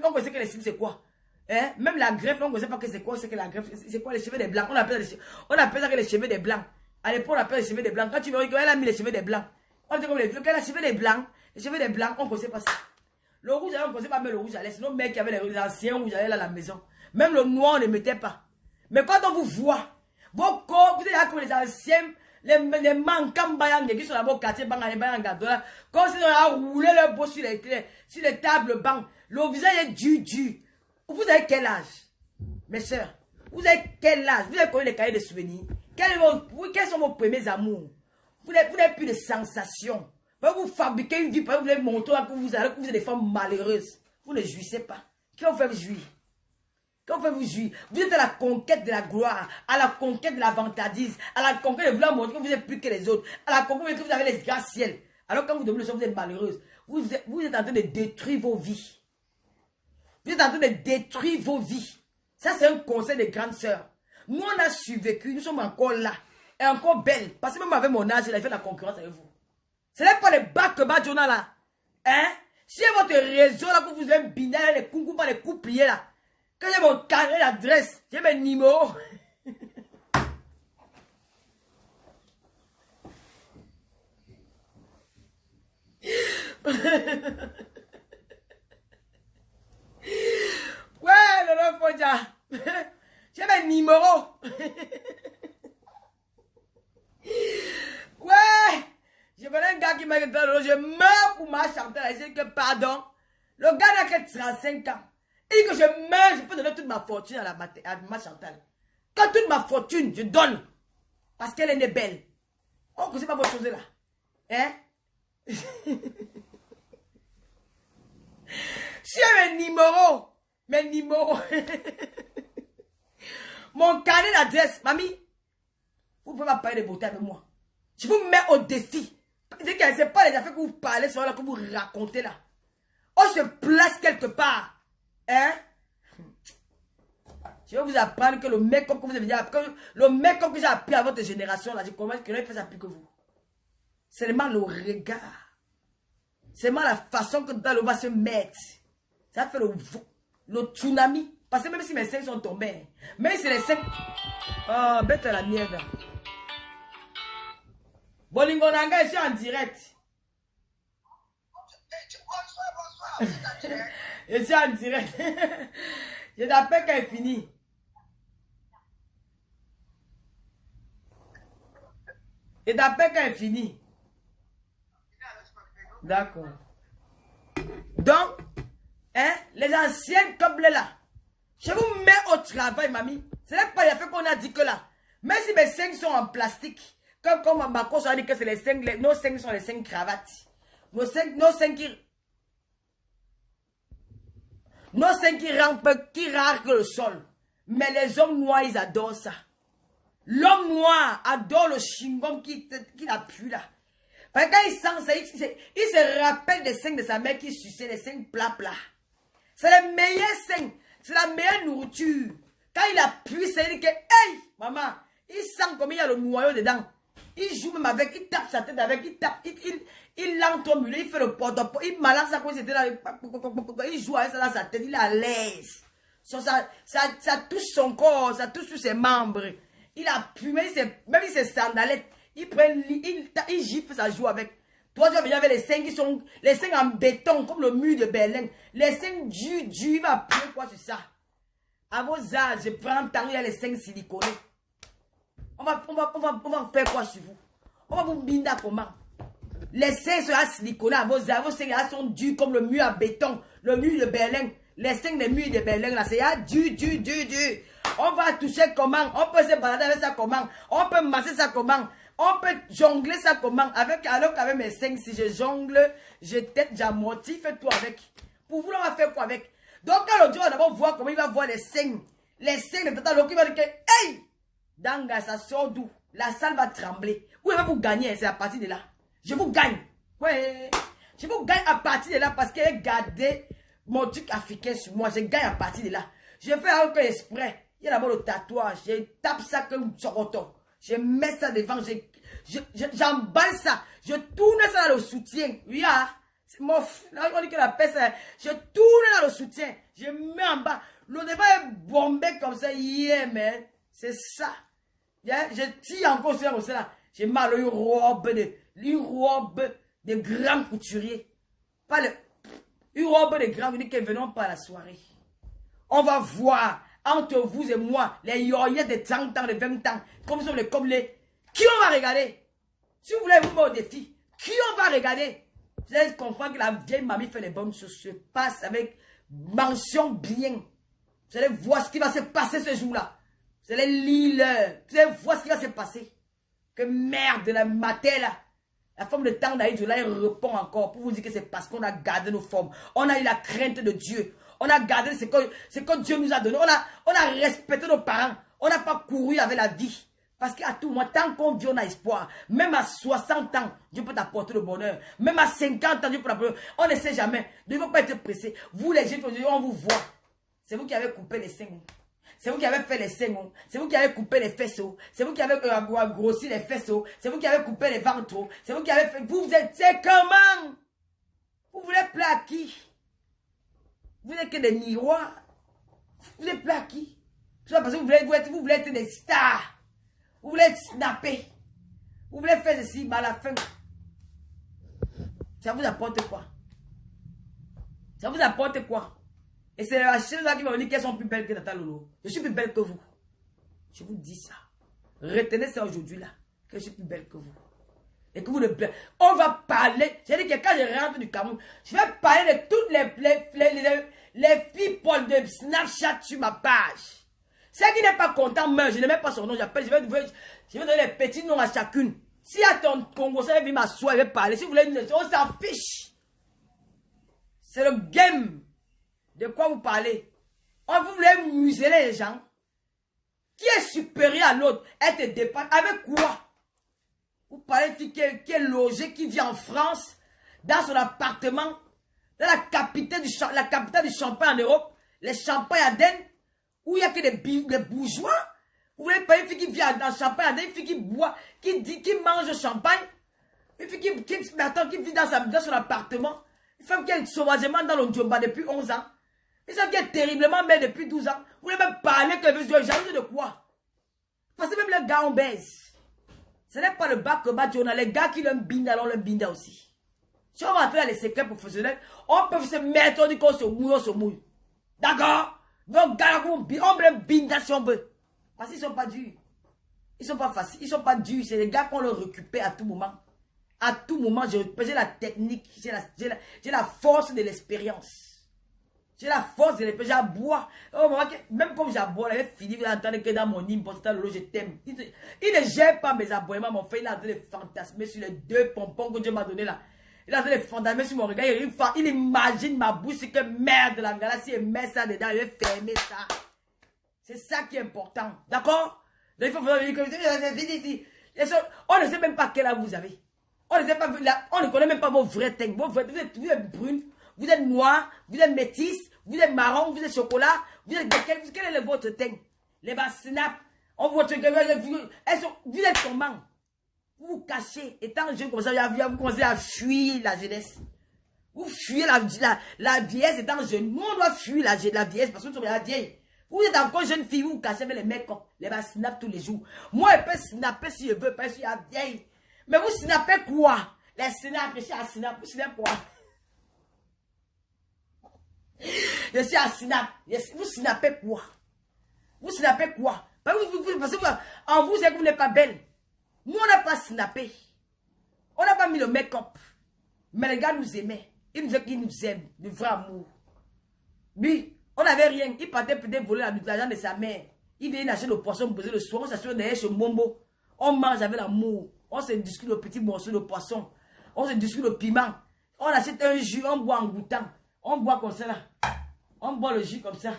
On connaissait que les cils, c'est quoi? Hein? Même la greffe, on ne connaissait pas que c'est quoi, c'est que la greffe. C'est quoi les cheveux des blancs? On appelle ça que les cheveux des blancs. À l'époque, on appelle les cheveux des blancs. Quand tu me regardes, elle a mis les cheveux des blancs. On dit comme les cheveux des blancs. Les cheveux des blancs, on ne connaissait pas ça. Le rouge, on ne connaissait pas même le rouge à l'aise. Sinon, mec qui avait les anciens rouges à l'aise à la maison. Même le noir, on ne mettait pas. Mais quand on vous voit, vos corps, vous êtes là comme les anciens, les manquants bayangés qui sont là-bas au quartier, comme si on a roulé leur beau sur les tables bancs. Le visage est dur. Vous avez quel âge, mes soeurs? Vous avez quel âge? Vous avez connu les cahiers de souvenirs? Quels sont vos premiers amours? Vous n'avez plus de sensations. Vous fabriquez une vie, vous voulez montrer que vous êtes des femmes malheureuses. Vous ne jouissez pas. Qui vous fait jouir? Quand vous jouir, vous êtes à la conquête de la gloire, à la conquête de la vantardise, à la conquête de vouloir montrer que vous êtes plus que les autres, à la conquête que vous avez les gratte-ciel. Alors quand vous devenez le soir, vous êtes malheureuse. Vous êtes en train de détruire vos vies. Vous êtes en train de détruire vos vies. Ça, c'est un conseil des grandes sœurs. Nous, on a survécu, nous sommes encore là. Et encore belles. Parce que même avec mon âge, j'ai fait la concurrence avec vous. Ce n'est pas les bacs que Badjona là. Hein? Si votre réseau là, que vous avez binaire, les coups, pas les coups pliés là. Quand j'ai mon carnet d'adresse, j'ai mes numéros. Ouais, le Fodja. J'ai mes numéros. Ouais. Je connais un gars qui m'a dit, je meurs pour ma Chantal. Il dit que pardon. Le gars n'a que 35 ans. Il dit que je meurs, je peux donner toute ma fortune à ma Chantal. Quand toute ma fortune, je donne. Parce qu'elle est née belle. On ne connaît pas vos choses là. Hein? Si mes numéros, mon carnet d'adresse, mamie, vous ne pouvez pas parler de beauté avec moi. Je vous mets au défi. Ce n'est pas les affaires que vous parlez, c'est là que vous racontez là. On se place quelque part. Hein? Je vais vous apprendre que le make-up que vous avez appris, le make-up que j'ai appris à votre génération là, je commence que l'on fait ça plus que vous. C'est seulement le regard. C'est seulement la façon que dans le va se mettre. Ça fait le tsunami. Parce que même si mes seins sont tombés, même si les seins. Oh, bête la merde. Bolingonanga, je suis en direct. Bonsoir. Je suis en direct. Je t'appelle quand est fini. Je t'appelle quand est fini. D'accord. Donc, hein, les anciennes comme là, je vous mets au travail, mamie. Ce n'est pas les fait qu'on a dit que là. Même si mes seins sont en plastique, comme ma coach a dit que c'est les seins, nos seins sont les seins cravates. Nos seins qui rampent, qui rarquent le sol. Mais les hommes noirs, ils adorent ça. L'homme noir adore le chingom qui appuie là. Parce que quand il sent ça, il se rappelle des seins de sa mère qui suçait, les seins plats. C'est les meilleurs seins. C'est la meilleure nourriture. Quand il appuie, ça dit que, hey, maman, il sent comme il y a le noyau dedans. Il joue même avec, il tape sa tête avec, il l'entombe, il fait le porte-à-porte, il malade ça, c'était là, il joue avec ça dans sa tête, il est à l'aise. Ça touche son corps, ça touche tous ses membres. Il appuie, même si c'est sandalette, il prend, il gifle, ça joue avec. Toi, tu vas venir avec les seins qui sont, les seins en béton, comme le mur de Berlin. Les seins durs, il va appuyer quoi sur ça? À vos âges, je prends le temps, il y a les seins siliconés. On va faire quoi sur vous? On va vous binder comment? Les seins seront siliconés à vos âges, vos seins sont durs comme le mur à béton, le mur de Berlin. Les seins des murs de Berlin, là, c'est dur. On va toucher comment? On peut se balader avec ça comment? On peut masser ça comment? On peut jongler ça comment? Alors qu'avec mes seins, si je jongle, je tête, j'amortis, fais tout avec. Pour vous, on va faire quoi avec? Donc, quand le Dieu va d'abord voir comment il va voir les seins de Tata Loki, il va dire que, hey! Danga, ça sort d'où? La salle va trembler. Où il va vous gagner? C'est à partir de là. Je vous gagne. Ouais. Je vous gagne à partir de là parce qu'elle a gardé mon truc africain sur moi. Je gagne à partir de là. Je fais un peu exprès. Il y a d'abord le tatouage. Je tape ça comme Soroto. Je mets ça devant. J'emballe ça. Je tourne ça dans le soutien. Oui, ah. Là, on dit que la peste, je tourne dans le soutien. Je mets en bas. Le débat est bombé comme ça. Yeah, man. C'est ça. Yeah, je tire encore sur ça. J'ai mal une robe de grands couturiers. Pas le, une robe de grands couturiers qui venons pas à la soirée. On va voir entre vous et moi les yoyettes de 30 ans, de 20 ans. Comme les. Qui on va regarder? Si vous voulez vous mettre au défi, qui on va regarder? Vous allez comprendre que la vieille mamie fait les bonnes choses. Je passe avec mention bien. Vous allez voir ce qui va se passer ce jour-là. Vous allez lire. Vous allez voir ce qui va se passer. Que merde de la matin là. La forme de temps d'Aïdjo là, il répond encore pour vous dire que c'est parce qu'on a gardé nos formes. On a eu la crainte de Dieu. On a gardé ce que Dieu nous a donné. On a respecté nos parents. On n'a pas couru avec la vie. Parce qu'à tout moment, tant qu'on vit, on a espoir. Même à 60 ans, Dieu peut t'apporter le bonheur. Même à 50 ans, Dieu peut t'apporter le bonheur. On ne sait jamais. Il ne faut pas être pressé. Vous, les jeunes, on vous voit. C'est vous qui avez coupé les seins. C'est vous qui avez fait les seins. C'est vous qui avez coupé les fesses. C'est vous qui avez grossi les fesses. C'est vous qui avez coupé les ventres. C'est vous qui avez fait. Vous êtes. C'est comment? Vous voulez plaire à qui? Vous n'êtes que des miroirs. Vous voulez plaire à qui? Parce que vous voulez être des stars. Vous voulez snapper. Vous voulez faire ceci, mais à la fin. Ça vous apporte quoi? Ça vous apporte quoi? Et c'est la chaîne là qui va me dire qu'elles sont plus belles que Tata Lolo. Je suis plus belle que vous. Je vous dis ça. Retenez ça aujourd'hui là. Que je suis plus belle que vous. Et que vous ne plaît. On va parler. J'ai dit que quand je rentre du Cameroun, je vais parler de toutes les people de Snapchat sur ma page. Celle qui n'est pas content meurt. Je ne mets pas son nom. J'appelle. Je vais donner les petits noms à chacune. Si à ton Congo, ça va m'asseoir, il va parler. Si vous voulez, on s'en fiche. C'est le game. De quoi vous parlez? Vous voulez museler les gens. Qui est supérieur à l'autre? Elle te dépasse. Avec quoi? Vous parlez de fille qui est logée, qui vit en France, dans son appartement, dans la capitale du champagne en Europe, les champagnes à Den, où il n'y a que des bourgeois. Vous voulez pas une fille qui vit dans le champagne à Den, une fille qui boit, qui mange le champagne, une fille qui vit dans son appartement, une femme qui est sauvagement dans le Djomba depuis 11 ans, une femme qui est terriblement mère depuis 12 ans. Vous voulez même parler que je jalouse de quoi? Parce que même les gars, on baise. Ce n'est pas le bac que bat, on a les gars qui l'ont binda, on le binda aussi. Si on va faire les secrets professionnels, on peut se mettre, on dit qu'on se mouille. D'accord? Donc, gars, on peut binda si on veut. Parce qu'ils ne sont pas durs. Ils ne sont pas faciles. Ils ne sont pas durs. C'est les gars qu'on le récupère à tout moment. À tout moment, j'ai la technique, j'ai la force de l'expérience. J'ai la force de l'expérience. J'aboie. Même comme j'aboie, j'avais fini, vous entendez que dans mon hymne, je t'aime. Il ne gère pas mes aboiements, mon frère. Il a de fantasmer sur les 2 pompons que Dieu m'a donné là. Il a de fantasmer sur mon regard. Il imagine ma bouche, c'est que merde, la gala, si il met ça dedans, il va fermer ça. C'est ça qui est important. D'accord? Il faut faire on ne sait même pas quel âge vous avez. On ne connaît même pas vos vrais teintes. Vous êtes brune, vous êtes noir, vous êtes métisse, vous êtes marron, vous êtes chocolat, vous êtes quel est votre teint? Les bas snap, vous êtes comment? Vous vous cachez. Étant jeune comme ça, vous commencez à fuir la jeunesse. Vous fuyez la vieillesse étant jeune. Nous, on doit fuir la vieillesse parce que nous sommes la vieille. Vous êtes encore jeune fille, vous vous cachez avec les mecs, les bas snap tous les jours. Moi, je peux snapper si je veux, parce que je suis la vieille. Mais vous snappez quoi? Les snaps, je suis à snap, vous snappez quoi? Je suis à snap. Vous snappez quoi? Vous snappez quoi? Parce que en vous, c'est que vous n'êtes pas belle. Nous, on n'a pas snappé. On n'a pas mis le make-up. Mais les gars nous aimaient. Ils nous disaient qu'ils nous aiment. Du vrai amour. Lui, on n'avait rien. Il partait peut-être voler l'argent de sa mère. Il venait acheter le poisson, poser le soir. On s'assure derrière chez Mombo. On mange avec l'amour. On se discute le petit morceau de poisson. On se discute le piment. On achète un jus, on boit en goûtant. On boit comme ça là. On boit le jus comme ça.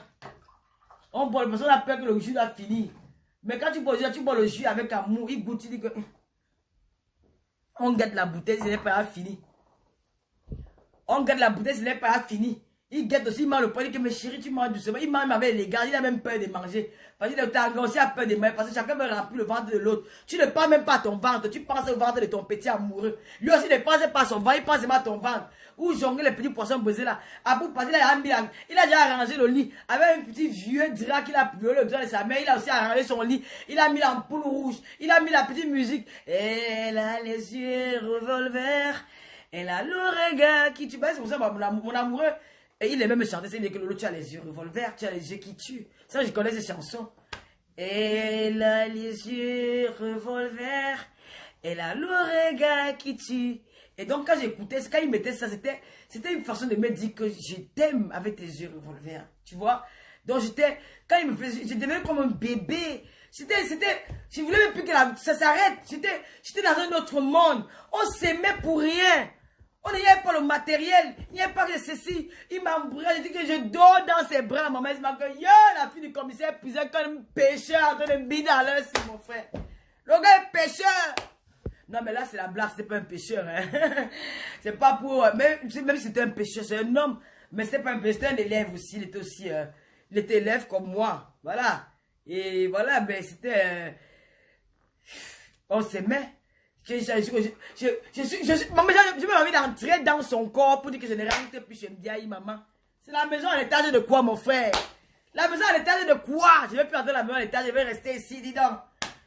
On boit, parce qu'on a peur que le jus va finir. Mais quand tu bois le jus avec amour, il goûte, il dit que... On garde la bouteille, ce n'est pas fini. On garde la bouteille, ce n'est pas fini. Il guette aussi, il m'a le poignet que mes chéris, tu manges doucement. Il mange avec les gars, il a même peur de manger. Parce qu'il est aussi a peur de manger, parce que chacun veut remplir le ventre de l'autre. Tu ne penses même pas à ton ventre, tu penses au ventre de ton petit amoureux. Lui aussi ne pense pas à son ventre, il pense même à ton ventre. Ou jongler les petits poissons brisés là. À bout, parce qu'il a déjà arrangé le lit. Avec un petit vieux drap qu'il a violé le drap de sa mère, il a aussi arrangé son lit. Il a mis l'ampoule rouge, il a mis la petite musique. Elle a les yeux revolver, elle a le regard qui tue. C'est pour ça, mon amoureux. Et il est même chanté, c'est que Lolo, tu as les yeux revolver, tu as les yeux qui tuent. Ça, je connais ces chansons. Elle a les yeux revolver, elle a le regard qui tue. Et donc, quand j'écoutais, quand il mettait ça, c'était une façon de me dire que je t'aime avec tes yeux revolver. Tu vois? Donc, quand il me faisait, je devenais comme un bébé. Je voulais même plus que ça s'arrête. J'étais dans un autre monde. On s'aimait pour rien. On n'y avait pas le matériel, il n'y avait pas que ceci. Il m'a embrassé, je dis que je dors dans ses bras. Maman, il m'a dit, yo, la fille du commissaire puisait comme un pêcheur en train de bider à l'heure, c'est mon frère. Le gars est pêcheur. Non, mais là, c'est la blague, c'est pas un pêcheur. Hein. C'est pas pour. Même si c'était un pêcheur, c'est un homme. Mais c'était pas un pêcheur, c'était un élève aussi. Il était élève comme moi. Voilà. Et voilà, ben c'était. On s'aimait. Maman, j'ai envie d'entrer dans son corps pour dire que je ne rentre plus chez Mbiaï, maman. C'est la maison à l'étage de quoi, mon frère? La maison à l'étage de quoi? Je ne vais plus entrer dans la maison à l'étage, je vais rester ici, dis donc.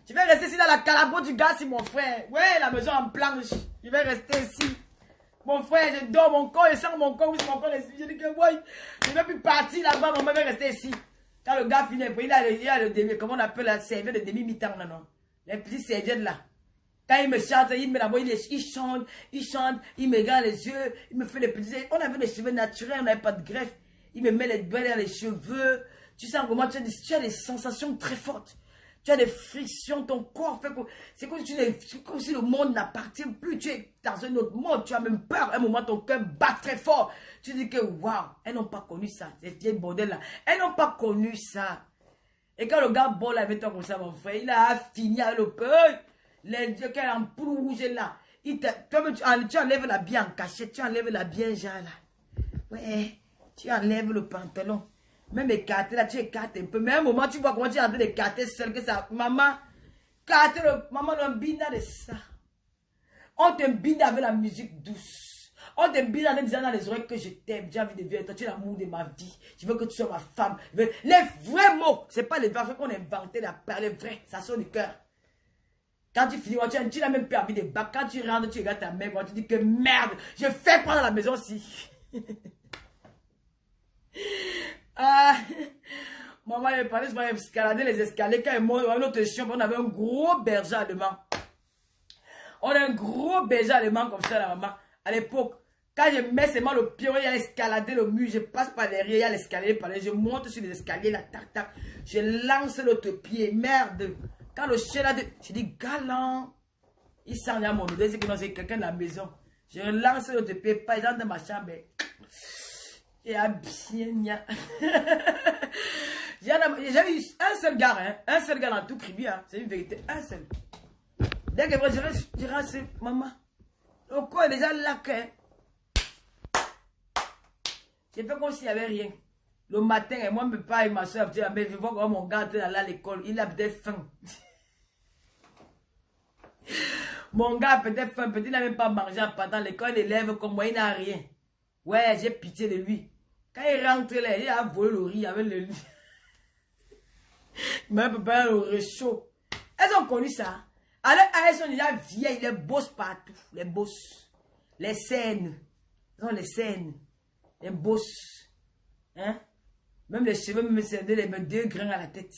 Je vais rester ici dans la calabote du gars, c'est mon frère. Ouais, la maison en planche. Je vais rester ici. Mon frère, je dors, mon corps, je sens mon corps, mon corps, je dis que ouais, je ne vais plus partir là-bas, maman, je vais rester ici. Quand le gars finit, il a le demi, comment on appelle la serviette de demi-mi-temps, là, non? Les petites serviettes là. Quand il me chante, il me la voix, il chante, il me regarde les yeux, il me fait les petits. On avait des cheveux naturels, on n'avait pas de greffe. Il me met les doigts dans les cheveux. Tu sens comment tu as des sensations très fortes. Tu as des frictions, ton corps fait que. C'est comme si le monde n'appartient plus. Tu es dans un autre monde, tu as même peur. À un moment, ton cœur bat très fort. Tu dis que waouh, elles n'ont pas connu ça. Ces vieilles bordel là. Elles n'ont pas connu ça. Et quand le gars bolle avec toi comme ça, mon frère, il a fini avec le peuple. Les yeux qui ont poule rouge là. Tu enlèves la bien en cachette, tu enlèves la bien genre là. Ouais, tu enlèves le pantalon. Même écarté là, tu écartes un peu. Mais à un moment, tu vois comment tu es en train d'écarter seul que ça. Maman, maman, on binde de ça. On te binde avec la musique douce. On te binde en disant dans les oreilles que je t'aime. J'ai envie de vivre toi, tu es l'amour de ma vie. Je veux que tu sois ma femme. Les vrais mots, c'est pas les vrais qu'on a inventé, la parler vrai. Ça sort du cœur. Quand tu finis, tu n'as même pas envie de battre. Quand tu rentres, tu regardes ta mère, tu dis que merde, je fais quoi dans la maison aussi. Maman, elle parlait, je vais escalader les escaliers. Quand elle monte dans notre chambre, on avait un gros berger allemand. On a un gros berger allemand comme ça, la maman. À l'époque, quand je mets seulement le pied, il y a escaladé le mur, je passe par derrière, il y a l'escalier, je monte sur les escaliers, là, tac, tac. Je lance l'autre pied, merde. Quand le chien a dit, je dis galant, il sent à mon odeur, c'est que c'est quelqu'un dans la maison. Je relance l'autre pied, pas exemple dans ma chambre. Et à bien, j'ai eu un seul gars, hein, un seul gars dans tout Kribi, hein, c'est une vérité, un seul. Dès que je reste, maman, le corps est déjà là, hein. J'ai fait comme s'il n'y avait rien. Le matin, et moi, mes parents et ma soeur, je vois comment mon gars est allé à l'école. Il a peut-être faim. Mon gars a peut-être faim. Peut-être qu'il n'a même pas mangé pendant l'école. L'élève comme moi, il n'a rien. Ouais, j'ai pitié de lui. Quand il rentre là, il a volé le riz avec le riz. Il m'a préparé le réchaud. Elles ont connu ça. Alors, elles sont déjà vieilles. Les bosses partout. Les bosses. Les scènes. Elles ont les scènes. Les bosses. Hein? Même les cheveux, même les mettre 2 grains à la tête.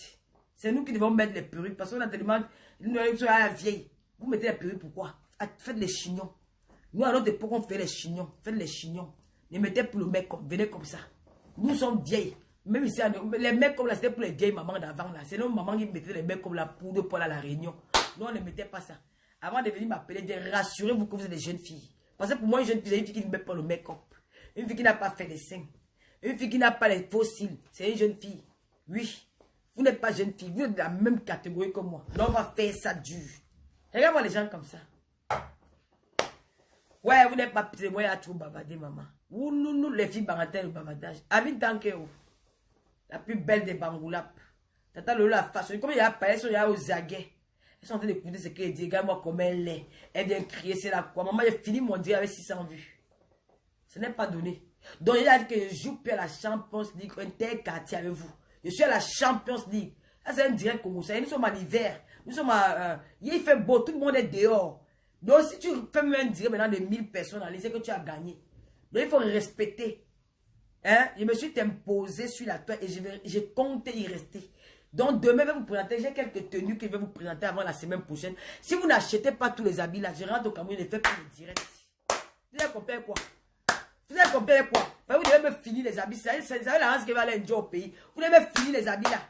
C'est nous qui devons mettre les perruques. Parce qu'on a tellement. Nous sommes à la vieille. Vous mettez les perruques pourquoi? Faites les chignons. Nous, à notre époque, on fait les chignons. Faites les chignons. Ne mettez plus le make-up. Venez comme ça. Nous sommes vieilles. Même ici, les mecs comme là, c'était pour les vieilles mamans d'avant là. C'est nos mamans qui mettaient les mecs comme la poudre pour aller à la réunion. Nous, on ne mettait pas ça. Avant de venir m'appeler, rassurez-vous que vous êtes des jeunes filles. Parce que pour moi, une jeune fille, c'est une fille qui ne met pas le make-up. Une fille qui n'a pas fait les seins. Une fille qui n'a pas les fossiles, c'est une jeune fille. Oui, vous n'êtes pas jeune fille, vous êtes de la même catégorie que moi. Donc on va faire ça dur. Regarde-moi les gens comme ça. Ouais, vous n'êtes pas petit, moi, il y a trop bavardé, maman. Nous, les filles Bangatelles, le bavardage. Avin Tankeo, la plus belle des Bangoulap. Tata Lolo la façon. Comme il y a pas, il y a aux aguets. Elles sont en train d'écouter ce qu'elle dit. Regarde-moi comme elle est. Elle vient crier, c'est la quoi. Maman, j'ai fini mon direct avec 600 vues. Ce n'est pas donné. Donc, il a dit que je joue plus à la Champions League, un tel quartier avec vous. Je suis à la Champions League. Ça, c'est un direct congolais. Nous sommes en hiver. Nous sommes à... il fait beau, tout le monde est dehors. Donc, si tu fais même un direct maintenant de 1000 personnes, c'est que tu as gagné. Donc, il faut respecter. Hein? Je me suis imposé sur la toile et je compte y rester. Donc, demain, je vais vous présenter. J'ai quelques tenues que je vais vous présenter avant la semaine prochaine. Si vous n'achetez pas tous les habits là, je rentre au Cameroun et je ne fais pas le direct. Vous avez compris quoi? Vous avez compris quoi? Vous devez me finir les habits. C'est la race qui va aller enjoy au pays. Vous devez me finir les habits là.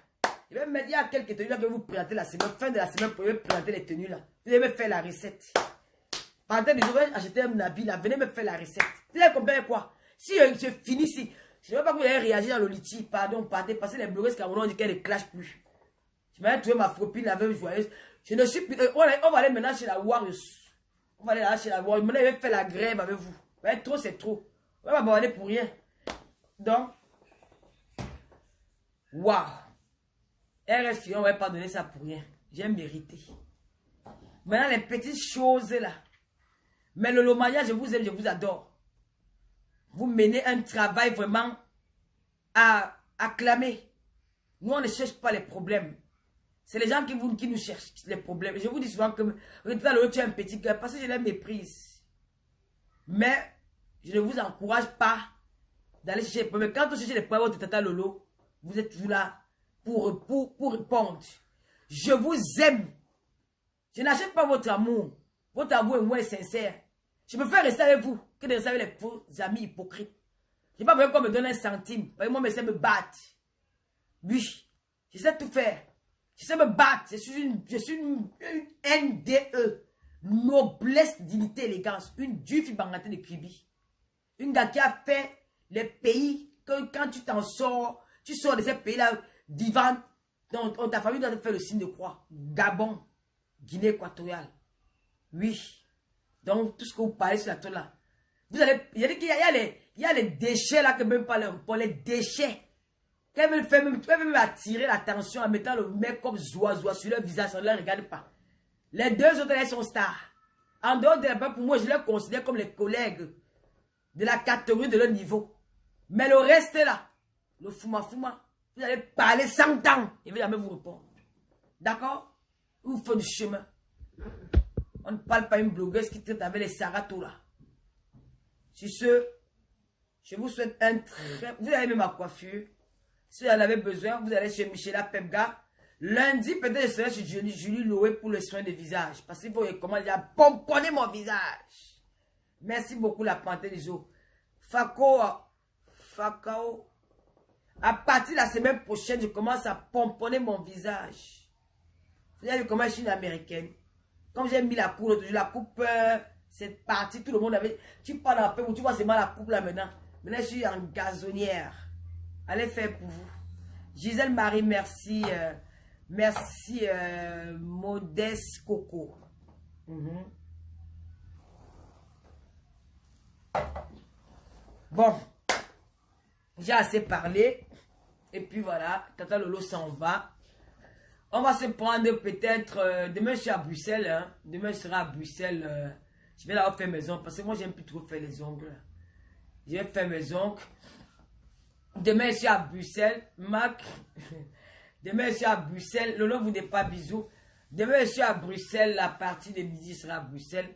Je vais me mettre, il y a quelques tenues là que je vais vous présenter la semaine. Fin de la semaine, je vais présenter les tenues là. Vous devez me faire la recette. Pendant que je vais acheter un habit là, venez me faire la recette. Vous avez compris quoi? Si je finis ici, je ne veux pas que vous ayez réagi dans le litige. Pardon, partez, parce que les blogueuses camerounaises disent qu'elles ne clashent plus. Je vais trouver ma copine, la veuve joyeuse. Je ne suis plus. On va aller maintenant chez la Warriors. On va aller là chez la Warriors. Maintenant, je vais faire la grève avec vous. Ouais, trop, c'est trop. On va m'aborder pour rien. Donc, waouh. RFI, on ne va pas donner ça pour rien. J'ai mérité. Maintenant, les petites choses là. Mais le Lomaya, je vous aime, je vous adore. Vous menez un travail vraiment à acclamer. Nous, on ne cherche pas les problèmes. C'est les gens qui nous cherchent les problèmes. Je vous dis souvent que tu as un petit cœur parce que je les méprise. Mais je ne vous encourage pas d'aller chercher les problèmes. Quand on cherche les problèmes de Tata Lolo, vous êtes toujours là pour répondre. Je vous aime. Je n'achète pas votre amour. Votre amour est moins sincère. Je préfère rester avec vous que de rester avec les faux amis hypocrites. Je n'ai pas besoin qu'on me donne un centime. Parce que moi, je sais me battre. Oui, je sais tout faire. Je sais me battre. Je suis une NDE. Noblesse, dignité, élégance. Une dure fille bangatée de Kribi. Une gars qui a fait les pays que quand tu t'en sors, tu sors de ces pays-là vivants. Donc, ta famille doit te faire le signe de croix. Gabon, Guinée équatoriale. Oui. Donc, tout ce que vous parlez sur la toile là. Vous allez, il y a les déchets là que même pas pour les déchets. Qu'elles veulent même attirer l'attention en mettant le mec comme zoa sur leur visage, ça ne les regarde pas. Les deux autres, elles sont stars. En dehors de la part, pour moi, je les considère comme les collègues de la catégorie de leur niveau. Mais le reste là, le fouma, vous allez parler 100 ans. Il ne va jamais vous répondre. D'accord? Vous faites du chemin. On ne parle pas une blogueuse qui traite avec les saratos là. Sur ce, je vous souhaite un très... Vous avez aimé ma coiffure. Si vous en avez besoin, vous allez chez Michela Pepga. Lundi, peut-être je serai chez Julie Loé pour le soin de visage. Parce qu'il faut comment il a pomponné mon visage. Merci beaucoup la panthère des eaux. Fakao. À partir de la semaine prochaine, je commence à pomponner mon visage. Vous savez comment je suis une américaine. Comme j'ai mis la coupe, cette partie, tout le monde avait... Tu parles un peu, tu vois, c'est mal la coupe là maintenant. Maintenant, je suis en gazonnière. Allez faire pour vous. Gisèle Marie, merci. Merci, Modeste Coco. Bon. J'ai assez parlé. Et puis voilà, Tata Lolo s'en va. On va se prendre peut-être... demain, je suis à Bruxelles. Hein. Demain, je serai à Bruxelles. Je vais là-haut faire mes ongles. Parce que moi, j'aime plus trop faire les ongles. Je vais faire mes ongles. Demain, je suis à Bruxelles. Mac. Demain, je suis à Bruxelles. Lolo, vous n'êtes pas bisous. Demain, je suis à Bruxelles. La partie de midi, je serai à Bruxelles.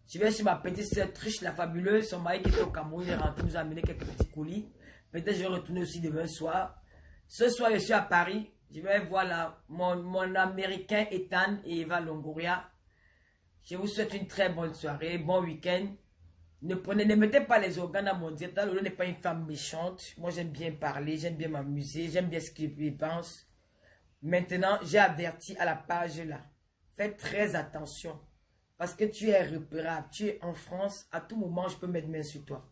Je vais chez ma petite soeur Triche, la fabuleuse. Son mari qui était au Cameroun, il est rentré, nous a amené quelques petits colis. Peut-être je vais retourner aussi demain soir. Ce soir, je suis à Paris. Je vais voir mon américain Ethan et Eva Longoria. Je vous souhaite une très bonne soirée, bon week-end. Ne mettez pas les organes à mon dire. Lolo n'est pas une femme méchante. Moi, j'aime bien parler, j'aime bien m'amuser, j'aime bien ce qu'il pense. Maintenant, j'ai averti à la page là. Faites très attention. Parce que tu es repérable. Tu es en France. À tout moment, je peux mettre main sur toi.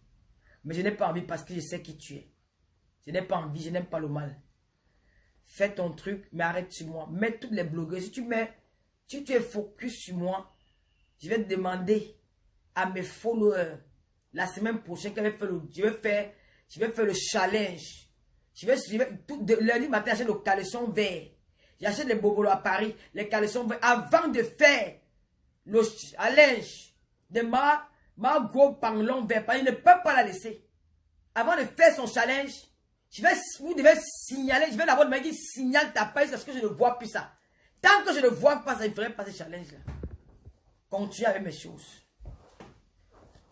Mais je n'ai pas envie parce que je sais qui tu es. Je n'ai pas envie, je n'aime pas le mal. Fais ton truc, mais arrête sur moi. Mets toutes les blogueurs. Si tu es focus sur moi, je vais te demander à mes followers la semaine prochaine, je vais faire le challenge. Lundi matin, j'achète le caleçon vert. J'achète les bobolos à Paris, les caleçons verts, avant de faire le challenge de ma gros pantalon vert. Il ne peut pas la laisser. Avant de faire son challenge, vous devez signaler, je vais d'abord me dire, signale ta page parce que je ne vois plus ça. Tant que je ne vois pas ça, il ne ferait pas ce challenge-là. Continue avec mes choses.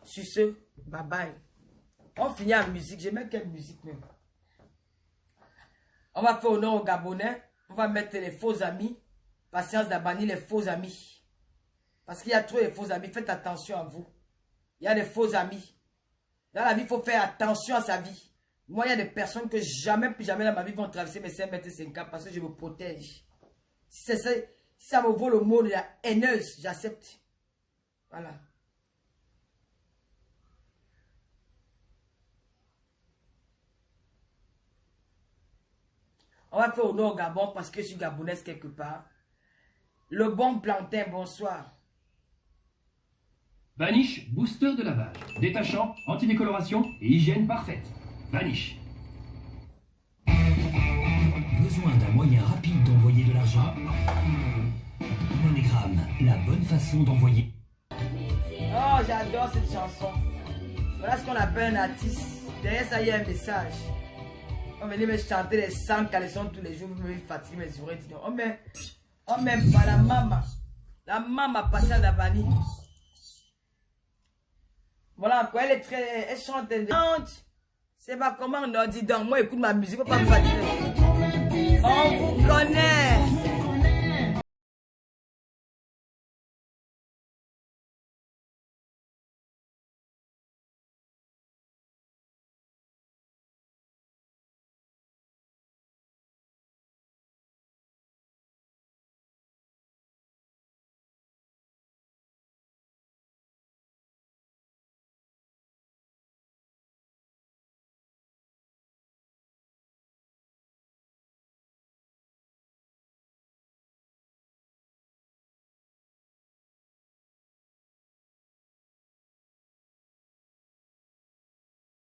Sur ce, bye bye. On finit en musique. Je mets quelle musique même? On va faire honneur aux Gabonais. On va mettre les faux amis. Patience d'Abani, les faux amis. Parce qu'il y a trop de faux amis. Faites attention à vous. Il y a des faux amis. Dans la vie, il faut faire attention à sa vie. Moi, il y a des personnes que jamais, plus jamais dans ma vie vont traverser mes 5 mètres 50 parce que je me protège. Si ça me vaut le mot de la haineuse, j'accepte. Voilà. On va faire honneur au Gabon parce que je suis gabonaise quelque part. Le bon plantain, bonsoir. Vanish, booster de lavage, détachant, antidécoloration et hygiène parfaite. Vanish. Besoin d'un moyen rapide d'envoyer de l'argent? MoneyGram, la bonne façon d'envoyer. Oh, j'adore cette chanson. Voilà ce qu'on appelle un artiste. Derrière ça, il y a un message. On venait me chanter les 100 caleçons tous les jours, vous me fatiguez mes oreilles. On met pas la maman. La maman passée à la vanille. Voilà, quoi, elle est très. Elle chante. C'est pas comment on dit donc. Moi, écoute ma musique, faut pas me fatiguer. On vous connaît.